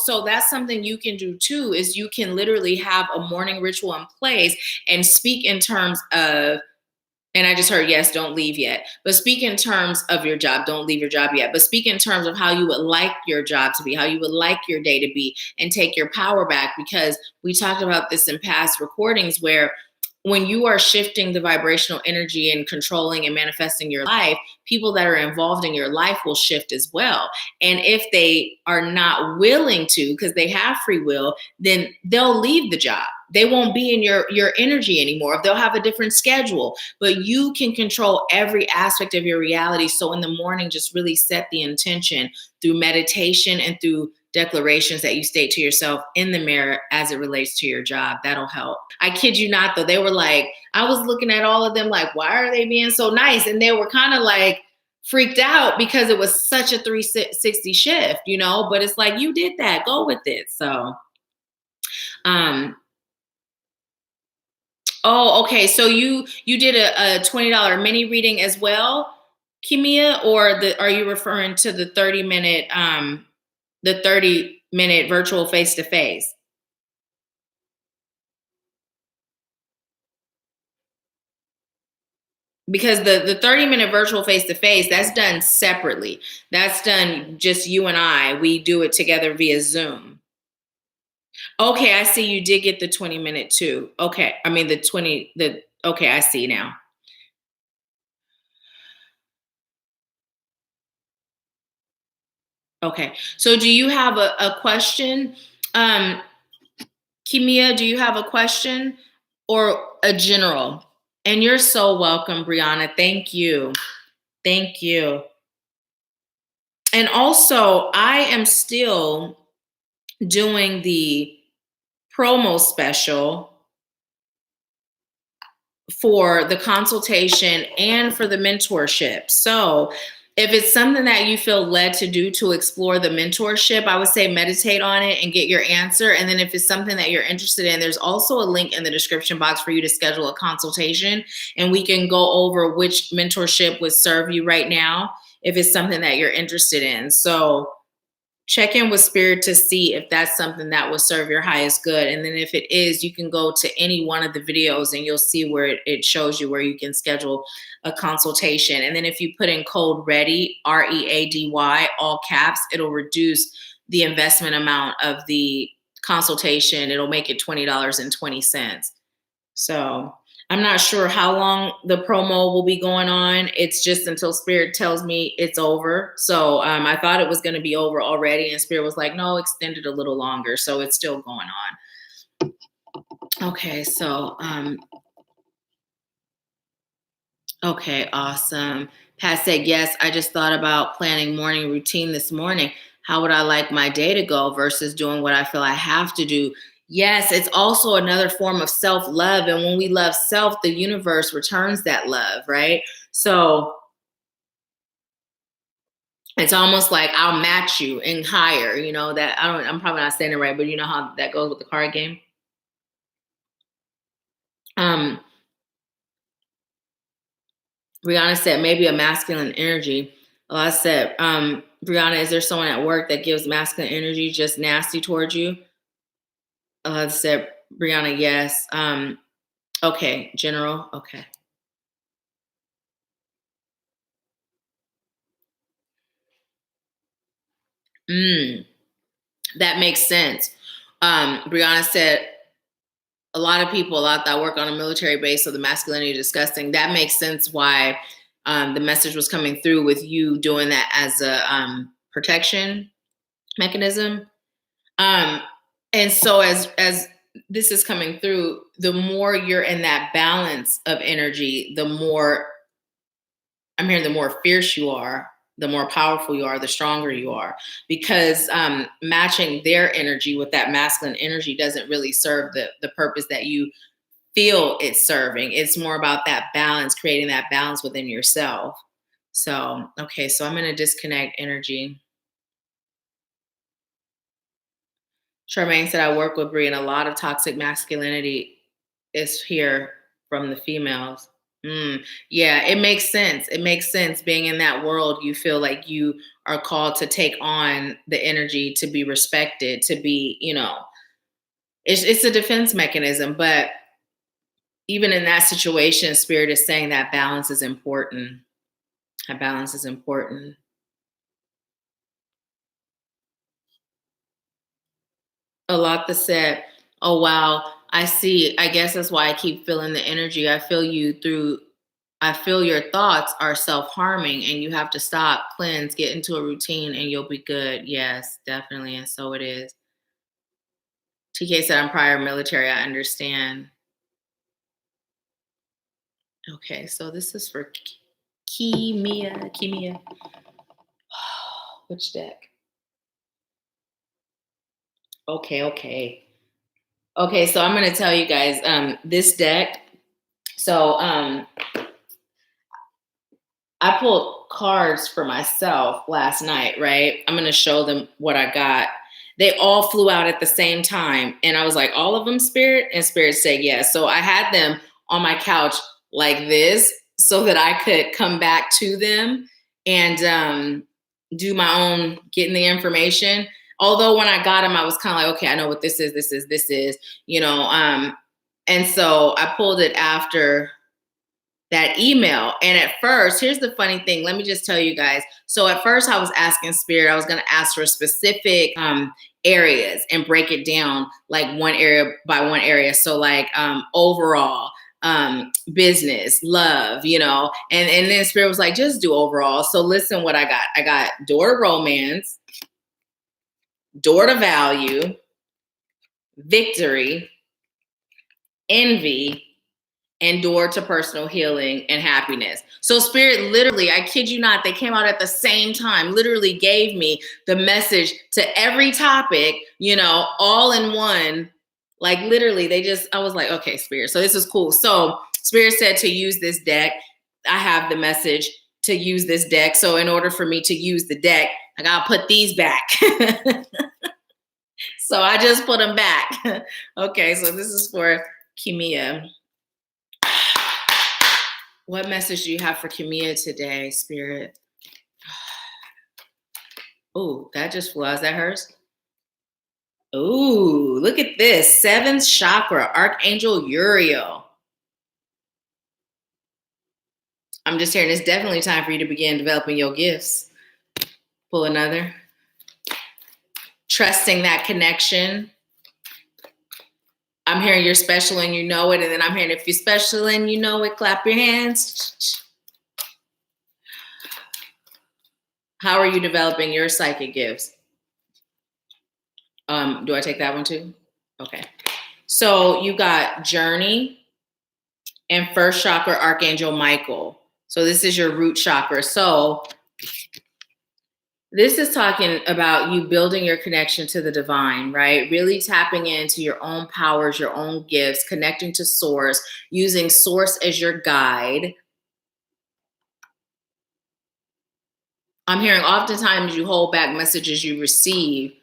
So that's something you can do too, is you can literally have a morning ritual in place and speak in terms of, and I just heard, yes, don't leave yet. But speak in terms of your job. Don't leave your job yet. But speak in terms of how you would like your job to be, how you would like your day to be, and take your power back. Because we talked about this in past recordings, where when you are shifting the vibrational energy and controlling and manifesting your life, people that are involved in your life will shift as well. And if they are not willing to, because they have free will, then they'll leave the job. They won't be in your energy anymore. They'll have a different schedule, but you can control every aspect of your reality. So in the morning, just really set the intention through meditation and through declarations that you state to yourself in the mirror as it relates to your job. That'll help. I kid you not, though. They were like, I was looking at all of them like, why are they being so nice? And they were kind of like freaked out because it was such a 360 shift, but it's like, you did that, go with it. So, oh, okay. So you did a $20 mini reading as well, Kimia, or are you referring to the 30-minute virtual face-to-face? Because the 30-minute virtual face-to-face, that's done separately. That's done just you and I. We do it together via Zoom. Okay, I see you did get the 20-minute too. Okay, I mean okay, I see now. Okay, so do you have a question? Kimia, do you have a question or a general? And you're so welcome, Brianna. Thank you. Thank you. And also, I am still doing the promo special for the consultation and for the mentorship. So if it's something that you feel led to do to explore the mentorship, I would say meditate on it and get your answer. And then if it's something that you're interested in, there's also a link in the description box for you to schedule a consultation, and we can go over which mentorship would serve you right now if it's something that you're interested in. So check in with spirit to see if that's something that will serve your highest good. And then if it is, you can go to any one of the videos and you'll see where it shows you where you can schedule a consultation. And then if you put in code READY, READY, all caps, it'll reduce the investment amount of the consultation. It'll make it $20.20. So I'm not sure how long the promo will be going on. It's just until Spirit tells me it's over. So I thought it was going to be over already, and Spirit was like, no, extend it a little longer. So it's still going on. Okay, so okay, awesome. Pat said, yes, I just thought about planning morning routine this morning. How would I like my day to go versus doing what I feel I have to do? Yes, it's also another form of self-love. And when we love self, the universe returns that love, right? So it's almost like I'll match you and higher, I'm probably not saying it right, but you know how that goes with the card game. Brianna said maybe a masculine energy. Well, I said, Brianna, is there someone at work that gives masculine energy, just nasty towards you? I said, Brianna, yes. Okay, general. Okay. That makes sense. Brianna said, a lot of people out that work on a military base, so the masculinity is disgusting. That makes sense why the message was coming through with you doing that as a protection mechanism. And so as this is coming through, the more you're in that balance of energy, the more I'm hearing, the more fierce you are, the more powerful you are, the stronger you are, because matching their energy with that masculine energy doesn't really serve the purpose that you feel it's serving. It's more about that balance, creating that balance within yourself. So, okay, so I'm going to disconnect energy. Charmaine said, I work with Bree, and a lot of toxic masculinity is here from the females. Yeah, it makes sense. It makes sense. Being in that world, you feel like you are called to take on the energy, to be respected, to be, it's a defense mechanism. But even in that situation, Spirit is saying that balance is important. That balance is important. A lot that said, oh, wow, I see. I guess that's why I keep feeling the energy. I feel your thoughts are self-harming, and you have to stop, cleanse, get into a routine, and you'll be good. Yes, definitely. And so it is. TK said, I'm prior military. I understand. Okay, so this is for Kimia. Which deck? Okay. So I'm going to tell you guys this deck. So I pulled cards for myself last night, right? I'm going to show them what I got. They all flew out at the same time. And I was like, all of them, Spirit? And Spirit said yes. So I had them on my couch like this so that I could come back to them and do my own getting the information. Although when I got them, I was kind of like, okay, I know what this is, and so I pulled it after that email. And at first, here's the funny thing. Let me just tell you guys. So at first I was asking Spirit, I was going to ask for specific areas and break it down like one area by one area. So like overall, business, love, and then Spirit was like, just do overall. So listen what I got. I got door to romance, door to value, victory, envy, and door to personal healing and happiness. So Spirit literally, I kid you not, they came out at the same time, literally gave me the message to every topic, all in one. Like literally, I was like, okay, Spirit, so this is cool. So Spirit said to use this deck. I have the message to use this deck. So in order for me to use the deck, I gotta put these back. So I just put them back. Okay, so this is for Kimia. What message do you have for Kimia today, Spirit? Oh, that just flew. Is that hers? Ooh, look at this. 7th chakra, Archangel Uriel. I'm just hearing it's definitely time for you to begin developing your gifts. Pull another. Trusting that connection. I'm hearing you're special and you know it. And then I'm hearing if you're special and you know it, clap your hands. How are you developing your psychic gifts? Do I take that one too? Okay. So you got Journey and first chakra, Archangel Michael. So this is your root chakra. So this is talking about you building your connection to the divine, right? Really tapping into your own powers, your own gifts, connecting to source, using source as your guide. I'm hearing oftentimes you hold back messages you receive.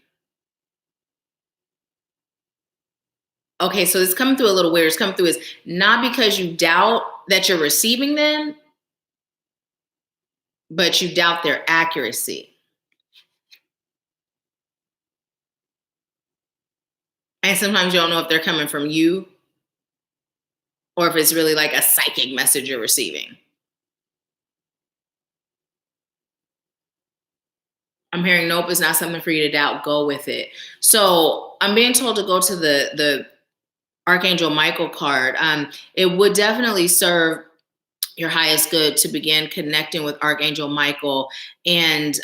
Okay, so it's coming through a little weird. It's coming through is not because you doubt that you're receiving them, but you doubt their accuracy. And sometimes you don't know if they're coming from you or if it's really like a psychic message you're receiving. I'm hearing, nope, it's not something for you to doubt. Go with it. So I'm being told to go to the Archangel Michael card. It would definitely serve your highest good to begin connecting with Archangel Michael. And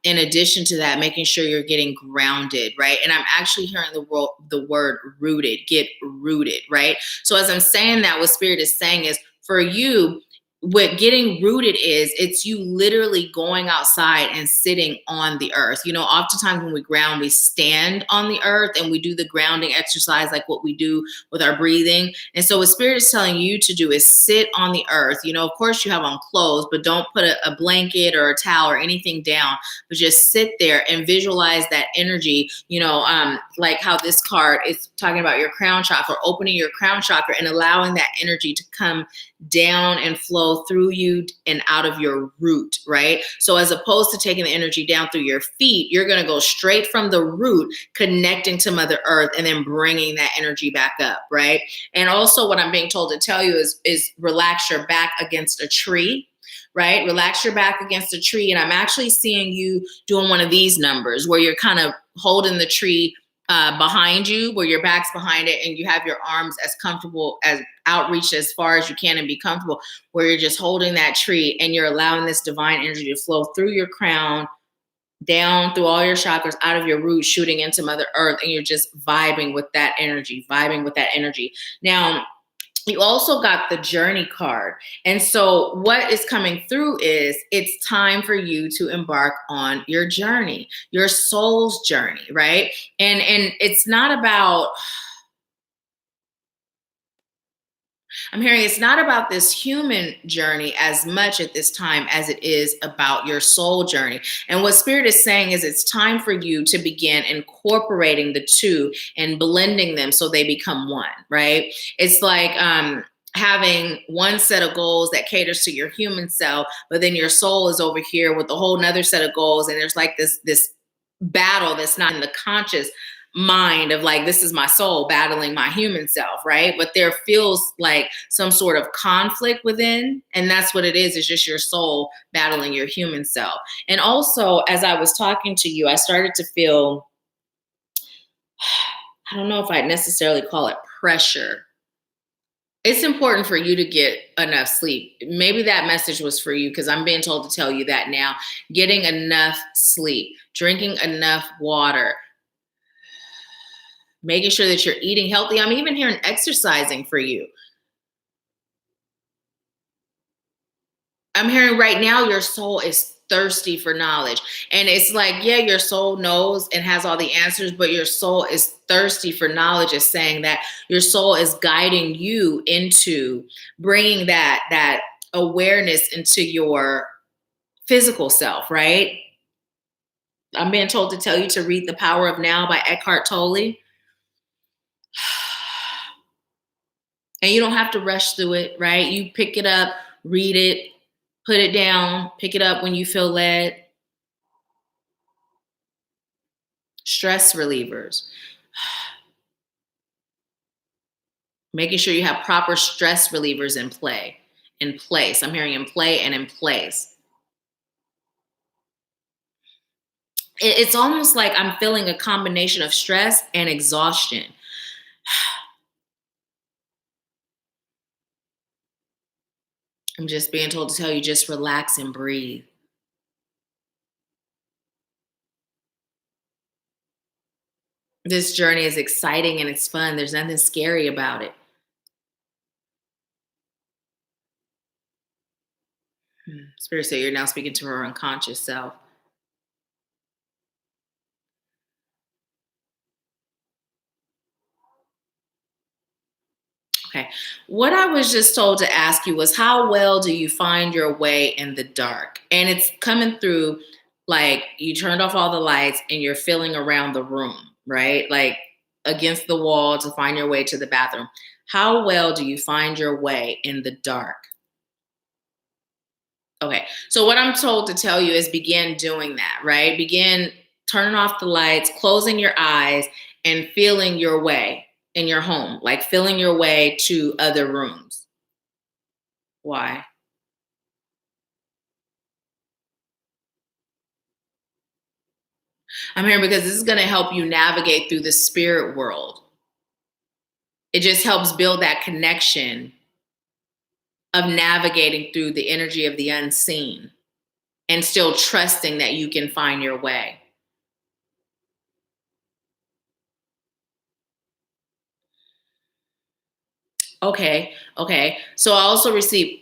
in addition to that, making sure you're getting grounded, right? And I'm actually hearing the word rooted, get rooted, right? So as I'm saying that, what Spirit is saying is for you, what getting rooted is, it's you literally going outside and sitting on the earth. You know, oftentimes when we ground, we stand on the earth and we do the grounding exercise like what we do with our breathing. And so what Spirit is telling you to do is sit on the earth. You know, of course you have on clothes, but don't put a blanket or a towel or anything down, but just sit there and visualize that energy, you know, like how this card is talking about your crown chakra, opening your crown chakra and allowing that energy to come down and flow through you and out of your root, right? So as opposed to taking the energy down through your feet, you're going to go straight from the root, connecting to Mother Earth and then bringing that energy back up, right? And also what I'm being told to tell you is relax your back against a tree, right? Relax your back against a tree. And I'm actually seeing you doing one of these numbers where you're kind of holding the tree behind you, where your back's behind it, and you have your arms as comfortable as outreach as far as you can and be comfortable, where you're just holding that tree and you're allowing this divine energy to flow through your crown, down through all your chakras, out of your roots, shooting into Mother Earth, and you're just vibing with that energy, vibing with that energy. Now, you also got the Journey card. And so what is coming through is it's time for you to embark on your journey, your soul's journey, right? And it's not about, I'm hearing it's not about this human journey as much at this time as it is about your soul journey. And what Spirit is saying is it's time for you to begin incorporating the two and blending them so they become one, right? It's like having one set of goals that caters to your human self, but then your soul is over here with a whole nother set of goals. And there's like this battle that's not in the conscious mind of like, this is my soul battling my human self, right? But there feels like some sort of conflict within, and that's what it is. It's just your soul battling your human self. And also, as I was talking to you, I started to feel, I don't know if I'd necessarily call it pressure. It's important for you to get enough sleep. Maybe that message was for you because I'm being told to tell you that now. Getting enough sleep, drinking enough water, making sure that you're eating healthy. I'm even hearing exercising for you. I'm hearing right now your soul is thirsty for knowledge. And it's like, yeah, your soul knows and has all the answers, but your soul is thirsty for knowledge. Is saying that your soul is guiding you into bringing that awareness into your physical self, right? I'm being told to tell you to read The Power of Now by Eckhart Tolle. And you don't have to rush through it, right? You pick it up, read it, put it down, pick it up when you feel led. Stress relievers. Making sure you have proper stress relievers in place. I'm hearing in play and in place. It's almost like I'm feeling a combination of stress and exhaustion. I'm just being told to tell you, just relax and breathe. This journey is exciting and it's fun. There's nothing scary about it. Spirit said you're now speaking to her unconscious self. Okay. What I was just told to ask you was, how well do you find your way in the dark? And it's coming through like you turned off all the lights and you're feeling around the room, right? Like against the wall to find your way to the bathroom. How well do you find your way in the dark? Okay. So what I'm told to tell you is begin doing that, right? Begin turning off the lights, closing your eyes, and feeling your way in your home, like feeling your way to other rooms. Why? I'm here because this is going to help you navigate through the spirit world. It just helps build that connection of navigating through the energy of the unseen and still trusting that you can find your way. Okay, okay. So I also receive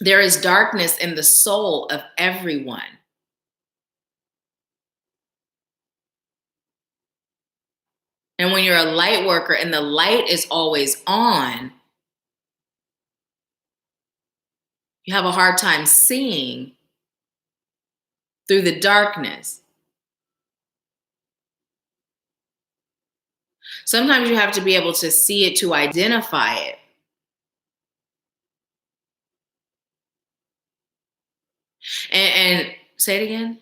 there is darkness in the soul of everyone. And when you're a light worker and the light is always on, you have a hard time seeing through the darkness. Sometimes you have to be able to see it to identify it. And say it again.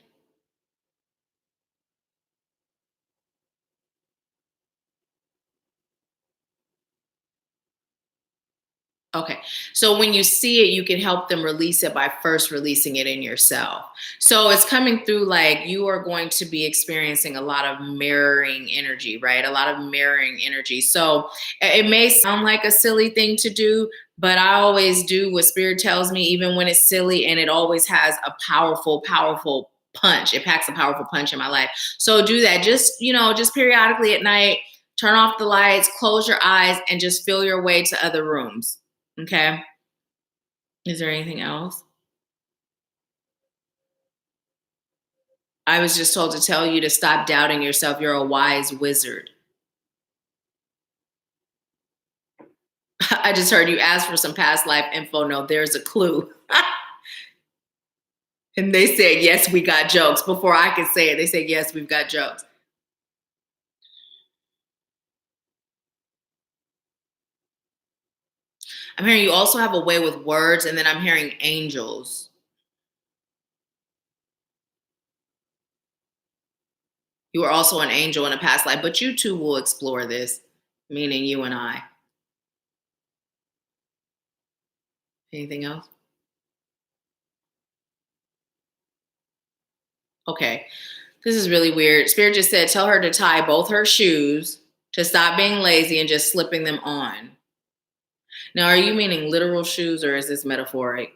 Okay. So when you see it, you can help them release it by first releasing it in yourself. So it's coming through like you are going to be experiencing a lot of mirroring energy, right? A lot of mirroring energy. So it may sound like a silly thing to do, but I always do what spirit tells me, even when it's silly, and it always has a powerful, powerful punch. It packs a powerful punch in my life. So do that. Just periodically at night, turn off the lights, close your eyes, and just feel your way to other rooms. Okay. Is there anything else? I was just told to tell you to stop doubting yourself. You're a wise wizard. I just heard you ask for some past life info. No, there's a clue. And they said, yes, we got jokes. Before I could say it, they said, yes, we've got jokes. I'm hearing you also have a way with words, and then I'm hearing angels. You were also an angel in a past life, but you two will explore this, meaning you and I. Anything else? Okay. This is really weird. Spirit just said, tell her to tie both her shoes, to stop being lazy and just slipping them on. Now, are you meaning literal shoes or is this metaphoric?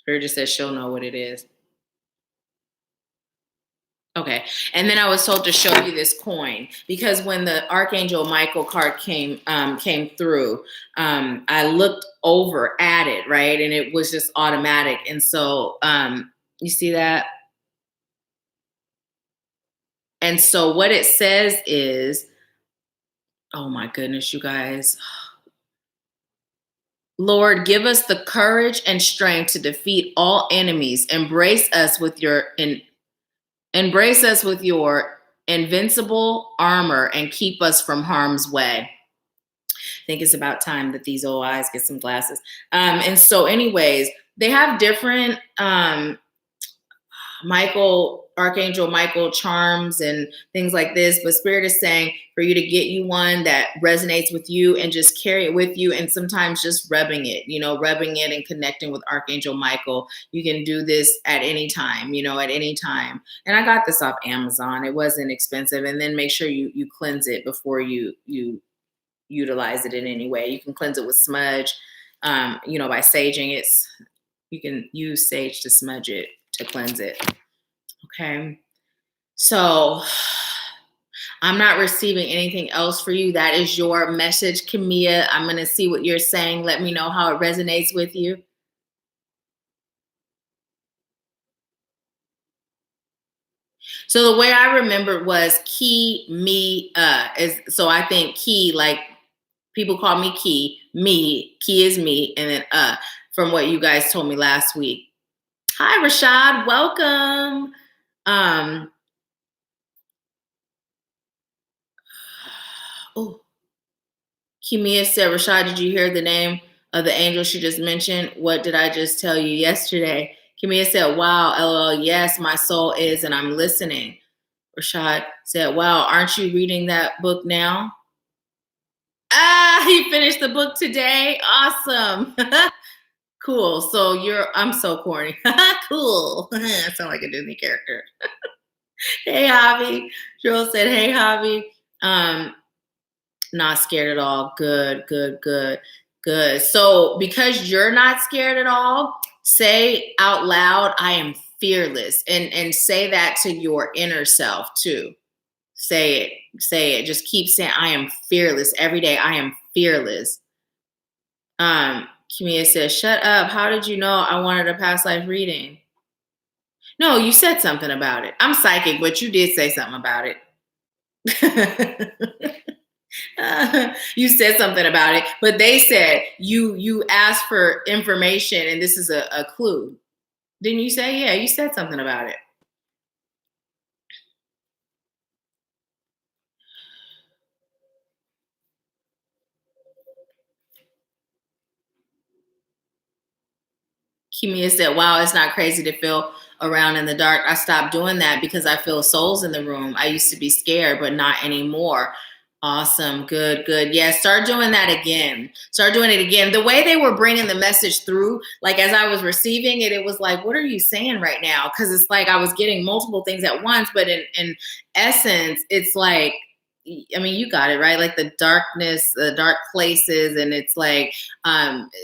Spirit just said she'll know what it is. Okay. And then I was told to show you this coin because when the Archangel Michael card came through, I looked over at it, right? And it was just automatic. And so you see that? And so what it says is, oh my goodness, you guys. Lord, give us the courage and strength to defeat all enemies. Embrace us with your invincible armor and keep us from harm's way. I think it's about time that these old eyes get some glasses. And so anyways, they have different Archangel Michael charms and things like this. But Spirit is saying for you to get you one that resonates with you and just carry it with you. And sometimes just rubbing it and connecting with Archangel Michael. You can do this at any time, at any time. And I got this off Amazon. It wasn't expensive. And then make sure you cleanse it before you utilize it in any way. You can cleanse it with smudge, by saging it. You can use sage to smudge it, to cleanse it. Okay. So I'm not receiving anything else for you. That is your message, Camilla. I'm going to see what you're saying. Let me know how it resonates with you. So the way I remembered was key, me, so I think key, like people call me, key is me, and then from what you guys told me last week. Hi, Rashad, welcome. Oh, Kimia said, Rashad, did you hear the name of the angel she just mentioned? What did I just tell you yesterday? Kimia said, wow, LOL, yes, my soul is, and I'm listening. Rashad said, wow, aren't you reading that book now? He finished the book today. Awesome. Cool. So I'm so corny. Cool. I sound like a Disney character. Hey, Javi. Cheryl said, hey, Javi. Not scared at all. Good. So because you're not scared at all, say out loud, I am fearless. And say that to your inner self too. Say it. Just keep saying, I am fearless every day. I am fearless. Kimia says, shut up. How did you know I wanted a past life reading? No, you said something about it. I'm psychic, but you did say something about it. You said something about it, but they said you asked for information and this is a clue. Didn't you say? Yeah, you said something about it. Kimia said, wow, it's not crazy to feel around in the dark. I stopped doing that because I feel souls in the room. I used to be scared, but not anymore. Awesome. Good. Yeah, start doing that again. Start doing it again. The way they were bringing the message through, like as I was receiving it, it was like, what are you saying right now? Because it's like I was getting multiple things at once, but in essence, it's like, I mean, you got it, right? Like the darkness, the dark places. And it's like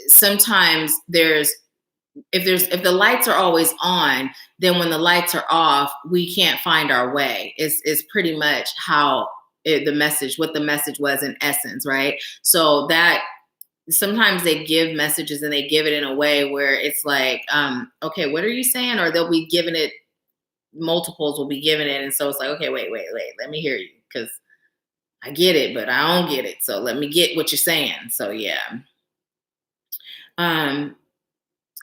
sometimes if the lights are always on, then when the lights are off, we can't find our way. It's pretty much how what the message was in essence, right? So that sometimes they give messages and they give it in a way where it's like, okay, what are you saying? Or they'll be giving it, multiples will be giving it. And so it's like, okay, wait, let me hear you. Because I get it, but I don't get it. So let me get what you're saying. So yeah.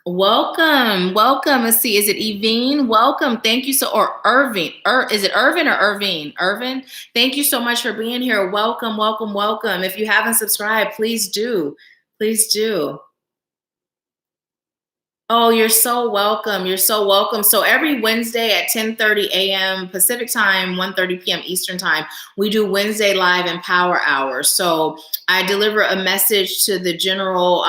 Welcome. Let's see. Is it Evine? Welcome. Thank you. Or Irving. Is it Irvin or Irvine? Irvin. Thank you so much for being here. Welcome. If you haven't subscribed, please do. Oh, you're so welcome. So every Wednesday at 10:30 a.m. Pacific time, 1:30 p.m. Eastern time, we do Wednesday Live and Power Hour. So I deliver a message to the general,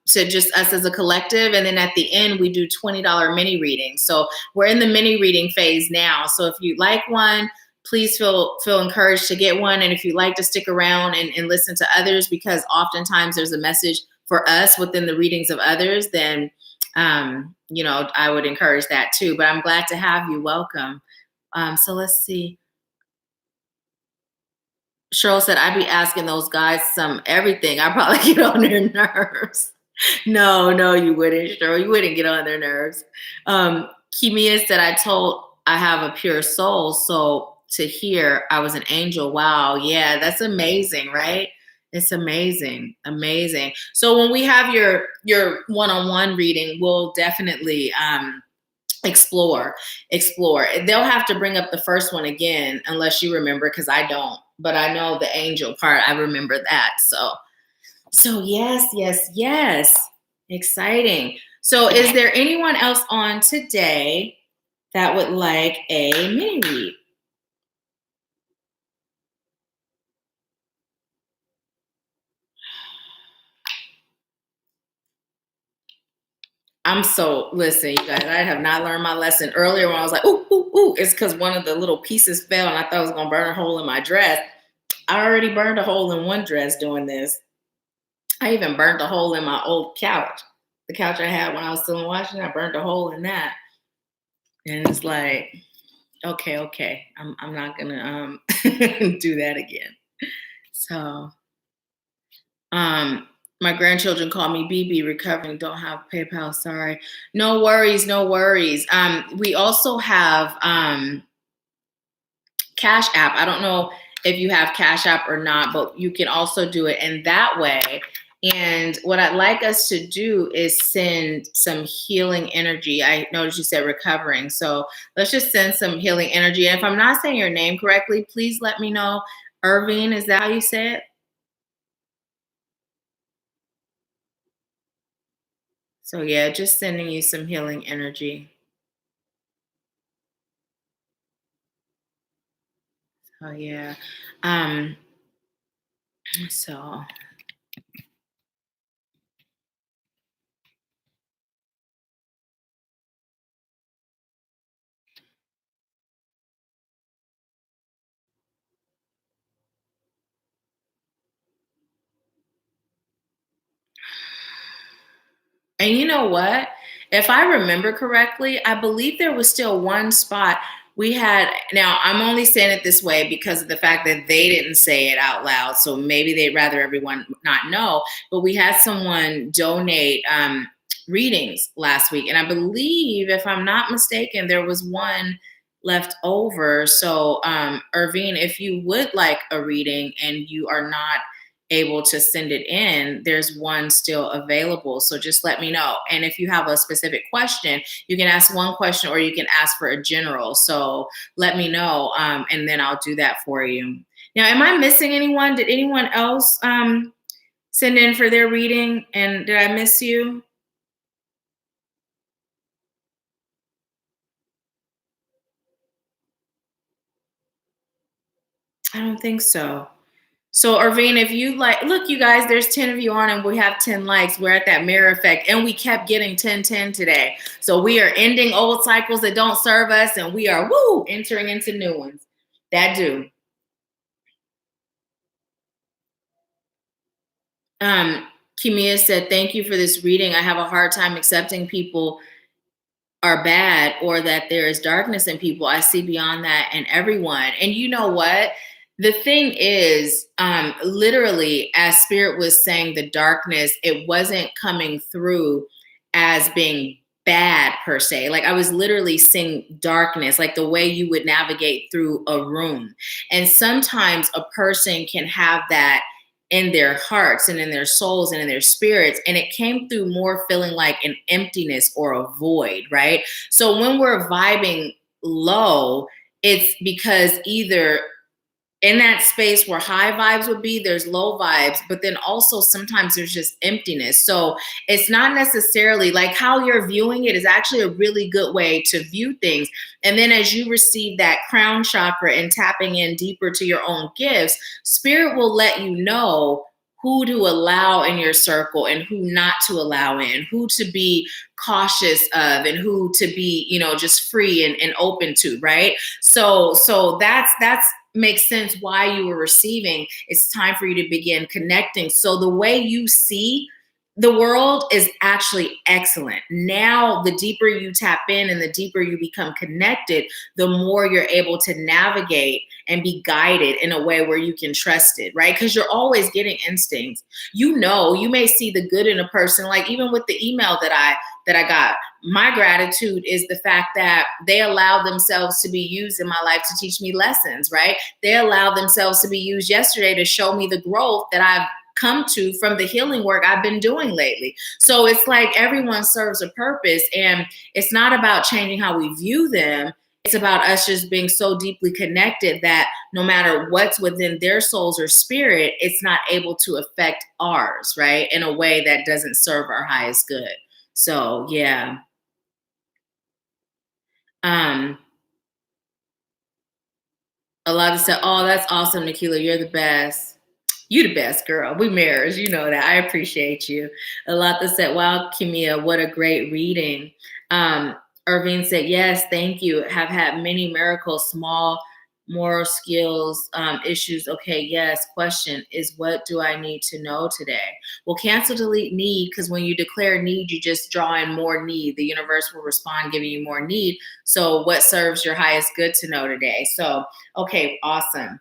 to just us as a collective. And then at the end, we do $20 mini readings. So we're in the mini reading phase now. So if you'd like one, please feel encouraged to get one. And if you'd like to stick around and listen to others, because oftentimes there's a message for us within the readings of others, then I would encourage that too. But I'm glad to have you. Welcome. So let's see. Cheryl said, I'd be asking those guys everything. I probably get on their nerves. No, you wouldn't, Cheryl. You wouldn't get on their nerves. Kimia said, I have a pure soul. So to hear I was an angel. Wow. Yeah, that's amazing, right? It's amazing. So when we have your one-on-one reading, we'll definitely explore. They'll have to bring up the first one again, unless you remember, because I don't. But I know the angel part. I remember that. So yes. Exciting. So is there anyone else on today that would like a mini read? Listen, you guys, I have not learned my lesson earlier when I was like, ooh. It's because one of the little pieces fell and I thought it was going to burn a hole in my dress. I already burned a hole in one dress doing this. I even burnt a hole in my old couch. The couch I had when I was still in Washington, I burned a hole in that. And it's like, okay. I'm not gonna do that again. So my grandchildren call me BB, recovering, don't have PayPal, sorry. No worries. We also have Cash App. I don't know if you have Cash App or not, but you can also do it in that way. And what I'd like us to do is send some healing energy. I noticed you said recovering. So let's just send some healing energy. And if I'm not saying your name correctly, please let me know. Irvine, is that how you say it? So yeah, just sending you some healing energy. Oh yeah. Um, so and you know what? If I remember correctly, I believe there was still one spot we had. Now, I'm only saying it this way because of the fact that they didn't say it out loud. So maybe they'd rather everyone not know. But we had someone donate readings last week. And I believe, if I'm not mistaken, there was one left over. So, Irvine, if you would like a reading and you are not able to send it in, there's one still available. So just let me know. And if you have a specific question, you can ask one question or you can ask for a general. So let me know, and then I'll do that for you. Now, am I missing anyone? Did anyone else send in for their reading? And did I miss you? I don't think so. So, Irvine, if you like, look, you guys, there's 10 of you on and we have 10 likes. We're at that mirror effect and we kept getting 10 today. So we are ending old cycles that don't serve us and we are, entering into new ones that do. Kimia said, thank you for this reading. I have a hard time accepting people are bad or that there is darkness in people. I see beyond that in everyone. And you know what? The thing is, literally, as Spirit was saying, the darkness, it wasn't coming through as being bad per se. Like I was literally seeing darkness, like the way you would navigate through a room. And sometimes a person can have that in their hearts and in their souls and in their spirits. And it came through more feeling like an emptiness or a void, right? So when we're vibing low, it's because either in that space where high vibes would be, there's low vibes, but then also sometimes there's just emptiness. So it's not necessarily like how you're viewing it is actually a really good way to view things. And then as you receive that crown chakra and tapping in deeper to your own gifts, Spirit will let you know who to allow in your circle and who not to allow in, who to be cautious of and who to be, just free and open to, right? So that's makes sense why you were receiving. It's time for you to begin connecting. So the way you see the world is actually excellent. Now, the deeper you tap in and the deeper you become connected, the more you're able to navigate and be guided in a way where you can trust it, right? Because you're always getting instincts. You may see the good in a person, like even with the email that I got. My gratitude is the fact that they allowed themselves to be used in my life to teach me lessons, right? They allowed themselves to be used yesterday to show me the growth that I've come to from the healing work I've been doing lately. So it's like everyone serves a purpose, and it's not about changing how we view them. It's about us just being so deeply connected that no matter what's within their souls or spirit, it's not able to affect ours, right? In a way that doesn't serve our highest good. So yeah. A lot of stuff. Oh, that's awesome, Nahkila. You're the best. You the best, girl. We mirrors. You know that. I appreciate you. A lot that said, wow, Kimia, what a great reading. Irvine said, yes, thank you. Have had many miracles, small moral skills, issues. Okay, yes. Question is, what do I need to know today? Well, cancel, delete, need, because when you declare need, you just draw in more need. The universe will respond, giving you more need. So, what serves your highest good to know today? So, okay, awesome.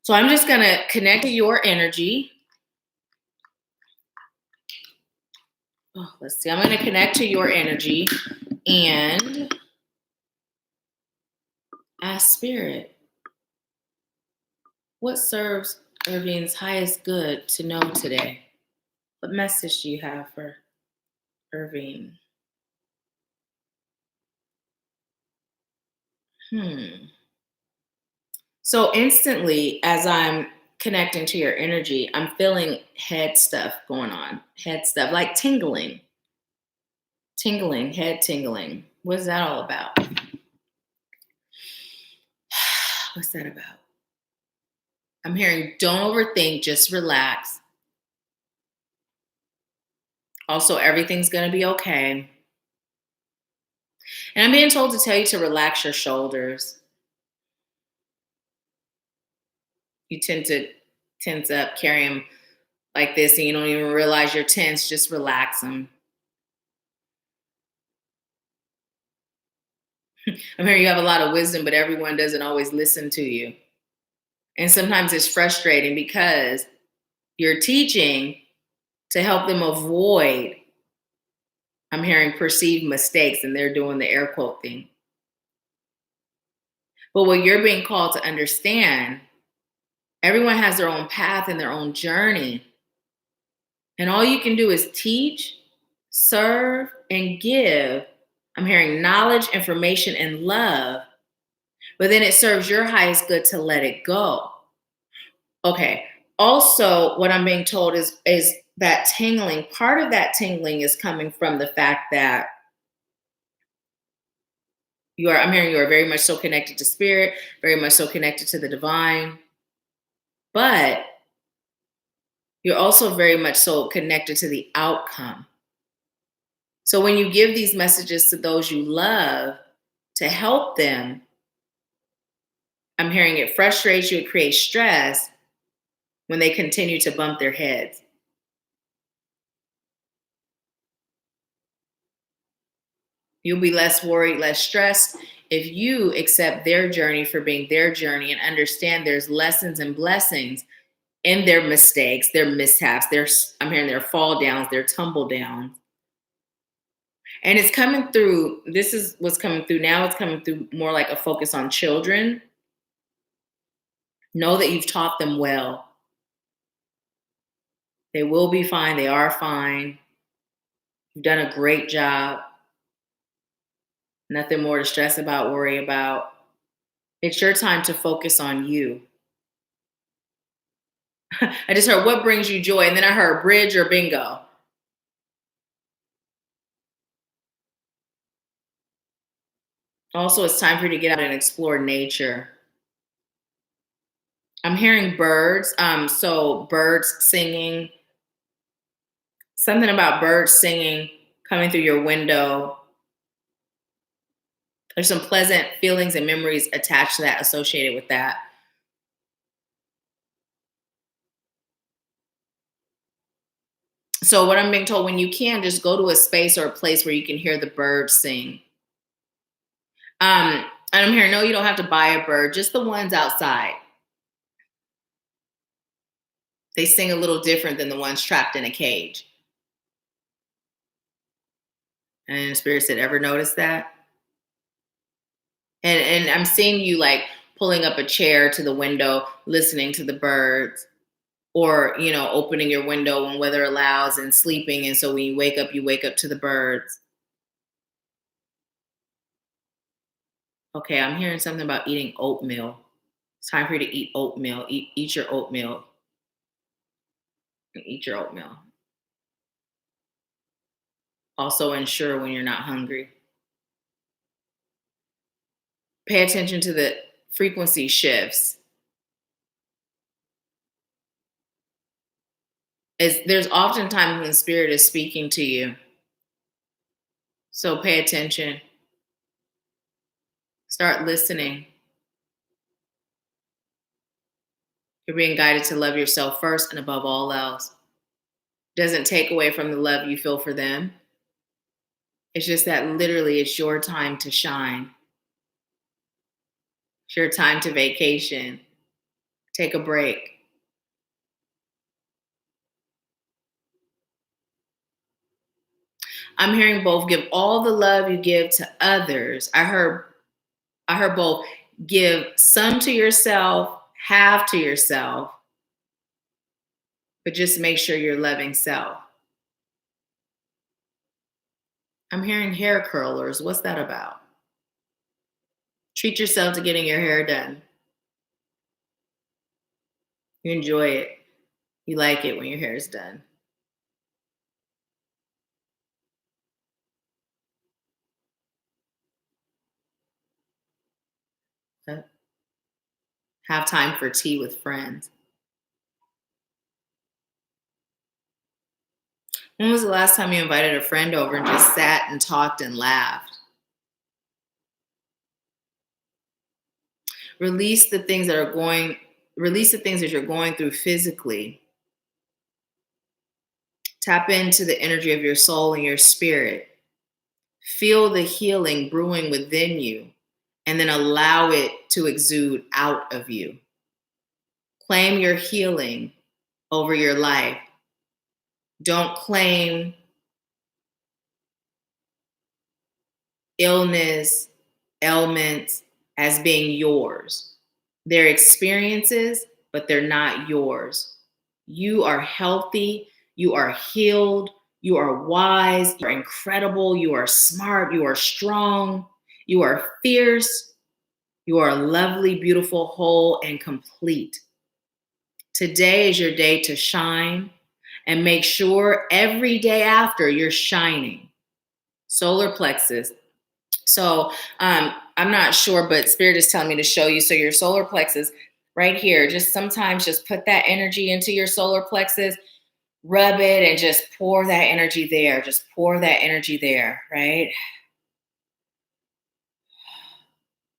So, I'm just going to connect to your energy. Oh, let's see. I'm going to connect to your energy and ask Spirit, what serves Irving's highest good to know today? What message do you have for Irving? So instantly, as I'm connecting to your energy, I'm feeling head stuff going on. Head stuff, like tingling. Tingling, head tingling. What's that all about? What's that about? I'm hearing don't overthink, just relax. Also, everything's going to be okay. And I'm being told to tell you to relax your shoulders. You tend to tense up, carry them like this, and you don't even realize you're tense. Just relax them. I'm hearing you have a lot of wisdom, but everyone doesn't always listen to you. And sometimes it's frustrating because you're teaching to help them avoid, I'm hearing, perceived mistakes, and they're doing the air quote thing. But what you're being called to understand, everyone has their own path and their own journey. And all you can do is teach, serve, and give. I'm hearing knowledge, information, and love. But then it serves your highest good to let it go. Okay. Also, what I'm being told is that tingling, part of that tingling is coming from the fact that I'm hearing you are very much so connected to spirit, very much so connected to the divine, but you're also very much so connected to the outcome. So when you give these messages to those you love to help them, I'm hearing it frustrates you, it creates stress when they continue to bump their heads. You'll be less worried, less stressed if you accept their journey for being their journey and understand there's lessons and blessings in their mistakes, their mishaps, I'm hearing their fall downs, their tumble downs. And it's coming through, this is what's coming through now. It's coming through more like a focus on children. Know that you've taught them well. They will be fine. They are fine. You've done a great job. Nothing more to stress about, worry about. It's your time to focus on you. I just heard what brings you joy, and then I heard bridge or bingo. Also, it's time for you to get out and explore nature. I'm hearing birds. So birds singing. Something about birds singing coming through your window. There's some pleasant feelings and memories attached to that, associated with that. So what I'm being told, when you can, just go to a space or a place where you can hear the birds sing. And I'm hearing, no, you don't have to buy a bird, just the ones outside. They sing a little different than the ones trapped in a cage. And Spirit said, ever notice that? And I'm seeing you like pulling up a chair to the window, listening to the birds, or, opening your window when weather allows and sleeping. And so when you wake up to the birds. Okay, I'm hearing something about eating oatmeal. It's time for you to eat oatmeal. Eat your oatmeal. Eat your oatmeal. Also ensure when you're not hungry. Pay attention to the frequency shifts. There's oftentimes when the spirit is speaking to you. So pay attention. Start listening. You're being guided to love yourself first and above all else. Doesn't take away from the love you feel for them. It's just that literally it's your time to shine. It's your time to vacation. Take a break. I'm hearing both give all the love you give to others. I heard both give some to yourself, half to yourself, but just make sure you're loving self. I'm hearing hair curlers. What's that about? Treat yourself to getting your hair done. You enjoy it. You like it when your hair is done. Have time for tea with friends. When was the last time you invited a friend over and just sat and talked and laughed? Release the things that you're going through physically. Tap into the energy of your soul and your spirit. Feel the healing brewing within you, and then allow it to exude out of you. Claim your healing over your life. Don't claim illness, ailments as being yours. They're experiences, but they're not yours. You are healthy. You are healed. You are wise. You are incredible. You are smart. You are strong. You are fierce. You are lovely, beautiful, whole, and complete. Today is your day to shine, and make sure every day after you're shining. Solar plexus. So I'm not sure, but Spirit is telling me to show you. So your solar plexus right here, just sometimes just put that energy into your solar plexus, rub it, and just pour that energy there. Just pour that energy there, right?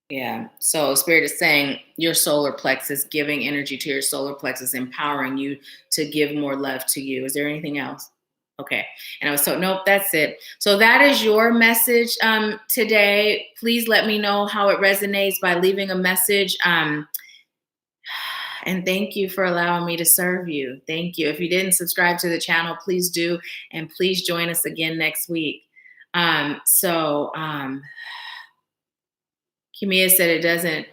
Yeah. So Spirit is saying your solar plexus, giving energy to your solar plexus, empowering you to give more love to you. Is there anything else? Okay. And I was told, nope, that's it. So that is your message today. Please let me know how it resonates by leaving a message. And thank you for allowing me to serve you. Thank you. If you didn't subscribe to the channel, please do. And please join us again next week. Kimia said it doesn't,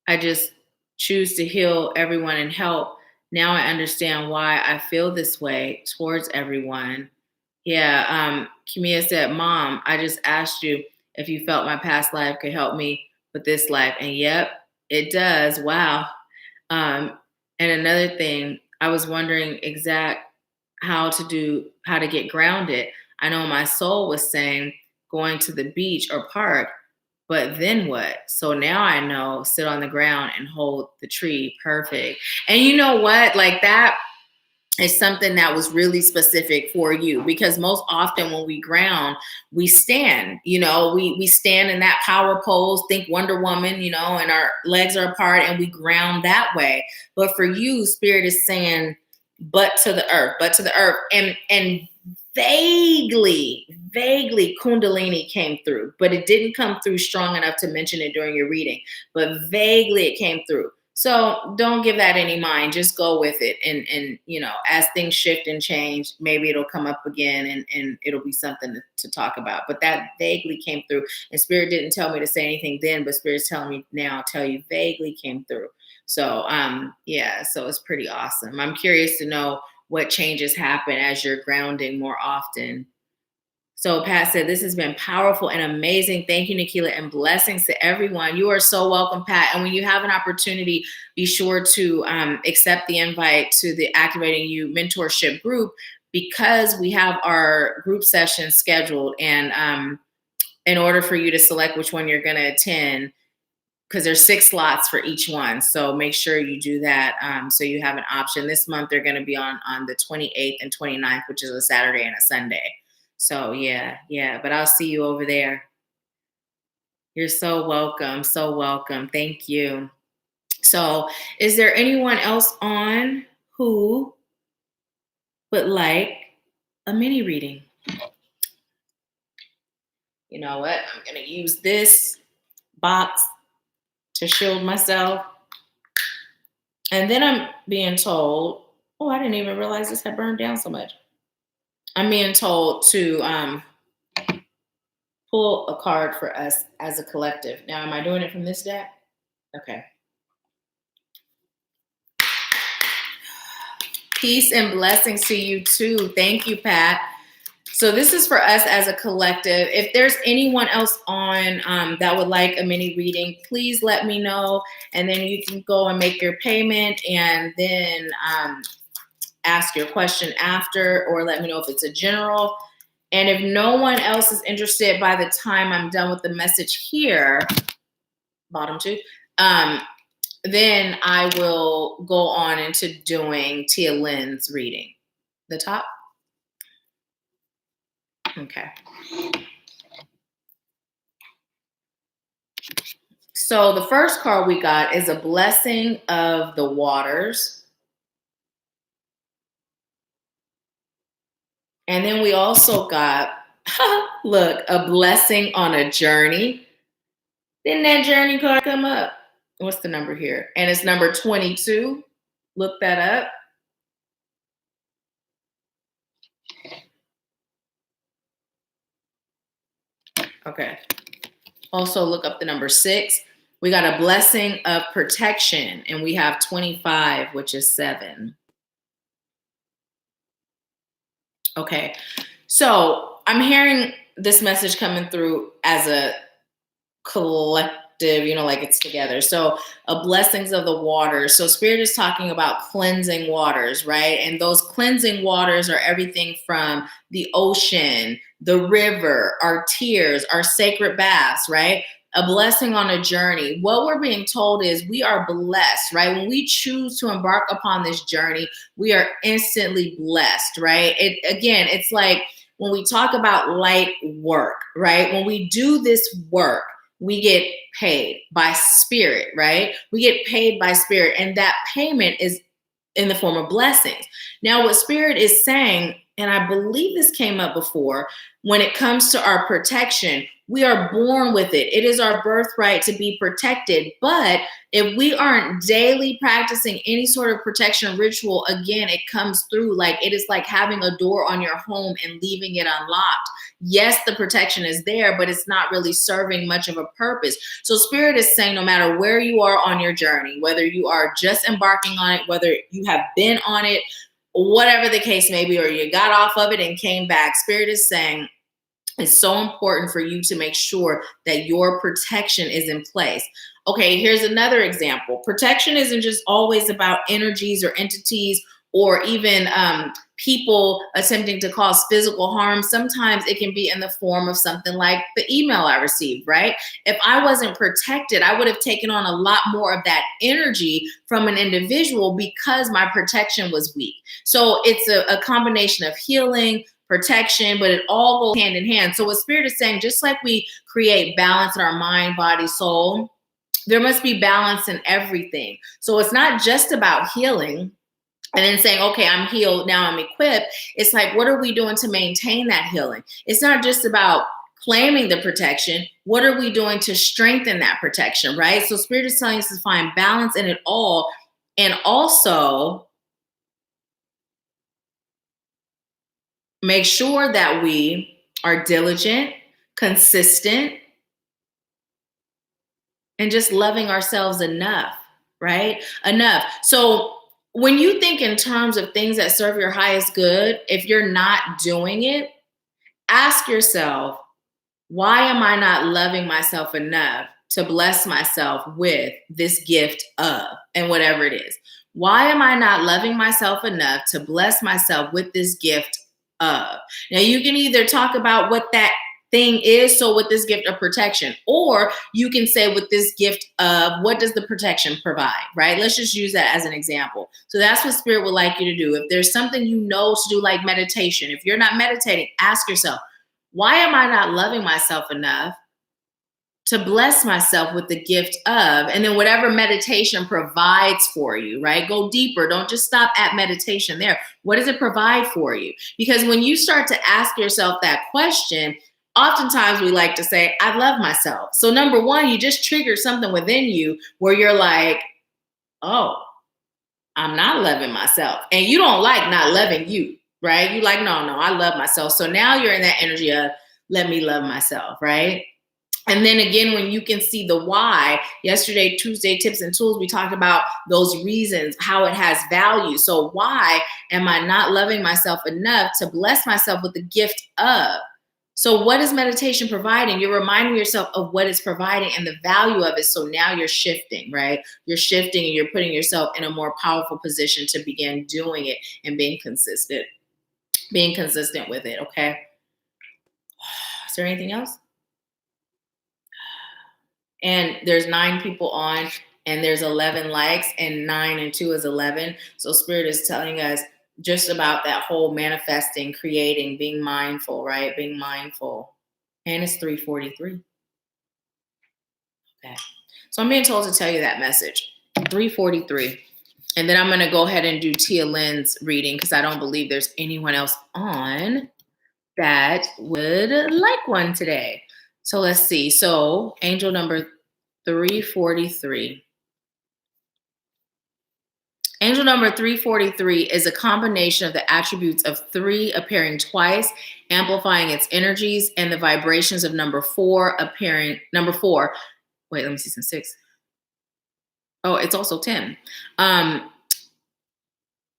I just choose to heal everyone and help. Now I understand why I feel this way towards everyone. Yeah, Kimia said, Mom, I just asked you if you felt my past life could help me with this life. And yep, it does. Wow. And another thing, I was wondering how to get grounded. I know my soul was saying going to the beach or park, but then what? So now I know, sit on the ground and hold the tree. Perfect. And you know what? Like that is something that was really specific for you, because most often when we ground, we stand, we stand in that power pose, think Wonder Woman, and our legs are apart and we ground that way. But for you, Spirit is saying, butt to the earth, and vaguely Kundalini came through, but it didn't come through strong enough to mention it during your reading, but vaguely it came through. So don't give that any mind. Just go with it. And as things shift and change, maybe it'll come up again and it'll be something to talk about. But that vaguely came through. And Spirit didn't tell me to say anything then, but Spirit's telling me now, tell you vaguely came through. So so it's pretty awesome. I'm curious to know what changes happen as you're grounding more often. So Pat said, this has been powerful and amazing. Thank you, Nahkila, and blessings to everyone. You are so welcome, Pat. And when you have an opportunity, be sure to accept the invite to the Activating You mentorship group, because we have our group sessions scheduled. And in order for you to select which one you're going to attend, because there's 6 slots for each one. So make sure you do that so you have an option. This month, they're going to be on the 28th and 29th, which is a Saturday and a Sunday. So yeah, but I'll see you over there. You're so welcome. So welcome. Thank you. So is there anyone else on who would like a mini reading? You know what? I'm going to use this box to shield myself. And then I'm being told, oh, I didn't even realize this had burned down so much. I'm being told to pull a card for us as a collective. Now, am I doing it from this deck? Okay. Peace and blessings to you too. Thank you, Pat. So this is for us as a collective. If there's anyone else on that would like a mini reading, please let me know. And then you can go and make your payment and then ask your question after, or let me know if it's a general. And if no one else is interested by the time I'm done with the message here, bottom two, then I will go on into doing Tia Lynn's reading. The top? Okay. So the first card we got is a blessing of the waters. And then we also got, look, a blessing on a journey. Didn't that journey card come up? What's the number here? And it's number 22. Look that up. Okay. Also look up the number 6. We got a blessing of protection, and we have 25, which is 7. Okay. So I'm hearing this message coming through as a collective, like it's together. So a blessings of the waters. So Spirit is talking about cleansing waters, right? And those cleansing waters are everything from the ocean, the river, our tears, our sacred baths, right? A blessing on a journey. What we're being told is we are blessed, right? When we choose to embark upon this journey, we are instantly blessed, right? It's like when we talk about light work, right? When we do this work, we get paid by spirit, right? We get paid by spirit, and that payment is in the form of blessings. Now, what Spirit is saying, and I believe this came up before, when it comes to our protection, we are born with it. It is our birthright to be protected. But if we aren't daily practicing any sort of protection ritual, again, it comes through like it is like having a door on your home and leaving it unlocked. Yes, the protection is there, but it's not really serving much of a purpose. So Spirit is saying no matter where you are on your journey, whether you are just embarking on it, whether you have been on it, whatever the case may be, or you got off of it and came back, Spirit is saying it's so important for you to make sure that your protection is in place. Okay, here's another example. Protection isn't just always about energies or entities or even people attempting to cause physical harm. Sometimes it can be in the form of something like the email I received, right? If I wasn't protected, I would have taken on a lot more of that energy from an individual because my protection was weak. So it's a combination of healing, protection, but it all goes hand in hand. So what Spirit is saying, just like we create balance in our mind, body, soul, there must be balance in everything. So it's not just about healing and then saying, okay, I'm healed, now I'm equipped. It's like, what are we doing to maintain that healing? It's not just about claiming the protection. What are we doing to strengthen that protection, right? So Spirit is telling us to find balance in it all. And also make sure that we are diligent, consistent, and just loving ourselves enough, right? Enough. So when you think in terms of things that serve your highest good, if you're not doing it, ask yourself, why am I not loving myself enough to bless myself with this gift of, and whatever it is? Why am I not loving myself enough to bless myself with this gift of? Now, you can either talk about what that thing is, so with this gift of protection, or you can say with this gift of, what does the protection provide, right? Let's just use that as an example. So that's what Spirit would like you to do. If there's something you know to do, like meditation, if you're not meditating, ask yourself, why am I not loving myself enough to bless myself with the gift of, and then whatever meditation provides for you, right? Go deeper. Don't just stop at meditation there. What does it provide for you? Because when you start to ask yourself that question, oftentimes we like to say, I love myself. So number one, you just trigger something within you where you're like, oh, I'm not loving myself. And you don't like not loving you, right? You like, no, I love myself. So now you're in that energy of, let me love myself, right? And then again, when you can see the why, yesterday, Tuesday Tips and Tools, we talked about those reasons, how it has value. So why am I not loving myself enough to bless myself with the gift of? So what is meditation providing? You're reminding yourself of what it's providing and the value of it. So now you're shifting, right? You're shifting and you're putting yourself in a more powerful position to begin doing it and being consistent with it, okay? Is there anything else? And there's 9 people on, and there's 11 likes, and 9 and 2 is 11. So Spirit is telling us just about that whole manifesting, creating, being mindful, right? Being mindful. And it's 3:43. Okay. So I'm being told to tell you that message. 3:43. And then I'm going to go ahead and do Tia Lynn's reading because I don't believe there's anyone else on that would like one today. So let's see. So angel number 343. Angel number 343 is a combination of the attributes of 3 appearing twice, amplifying its energies, and the vibrations of number 4 appearing. Number 4. Wait, let me see some 6. Oh, it's also 10.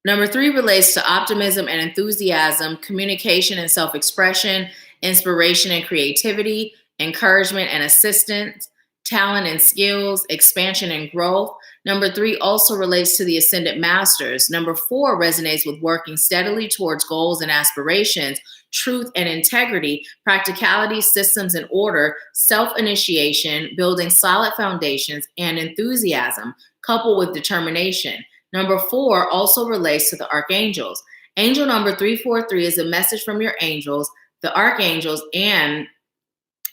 Number 3 relates to optimism and enthusiasm, communication and self-expression, inspiration and creativity, encouragement and assistance, talent and skills, expansion and growth. Number 3 also relates to the ascended masters. Number 4 resonates with working steadily towards goals and aspirations, truth and integrity, practicality, systems and order, self-initiation, building solid foundations, and enthusiasm, coupled with determination. Number 4 also relates to the archangels. Angel number 343 is a message from your angels, the archangels, and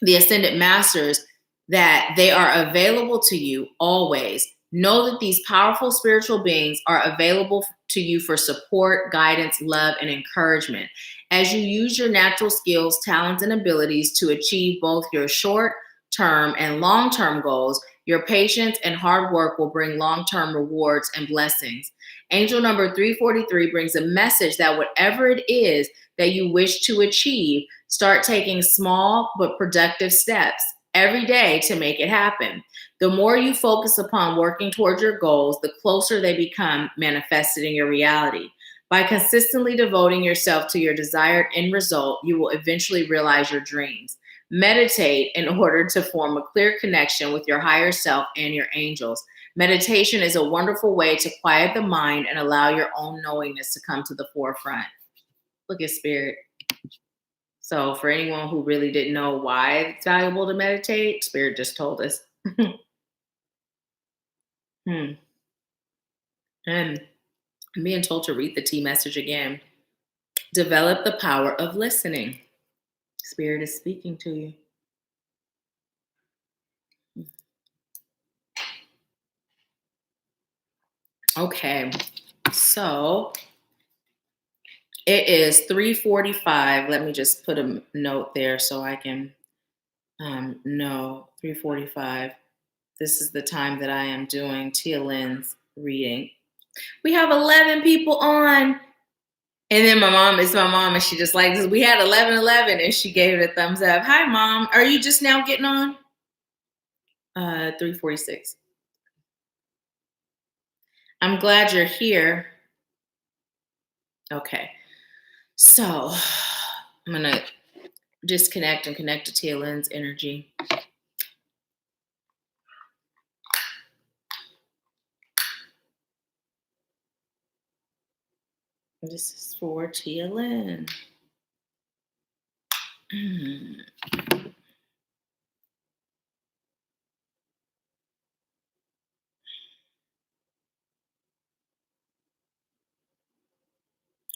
the ascended masters that they are available to you always. Know that these powerful spiritual beings are available to you for support, guidance, love, and encouragement. As you use your natural skills, talents, and abilities to achieve both your short-term and long-term goals, your patience and hard work will bring long-term rewards and blessings. Angel number 343 brings a message that whatever it is that you wish to achieve, start taking small but productive steps every day to make it happen. The more you focus upon working towards your goals, the closer they become manifested in your reality. By consistently devoting yourself to your desired end result, you will eventually realize your dreams. Meditate in order to form a clear connection with your higher self and your angels. Meditation is a wonderful way to quiet the mind and allow your own knowingness to come to the forefront. Look at Spirit. So for anyone who really didn't know why it's valuable to meditate, Spirit just told us. And I'm being told to read the T message again. Develop the power of listening. Spirit is speaking to you. Okay, so it is 3:45. Let me just put a note there so I can know. 3:45. This is the time that I am doing Tia Lynn's reading. We have 11 people on. And then my mom, and she just likes, we had 11, and she gave it a thumbs up. Hi, Mom. Are you just now getting on? 3:46. I'm glad you're here. Okay. So I'm going to disconnect and connect to Tia Lynn's energy. This is for Tia Lynn.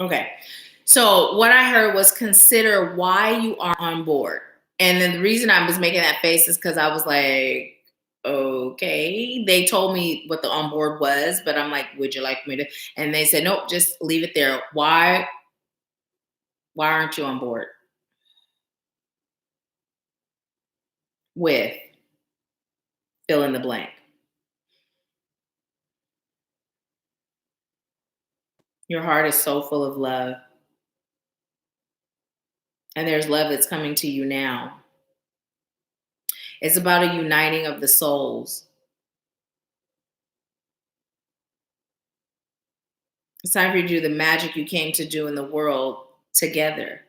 Okay. So what I heard was consider why you are on board. And then the reason I was making that face is because I was like, okay. They told me what the on board was, but I'm like, would you like me to? And they said, nope, just leave it there. Why aren't you on board with fill in the blank? Your heart is so full of love. And there's love that's coming to you now. It's about a uniting of the souls. It's time for you to do the magic you came to do in the world together.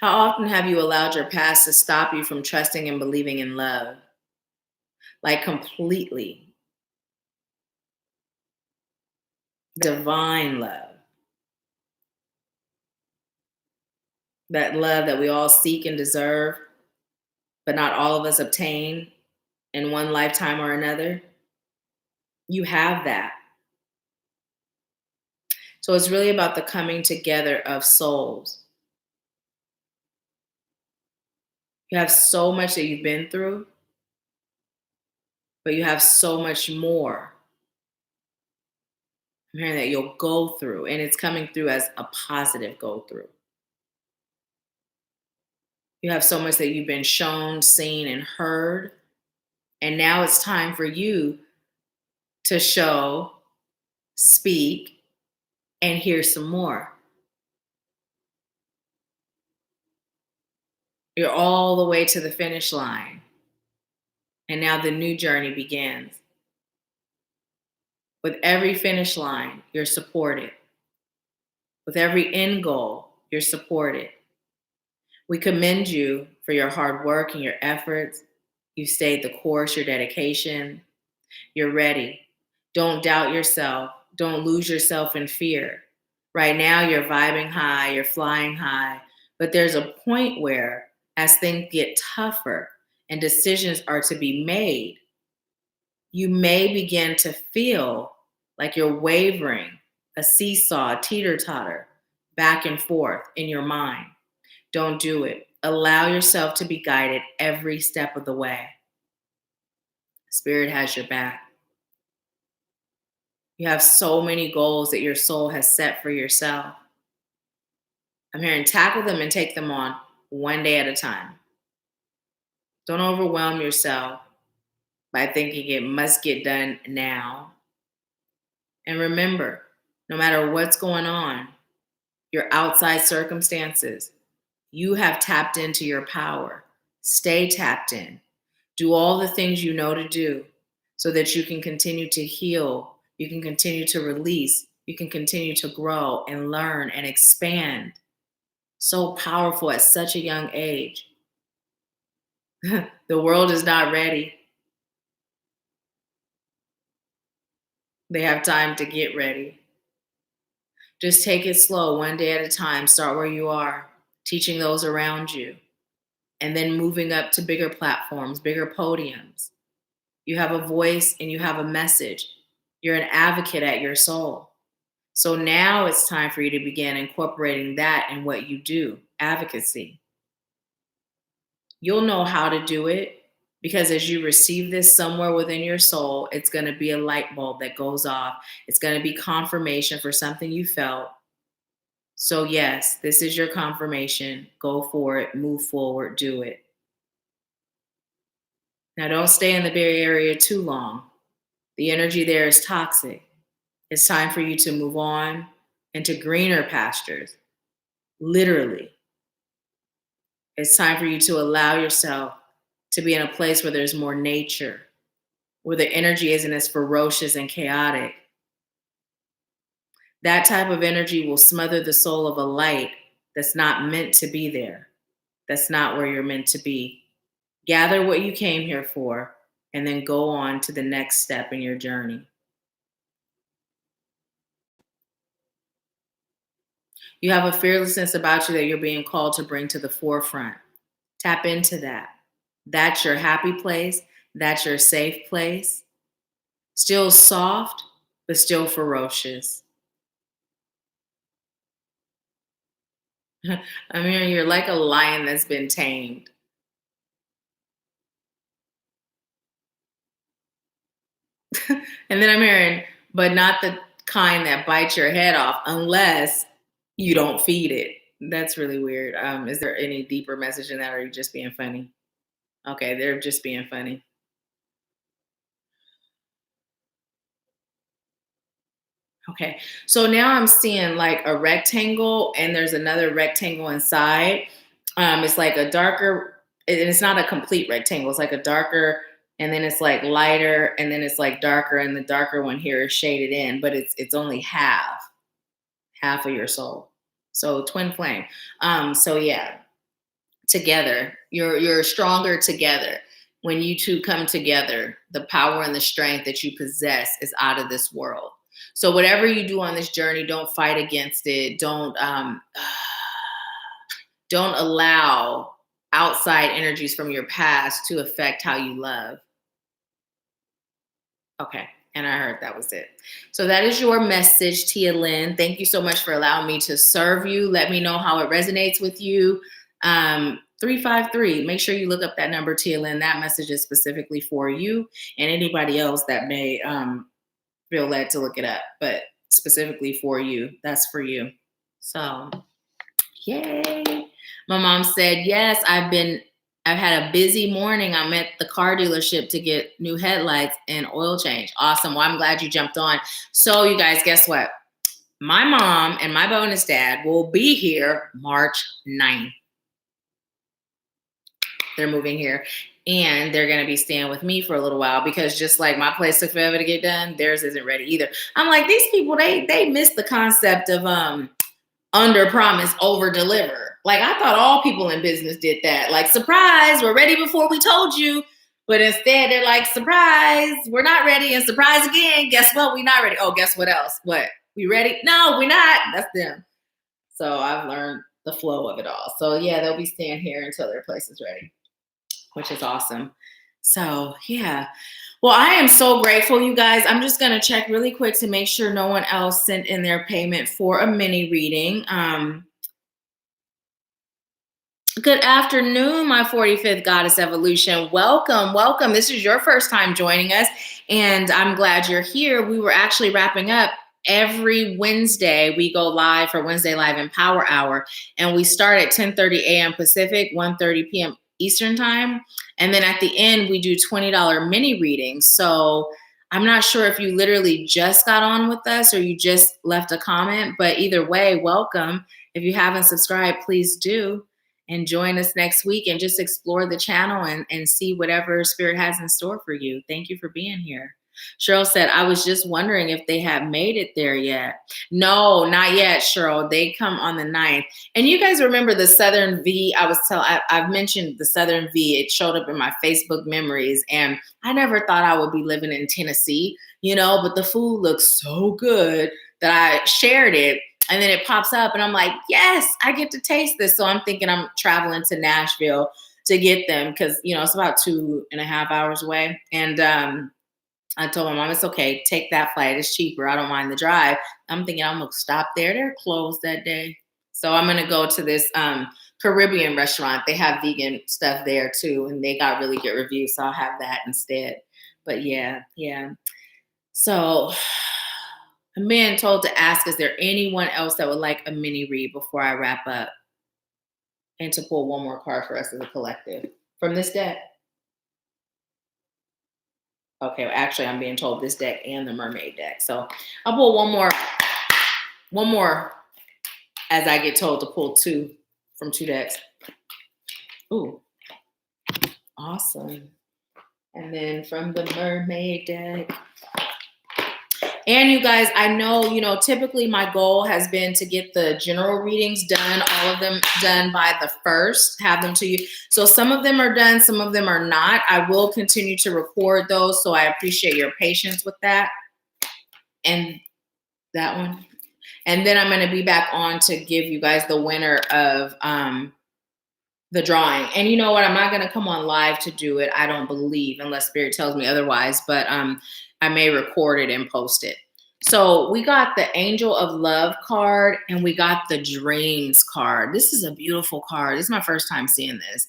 How often have you allowed your past to stop you from trusting and believing in love? Like completely. Divine love. That love that we all seek and deserve, but not all of us obtain in one lifetime or another. You have that. So it's really about the coming together of souls. You have so much that you've been through, but you have so much more. I'm hearing that you'll go through, and it's coming through as a positive go through. You have so much that you've been shown, seen, and heard. And now it's time for you to show, speak, and hear some more. You're all the way to the finish line. And now the new journey begins. With every finish line, you're supported. With every end goal, you're supported. We commend you for your hard work and your efforts. You stayed the course, your dedication. You're ready. Don't doubt yourself. Don't lose yourself in fear. Right now, you're vibing high, you're flying high, but there's a point where, as things get tougher and decisions are to be made, you may begin to feel like you're wavering, a seesaw, a teeter-totter, back and forth in your mind. Don't do it. Allow yourself to be guided every step of the way. Spirit has your back. You have so many goals that your soul has set for yourself. I'm hearing tackle them and take them on one day at a time. Don't overwhelm yourself by thinking it must get done now. And remember, no matter what's going on, your outside circumstances, you have tapped into your power. Stay tapped in. Do all the things you know to do so that you can continue to heal, you can continue to release, you can continue to grow and learn and expand. So powerful at such a young age. The world is not ready. They have time to get ready. Just take it slow, one day at a time. Start where you are, teaching those around you, and then moving up to bigger platforms, bigger podiums. You have a voice and you have a message. You're an advocate at your soul. So now it's time for you to begin incorporating that in what you do, advocacy. You'll know how to do it because as you receive this somewhere within your soul, it's going to be a light bulb that goes off. It's going to be confirmation for something you felt. So yes, this is your confirmation. Go for it, move forward, do it. Now don't stay in the Bay Area too long. The energy there is toxic. It's time for you to move on into greener pastures, literally. It's time for you to allow yourself to be in a place where there's more nature, where the energy isn't as ferocious and chaotic. That type of energy will smother the soul of a light that's not meant to be there. That's not where you're meant to be. Gather what you came here for, and then go on to the next step in your journey. You have a fearlessness about you that you're being called to bring to the forefront. Tap into that. That's your happy place. That's your safe place. Still soft, but still ferocious. I mean, you're like a lion that's been tamed. And then I'm hearing, but not the kind that bites your head off unless you don't feed it. That's really weird. Is there any deeper message in that, or are you just being funny? Okay, they're just being funny. Okay, so now I'm seeing like a rectangle, and there's another rectangle inside. It's like a darker, and it's not a complete rectangle. It's like a darker, and then it's like lighter, and then it's like darker, and the darker one here is shaded in, but it's only half of your soul. So twin flame. So yeah, together, you're stronger together. When you two come together, the power and the strength that you possess is out of this world. So whatever you do on this journey, don't fight against it. Don't allow outside energies from your past to affect how you love. Okay. And I heard that was it. So that is your message, Tia Lynn. Thank you so much for allowing me to serve you. Let me know how it resonates with you. 353. Make sure you look up that number, Tia Lynn. That message is specifically for you and anybody else that may feel led to look it up, but specifically for you. That's for you. So, yay. My mom said, yes, I've had a busy morning. I'm at the car dealership to get new headlights and oil change. Awesome. Well, I'm glad you jumped on. So you guys, guess what? My mom and my bonus dad will be here March 9th. They're moving here, and they're going to be staying with me for a little while because just like my place took forever to get done, theirs isn't ready either. I'm like, these people, they miss the concept of under promise, over deliver. Like I thought all people in business did that. Like, surprise, we're ready before we told you. But instead they're like, surprise, we're not ready. And surprise again, guess what? We're not ready. Oh, guess what else? What? We ready? No, we're not. That's them. So I've learned the flow of it all. So yeah, they'll be staying here until their place is ready, which is awesome. So yeah. Well, I am so grateful, you guys. I'm just going to check really quick to make sure no one else sent in their payment for a mini reading. Good afternoon, my 45th Goddess Evolution. Welcome, welcome. This is your first time joining us, and I'm glad you're here. We were actually wrapping up. Every Wednesday, we go live for Wednesday Live in Power Hour, and we start at 10:30 a.m. Pacific, 1:30 p.m. Eastern Time. And then at the end, we do $20 mini readings. So I'm not sure if you literally just got on with us or you just left a comment, but either way, welcome. If you haven't subscribed, please do. And join us next week and just explore the channel and see whatever Spirit has in store for you. Thank you for being here. Cheryl said, I was just wondering if they have made it there yet. No, not yet, Cheryl. They come on the 9th. And you guys remember the Southern V? I've mentioned the Southern V. It showed up in my Facebook memories. And I never thought I would be living in Tennessee, but the food looks so good that I shared it. And then it pops up and I'm like, yes, I get to taste this. So I'm thinking I'm traveling to Nashville to get them because, it's about 2.5 hours away. And I told my mom, it's okay. Take that flight. It's cheaper. I don't mind the drive. I'm thinking I'm going to stop there. They're closed that day. So I'm going to go to this Caribbean restaurant. They have vegan stuff there too. And they got really good reviews. So I'll have that instead. But yeah. So I'm being told to ask, is there anyone else that would like a mini read before I wrap up? And to pull one more card for us as a collective from this deck. Okay, well, actually, I'm being told this deck and the mermaid deck. So I'll pull one more as I get told to pull two from two decks. Ooh, awesome. And then from the mermaid deck. And you guys, I know, typically my goal has been to get the general readings done, all of them done by the 1st, have them to you. So some of them are done, some of them are not. I will continue to record those, so I appreciate your patience with that. And that one. And then I'm going to be back on to give you guys the winner of the drawing. And you know what? I'm not going to come on live to do it, I don't believe, unless Spirit tells me otherwise. But I may record it and post it. So we got the Angel of Love card and we got the Dreams card. This is a beautiful card. This is my first time seeing this.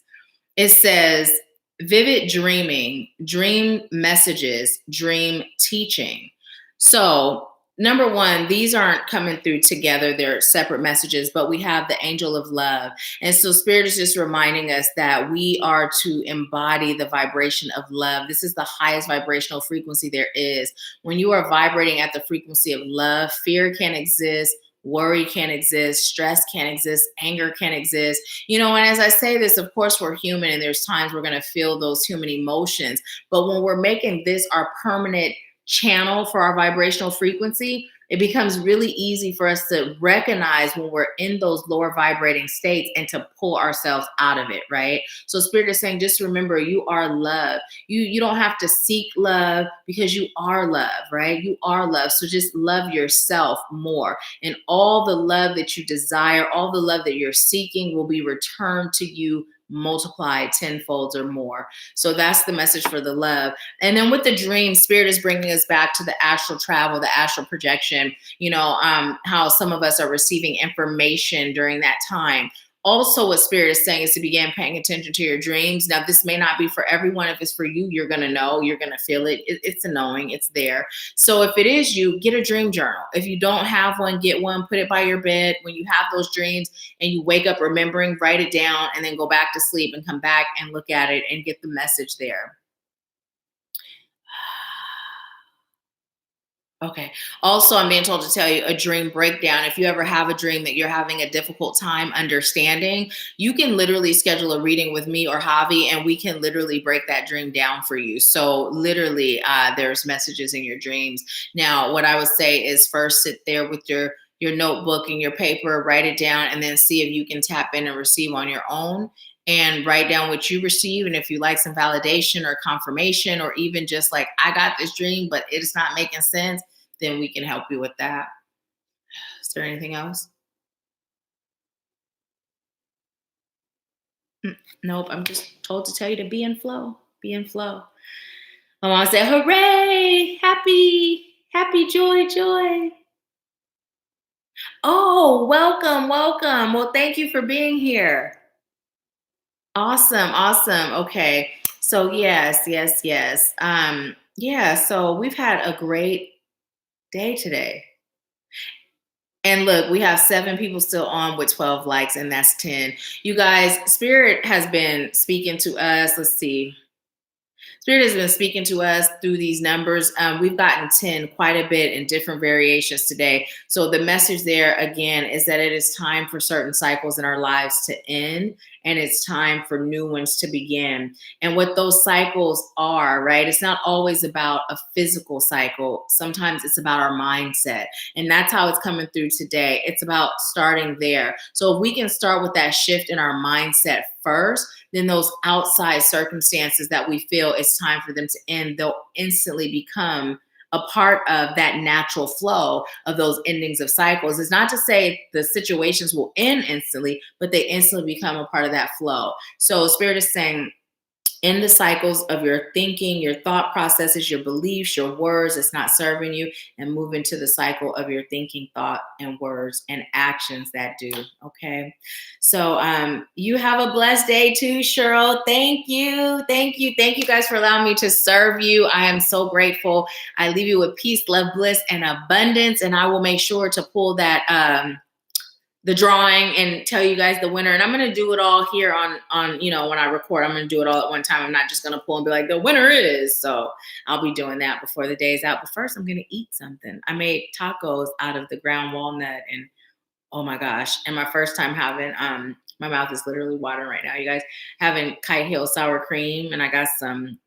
It says vivid dreaming, dream messages, dream teaching. So, number one, these aren't coming through together. They're separate messages, but we have the angel of love. And so, Spirit is just reminding us that we are to embody the vibration of love. This is the highest vibrational frequency there is. When you are vibrating at the frequency of love, fear can't exist. Worry can't exist, stress can't exist, anger can't exist. You know, and as I say this, of course, we're human and there's times we're going to feel those human emotions. But when we're making this our permanent channel for our vibrational frequency, it becomes really easy for us to recognize when we're in those lower vibrating states and to pull ourselves out of it, right? So Spirit is saying, just remember, you are love. You don't have to seek love because you are love, right? You are love. So just love yourself more. And all the love that you desire, all the love that you're seeking will be returned to you multiplied tenfold or more. So that's the message for the love. And then with the dream, Spirit is bringing us back to the astral travel, the astral projection, how some of us are receiving information during that time. Also, what Spirit is saying is to begin paying attention to your dreams. Now, this may not be for everyone. If it's for you, you're going to know, you're going to feel it. It's a knowing, it's there. So if it is you, get a dream journal. If you don't have one, get one, put it by your bed. When you have those dreams and you wake up remembering, write it down and then go back to sleep and come back and look at it and get the message there. Okay. Also, I'm being told to tell you a dream breakdown. If you ever have a dream that you're having a difficult time understanding, you can literally schedule a reading with me or Javi, and we can literally break that dream down for you. So literally, there's messages in your dreams. Now, what I would say is first sit there with your notebook and your paper, write it down, and then see if you can tap in and receive on your own and write down what you receive. And if you like some validation or confirmation, or even just like, I got this dream, but it's not making sense, then we can help you with that. Is there anything else? Nope. I'm just told to tell you to be in flow. Be in flow. I want to say, hooray! Happy, happy, joy, joy. Oh, welcome, welcome. Well, thank you for being here. Awesome, awesome. Okay. So yes, yes, yes. Yeah, so we've had a great day today. And look, we have 7 people still on with 12 likes, and that's 10. You guys, Spirit has been speaking to us. Let's see. Spirit has been speaking to us through these numbers. We've gotten 10 quite a bit in different variations today. So the message there again is that it is time for certain cycles in our lives to end, and it's time for new ones to begin. And what those cycles are, right? It's not always about a physical cycle. Sometimes it's about our mindset. And that's how it's coming through today. It's about starting there. So if we can start with that shift in our mindset first, then those outside circumstances that we feel it's time for them to end, they'll instantly become a part of that natural flow of those endings of cycles. It's not to say the situations will end instantly, but they instantly become a part of that flow. So Spirit is saying, in the cycles of your thinking, your thought processes, your beliefs, your words, it's not serving you, and move into the cycle of your thinking, thought, and words and actions that do. Okay. So you have a blessed day too, Cheryl. Thank you. Thank you. Thank you guys for allowing me to serve you. I am so grateful. I leave you with peace, love, bliss, and abundance. And I will make sure to pull that the drawing and tell you guys the winner. And I'm going to do it all here on, when I record, I'm going to do it all at one time. I'm not just going to pull and be like, the winner is. So I'll be doing that before the day is out. But first, I'm going to eat something. I made tacos out of the ground walnut, and oh my gosh. And my first time having, my mouth is literally watering right now, you guys, having Kite Hill sour cream. And I got some,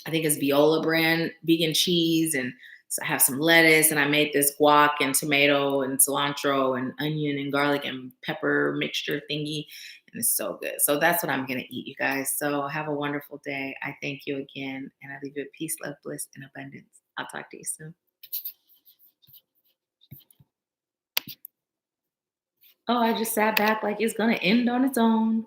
I think it's Viola brand vegan cheese, and so I have some lettuce, and I made this guac and tomato and cilantro and onion and garlic and pepper mixture thingy. And it's so good. So that's what I'm going to eat, you guys. So have a wonderful day. I thank you again. And I leave you with peace, love, bliss, and abundance. I'll talk to you soon. Oh, I just sat back like it's going to end on its own.